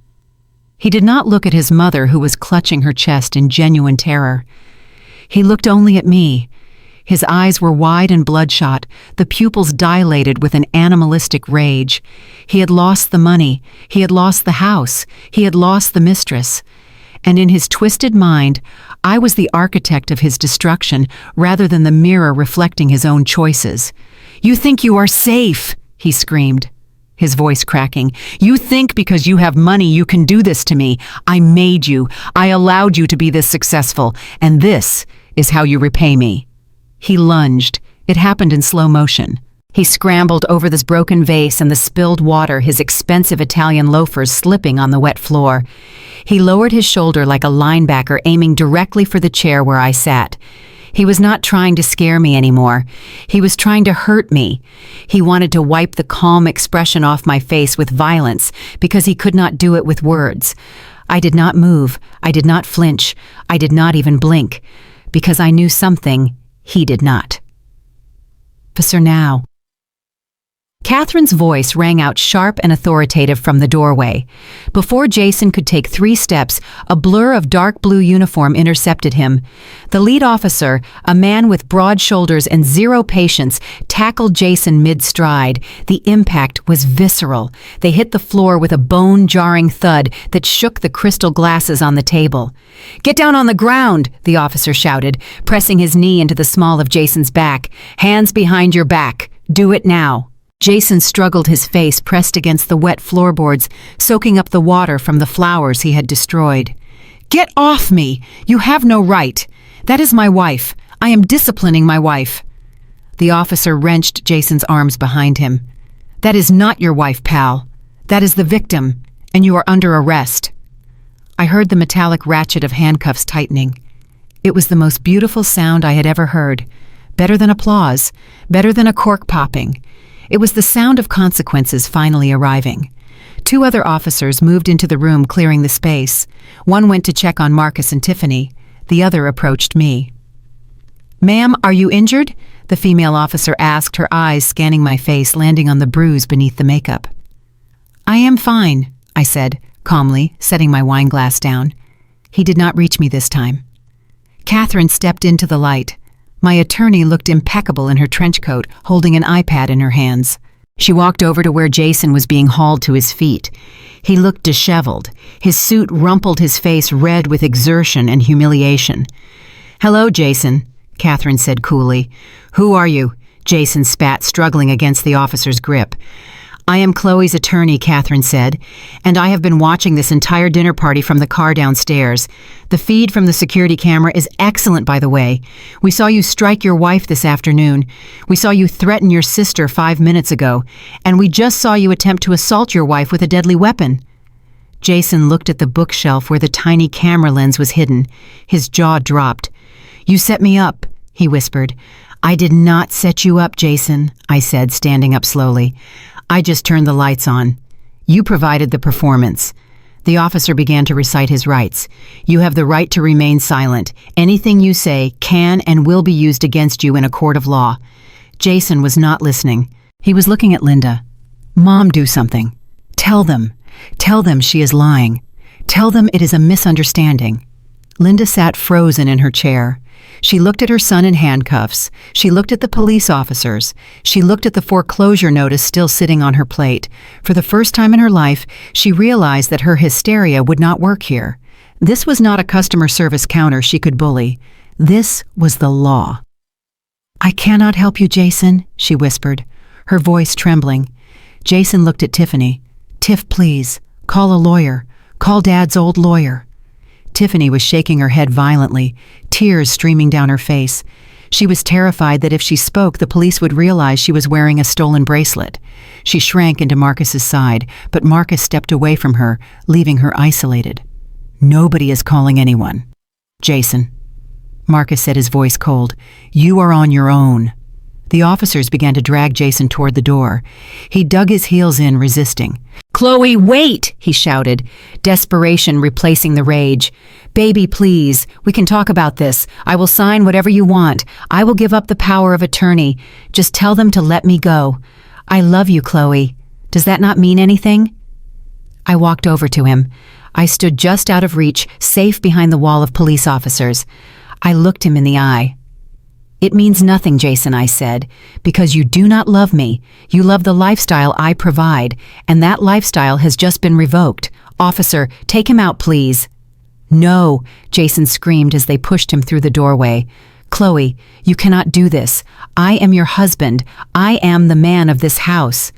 He did not look at his mother, who was clutching her chest in genuine terror. He looked only at me. His eyes were wide and bloodshot, the pupils dilated with an animalistic rage. He had lost the money. He had lost the house. He had lost the mistress. And in his twisted mind, I was the architect of his destruction rather than the mirror reflecting his own choices. "You think you are safe," he screamed, his voice cracking. "You think because you have money you can do this to me. I made you. I allowed you to be this successful. And this is how you repay me." He lunged. It happened in slow motion. He scrambled over this broken vase and the spilled water, his expensive Italian loafers slipping on the wet floor. He lowered his shoulder like a linebacker, aiming directly for the chair where I sat. He was not trying to scare me anymore. He was trying to hurt me. He wanted to wipe the calm expression off my face with violence because he could not do it with words. I did not move. I did not flinch. I did not even blink, because I knew something he did not. "Officer now." Catherine's voice rang out sharp and authoritative from the doorway. Before Jason could take 3 steps, a blur of dark blue uniform intercepted him. The lead officer, a man with broad shoulders and zero patience, tackled Jason mid-stride. The impact was visceral. They hit the floor with a bone-jarring thud that shook the crystal glasses on the table. "Get down on the ground," the officer shouted, pressing his knee into the small of Jason's back. "Hands behind your back. Do it now." Jason struggled, his face pressed against the wet floorboards, soaking up the water from the flowers he had destroyed. "Get off me! You have no right! That is my wife. I am disciplining my wife." The officer wrenched Jason's arms behind him. "That is not your wife, pal. That is the victim, and you are under arrest." I heard the metallic ratchet of handcuffs tightening. It was the most beautiful sound I had ever heard. Better than applause, better than a cork popping. It was the sound of consequences finally arriving. 2 other officers moved into the room, clearing the space. One went to check on Marcus and Tiffany. The other approached me. "Ma'am, are you injured?" the female officer asked, her eyes scanning my face, landing on the bruise beneath the makeup. "I am fine," I said, calmly, setting my wine glass down. He did not reach me this time. Catherine stepped into the light. My attorney looked impeccable in her trench coat, holding an iPad in her hands. She walked over to where Jason was being hauled to his feet. He looked disheveled. His suit rumpled his face red with exertion and humiliation. "Hello, Jason," Catherine said coolly. "Who are you?" Jason spat, struggling against the officer's grip. "I am Chloe's attorney," Catherine said, "and I have been watching this entire dinner party from the car downstairs. The feed from the security camera is excellent, by the way. We saw you strike your wife this afternoon. We saw you threaten your sister 5 minutes ago, and we just saw you attempt to assault your wife with a deadly weapon." Jason looked at the bookshelf where the tiny camera lens was hidden. His jaw dropped. "You set me up," he whispered. "I did not set you up, Jason," I said, standing up slowly. "I just turned the lights on. You provided the performance." The officer began to recite his rights. "You have the right to remain silent. Anything you say can and will be used against you in a court of law." Jason was not listening. He was looking at Linda. "Mom, do something. Tell them. Tell them she is lying. Tell them it is a misunderstanding." Linda sat frozen in her chair. She looked at her son in handcuffs. She looked at the police officers. She looked at the foreclosure notice still sitting on her plate. For the first time in her life, she realized that her hysteria would not work here. This was not a customer service counter she could bully. This was the law. "I cannot help you, Jason," she whispered, her voice trembling. Jason looked at Tiffany. "Tiff, please, call a lawyer. Call Dad's old lawyer." Tiffany was shaking her head violently, tears streaming down her face. She was terrified that if she spoke, the police would realize she was wearing a stolen bracelet. She shrank into Marcus's side, but Marcus stepped away from her, leaving her isolated. "Nobody is calling anyone." "Jason," Marcus said, his voice cold, "you are on your own." The officers began to drag Jason toward the door. He dug his heels in, resisting. "Chloe, wait!" he shouted, desperation replacing the rage. "Baby, please, we can talk about this. I will sign whatever you want. I will give up the power of attorney. Just tell them to let me go. I love you, Chloe. Does that not mean anything?" I walked over to him. I stood just out of reach, safe behind the wall of police officers. I looked him in the eye. "It means nothing, Jason," I said, "because you do not love me. You love the lifestyle I provide, and that lifestyle has just been revoked. Officer, take him out, please." "No," Jason screamed as they pushed him through the doorway. "Chloe, you cannot do this. I am your husband. I am the man of this house."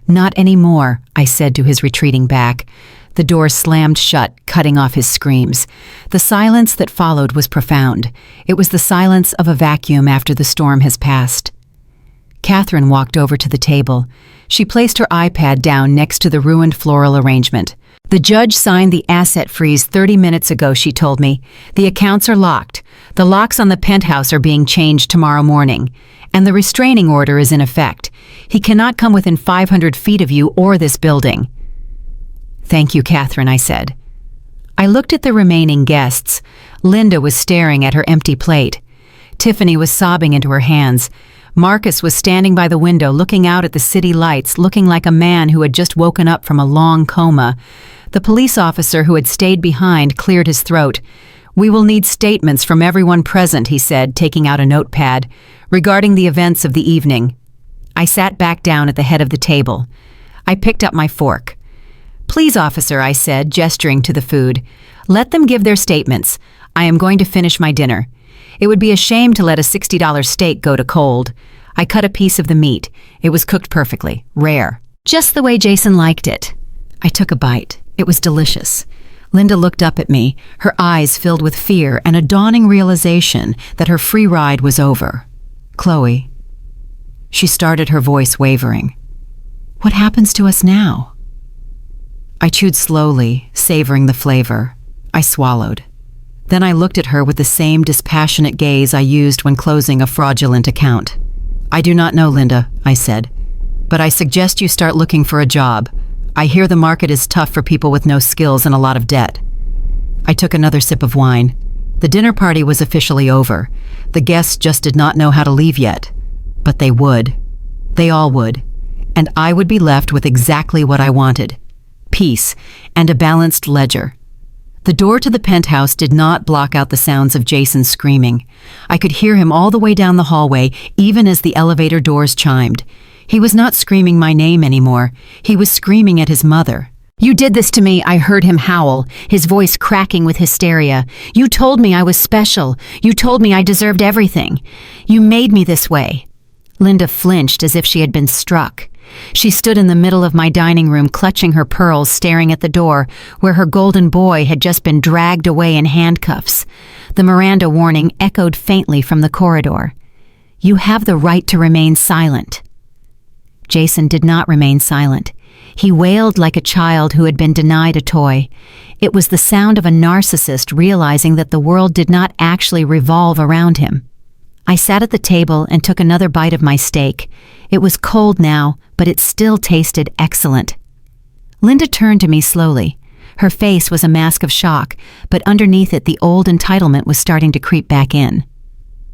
"Not anymore," I said to his retreating back. The door slammed shut, cutting off his screams. The silence that followed was profound. It was the silence of a vacuum after the storm has passed. Catherine walked over to the table. She placed her iPad down next to the ruined floral arrangement. "The judge signed the asset freeze 30 minutes ago," she told me. "The accounts are locked. The locks on the penthouse are being changed tomorrow morning. And the restraining order is in effect. He cannot come within 500 feet of you or this building." "Thank you, Catherine," I said. I looked at the remaining guests. Linda was staring at her empty plate. Tiffany was sobbing into her hands. Marcus was standing by the window looking out at the city lights, looking like a man who had just woken up from a long coma. The police officer who had stayed behind cleared his throat. "We will need statements from everyone present," he said, taking out a notepad, "regarding the events of the evening." I sat back down at the head of the table. I picked up my fork. "Please, officer," I said, gesturing to the food. "Let them give their statements. I am going to finish my dinner. It would be a shame to let a $60 steak go to cold." I cut a piece of the meat. It was cooked perfectly, rare, just the way Jason liked it. I took a bite. It was delicious. Linda looked up at me, her eyes filled with fear and a dawning realization that her free ride was over. "Chloe." She started, her voice wavering. "What happens to us now?" I chewed slowly, savoring the flavor. I swallowed. Then I looked at her with the same dispassionate gaze I used when closing a fraudulent account. "I do not know, Linda," I said, "but I suggest you start looking for a job. I hear the market is tough for people with no skills and a lot of debt." I took another sip of wine. The dinner party was officially over. The guests just did not know how to leave yet. But they would. They all would. And I would be left with exactly what I wanted: peace and a balanced ledger. The door to the penthouse did not block out the sounds of Jason screaming. I could hear him all the way down the hallway, even as the elevator doors chimed. He was not screaming my name anymore. He was screaming at his mother. "You did this to me," I heard him howl, his voice cracking with hysteria. "You told me I was special. You told me I deserved everything. You made me this way." Linda flinched as if she had been struck. She stood in the middle of my dining room, clutching her pearls, staring at the door, where her golden boy had just been dragged away in handcuffs. The Miranda warning echoed faintly from the corridor. "You have the right to remain silent." Jason did not remain silent. He wailed like a child who had been denied a toy. It was the sound of a narcissist realizing that the world did not actually revolve around him. I sat at the table and took another bite of my steak. It was cold now, but it still tasted excellent. Linda turned to me slowly. Her face was a mask of shock, but underneath it the old entitlement was starting to creep back in.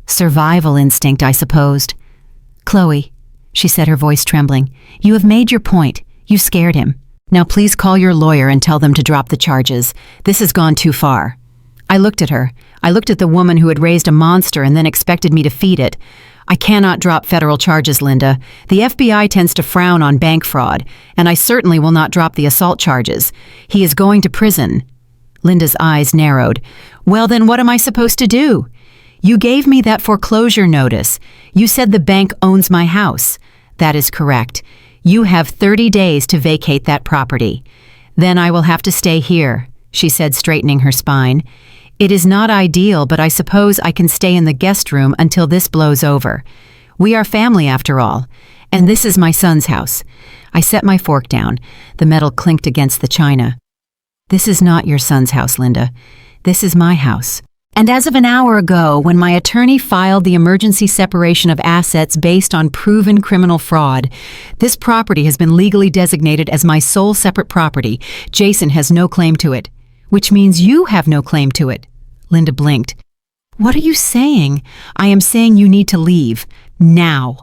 Survival instinct, I supposed. "Chloe," she said, her voice trembling, "you have made your point. You scared him. Now please call your lawyer and tell them to drop the charges. This has gone too far." I looked at her. I looked at the woman who had raised a monster and then expected me to feed it. "I cannot drop federal charges, Linda. The FBI tends to frown on bank fraud, and I certainly will not drop the assault charges. He is going to prison." Linda's eyes narrowed. "Well, then what am I supposed to do? You gave me that foreclosure notice. You said the bank owns my house." "That is correct. You have 30 days to vacate that property. Then I will have to stay here," she said, straightening her spine. "It is not ideal, but I suppose I can stay in the guest room until this blows over. We are family after all, and this is my son's house." I set my fork down. The metal clinked against the china. "This is not your son's house, Linda. This is my house. And as of an hour ago, when my attorney filed the emergency separation of assets based on proven criminal fraud, this property has been legally designated as my sole separate property. Jason has no claim to it." "Which means you have no claim to it." Linda blinked. "What are you saying?" "I am saying you need to leave. Now."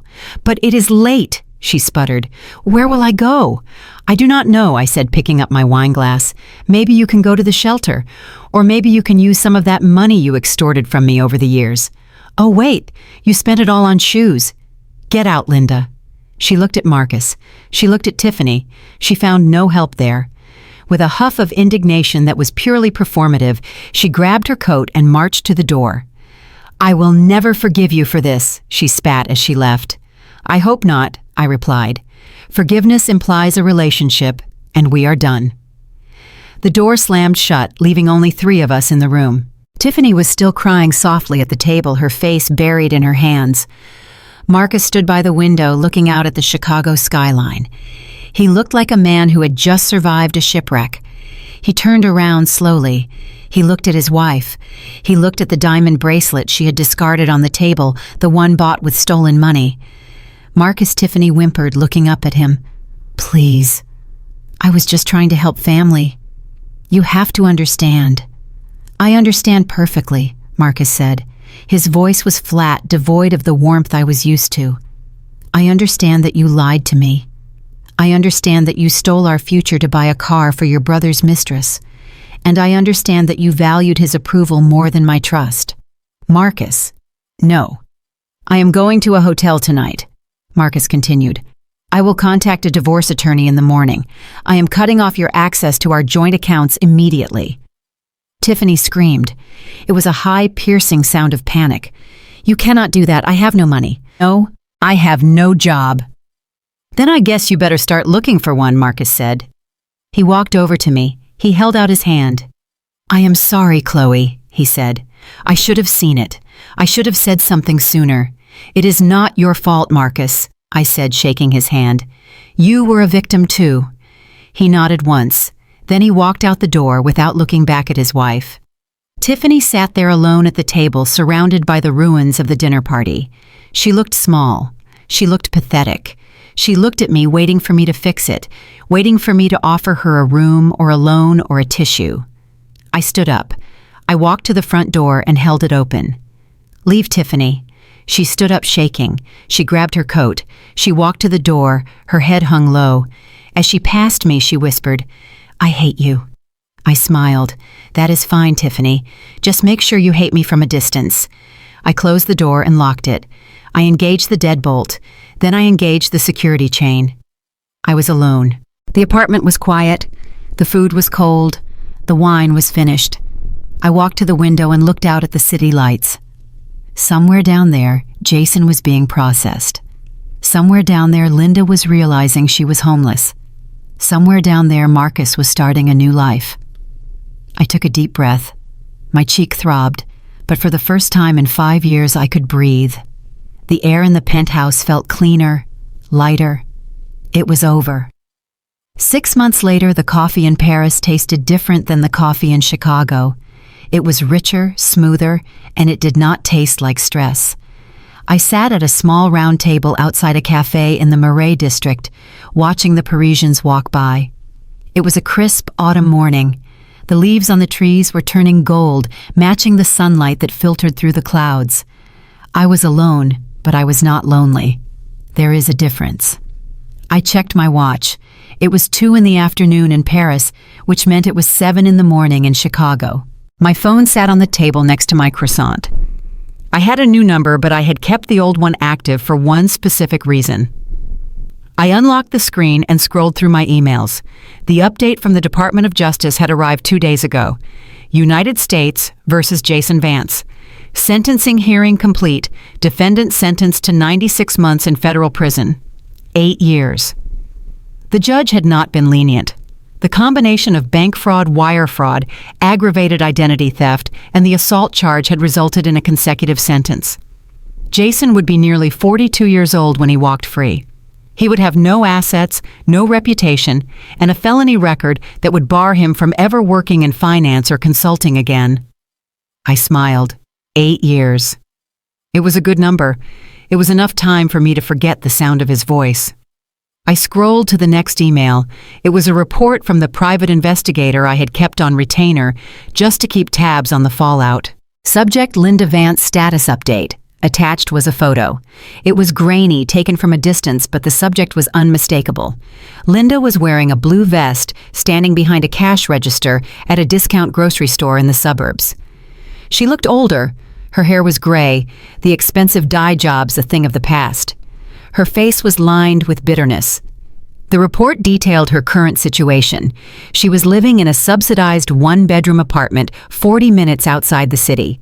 "But it is late," she sputtered. "Where will I go?" "I do not know," I said, picking up my wine glass. "Maybe you can go to the shelter. Or maybe you can use some of that money you extorted from me over the years." "Oh, wait, you spent it all on shoes." "Get out, Linda." She looked at Marcus. She looked at Tiffany. She found no help there. With a huff of indignation that was purely performative, she grabbed her coat and marched to the door. "I will never forgive you for this," she spat as she left. "I hope not," I replied. "Forgiveness implies a relationship, and we are done." The door slammed shut, leaving only 3 of us in the room. Tiffany was still crying softly at the table, her face buried in her hands. Marcus stood by the window, looking out at the Chicago skyline. He looked like a man who had just survived a shipwreck. He turned around slowly. He looked at his wife. He looked at the diamond bracelet she had discarded on the table, the one bought with stolen money. Marcus, Tiffany whimpered, looking up at him. "Please. I was just trying to help family. You have to understand." "I understand perfectly," Marcus said. His voice was flat, devoid of the warmth I was used to. "I understand that you lied to me. I understand that you stole our future to buy a car for your brother's mistress. And I understand that you valued his approval more than my trust." "Marcus." "No. I am going to a hotel tonight," Marcus continued. "I will contact a divorce attorney in the morning. I am cutting off your access to our joint accounts immediately." Tiffany screamed. It was a high, piercing sound of panic. "You cannot do that. I have no money." "No, I have no job." "Then I guess you better start looking for one," Marcus said. He walked over to me. He held out his hand. "I am sorry, Chloe," he said. "I should have seen it. I should have said something sooner. It is not your fault, Marcus," I said, shaking his hand. "You were a victim too." He nodded once. Then he walked out the door without looking back at his wife. Tiffany sat there alone at the table, surrounded by the ruins of the dinner party. She looked small. She looked pathetic. She looked at me, waiting for me to fix it, waiting for me to offer her a room or a loan or a tissue. I stood up. I walked to the front door and held it open. "Leave, Tiffany." She stood up shaking. She grabbed her coat. She walked to the door, her head hung low. As she passed me, she whispered, "I hate you." I smiled. "That is fine, Tiffany. Just make sure you hate me from a distance." I closed the door and locked it. I engaged the deadbolt. Then I engaged the security chain. I was alone. The apartment was quiet. The food was cold. The wine was finished. I walked to the window and looked out at the city lights. Somewhere down there, Jason was being processed. Somewhere down there, Linda was realizing she was homeless. Somewhere down there, Marcus was starting a new life. I took a deep breath. My cheek throbbed, but for the first time in 5 years, I could breathe. The air in the penthouse felt cleaner, lighter. It was over. 6 months later, the coffee in Paris tasted different than the coffee in Chicago. It was richer, smoother, and it did not taste like stress. I sat at a small round table outside a cafe in the Marais district, watching the Parisians walk by. It was a crisp autumn morning. The leaves on the trees were turning gold, matching the sunlight that filtered through the clouds. I was alone, but I was not lonely. There is a difference. I checked my watch. It was 2 in the afternoon in Paris, which meant it was 7 in the morning in Chicago. My phone sat on the table next to my croissant. I had a new number, but I had kept the old one active for one specific reason. I unlocked the screen and scrolled through my emails. The update from the Department of Justice had arrived 2 days ago. United States versus Jason Vance. Sentencing hearing complete. Defendant sentenced to 96 months in federal prison. 8 years. The judge had not been lenient. The combination of bank fraud, wire fraud, aggravated identity theft, and the assault charge had resulted in a consecutive sentence. Jason would be nearly 42 years old when he walked free. He would have no assets, no reputation, and a felony record that would bar him from ever working in finance or consulting again. I smiled. 8 years. It was a good number. It was enough time for me to forget the sound of his voice. I scrolled to the next email. It was a report from the private investigator I had kept on retainer just to keep tabs on the fallout. Subject: Linda Vance status update. Attached was a photo. It was grainy, taken from a distance, but the subject was unmistakable. Linda was wearing a blue vest, standing behind a cash register at a discount grocery store in the suburbs. She looked older. Her hair was gray, the expensive dye jobs a thing of the past. Her face was lined with bitterness. The report detailed her current situation. She was living in a subsidized one-bedroom apartment 40 minutes outside the city.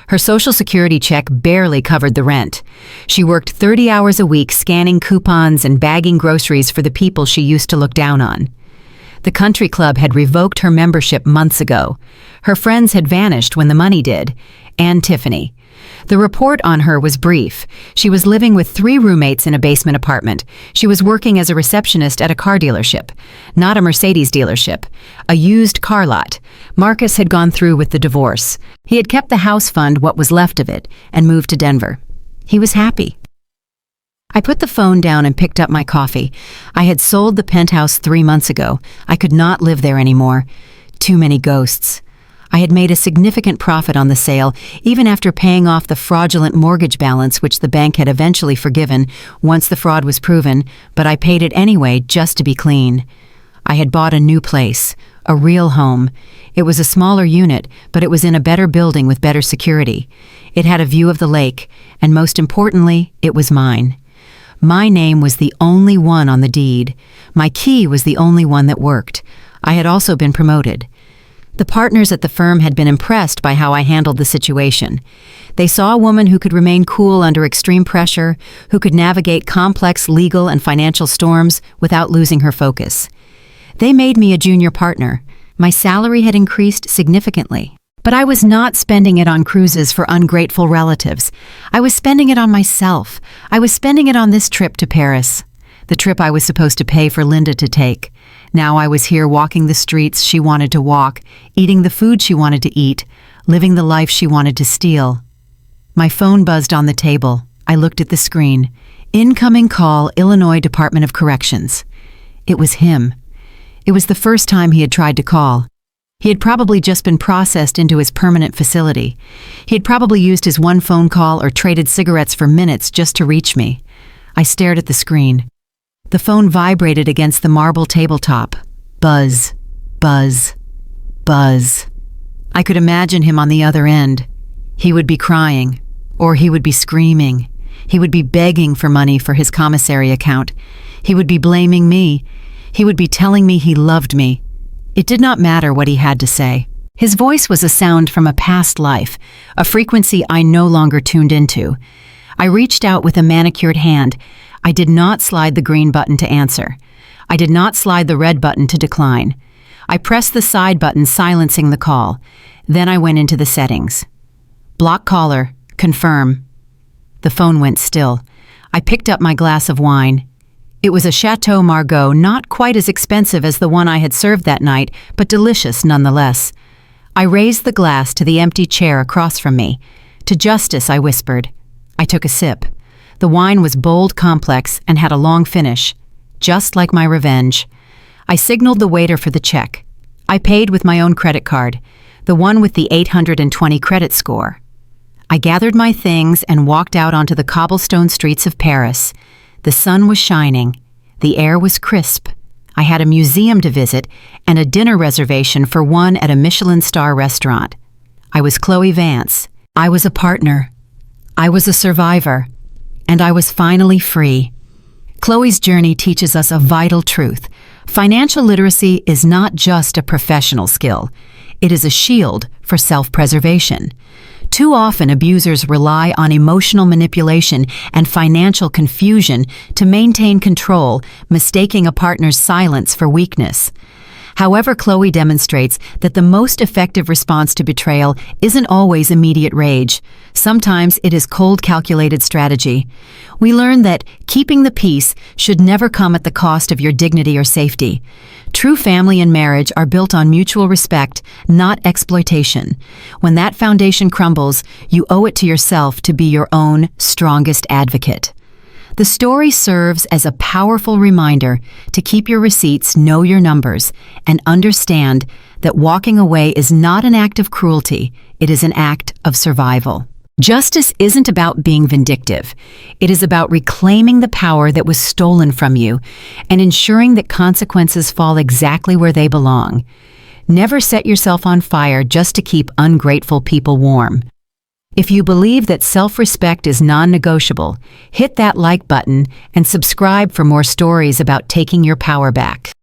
Her Social Security check barely covered the rent. She worked 30 hours a week scanning coupons and bagging groceries for the people she used to look down on. The country club had revoked her membership months ago. Her friends had vanished when the money did, and Tiffany. The report on her was brief. She was living with 3 roommates in a basement apartment. She was working as a receptionist at a car dealership, not a Mercedes dealership, a used car lot. Marcus had gone through with the divorce. He had kept the house fund, what was left of it, and moved to Denver. He was happy. I put the phone down and picked up my coffee. I had sold the penthouse 3 months ago. I could not live there anymore. Too many ghosts. I had made a significant profit on the sale, even after paying off the fraudulent mortgage balance which the bank had eventually forgiven once the fraud was proven, but I paid it anyway just to be clean. I had bought a new place, a real home. It was a smaller unit, but it was in a better building with better security. It had a view of the lake, and most importantly, it was mine. My name was the only one on the deed. My key was the only one that worked. I had also been promoted. The partners at the firm had been impressed by how I handled the situation. They saw a woman who could remain cool under extreme pressure, who could navigate complex legal and financial storms without losing her focus. They made me a junior partner. My salary had increased significantly. But I was not spending it on cruises for ungrateful relatives. I was spending it on myself. I was spending it on this trip to Paris. the trip I was supposed to pay for Linda to take. Now I was here walking the streets she wanted to walk, eating the food she wanted to eat, living the life she wanted to steal. My phone buzzed on the table. I looked at the screen. Incoming call, Illinois Department of Corrections. It was him. It was the first time he had tried to call. He had probably just been processed into his permanent facility. He had probably used his one phone call or traded cigarettes for minutes just to reach me. I stared at the screen. The phone vibrated against the marble tabletop. Buzz, buzz, buzz. I could imagine him on the other end. He would be crying, or he would be screaming. He would be begging for money for his commissary account. He would be blaming me. He would be telling me he loved me. It did not matter what he had to say. His voice was a sound from a past life, a frequency I no longer tuned into. I reached out with a manicured hand. I did not slide the green button to answer. I did not slide the red button to decline. I pressed the side button, silencing the call. Then I went into the settings. Block caller, confirm. The phone went still. I picked up my glass of wine. It was a Chateau Margaux, not quite as expensive as the one I had served that night, but delicious nonetheless. I raised the glass to the empty chair across from me. To justice, I whispered. I took a sip. The wine was bold, complex, and had a long finish, just like my revenge. I signaled the waiter for the check. I paid with my own credit card, the one with the 820 credit score. I gathered my things and walked out onto the cobblestone streets of Paris. The sun was shining. The air was crisp. I had a museum to visit and a dinner reservation for one at a Michelin star restaurant. I was Chloe Vance. I was a partner. I was a survivor. And I was finally free. Chloe's journey teaches us a vital truth. Financial literacy is not just a professional skill. It is a shield for self-preservation. Too often, abusers rely on emotional manipulation and financial confusion to maintain control, mistaking a partner's silence for weakness. However, Chloe demonstrates that the most effective response to betrayal isn't always immediate rage. Sometimes it is cold, calculated strategy. We learn that keeping the peace should never come at the cost of your dignity or safety. True family and marriage are built on mutual respect, not exploitation. When that foundation crumbles, you owe it to yourself to be your own strongest advocate. The story serves as a powerful reminder to keep your receipts, know your numbers, and understand that walking away is not an act of cruelty, it is an act of survival. Justice isn't about being vindictive. It is about reclaiming the power that was stolen from you and ensuring that consequences fall exactly where they belong. Never set yourself on fire just to keep ungrateful people warm. If you believe that self-respect is non-negotiable, hit that like button and subscribe for more stories about taking your power back.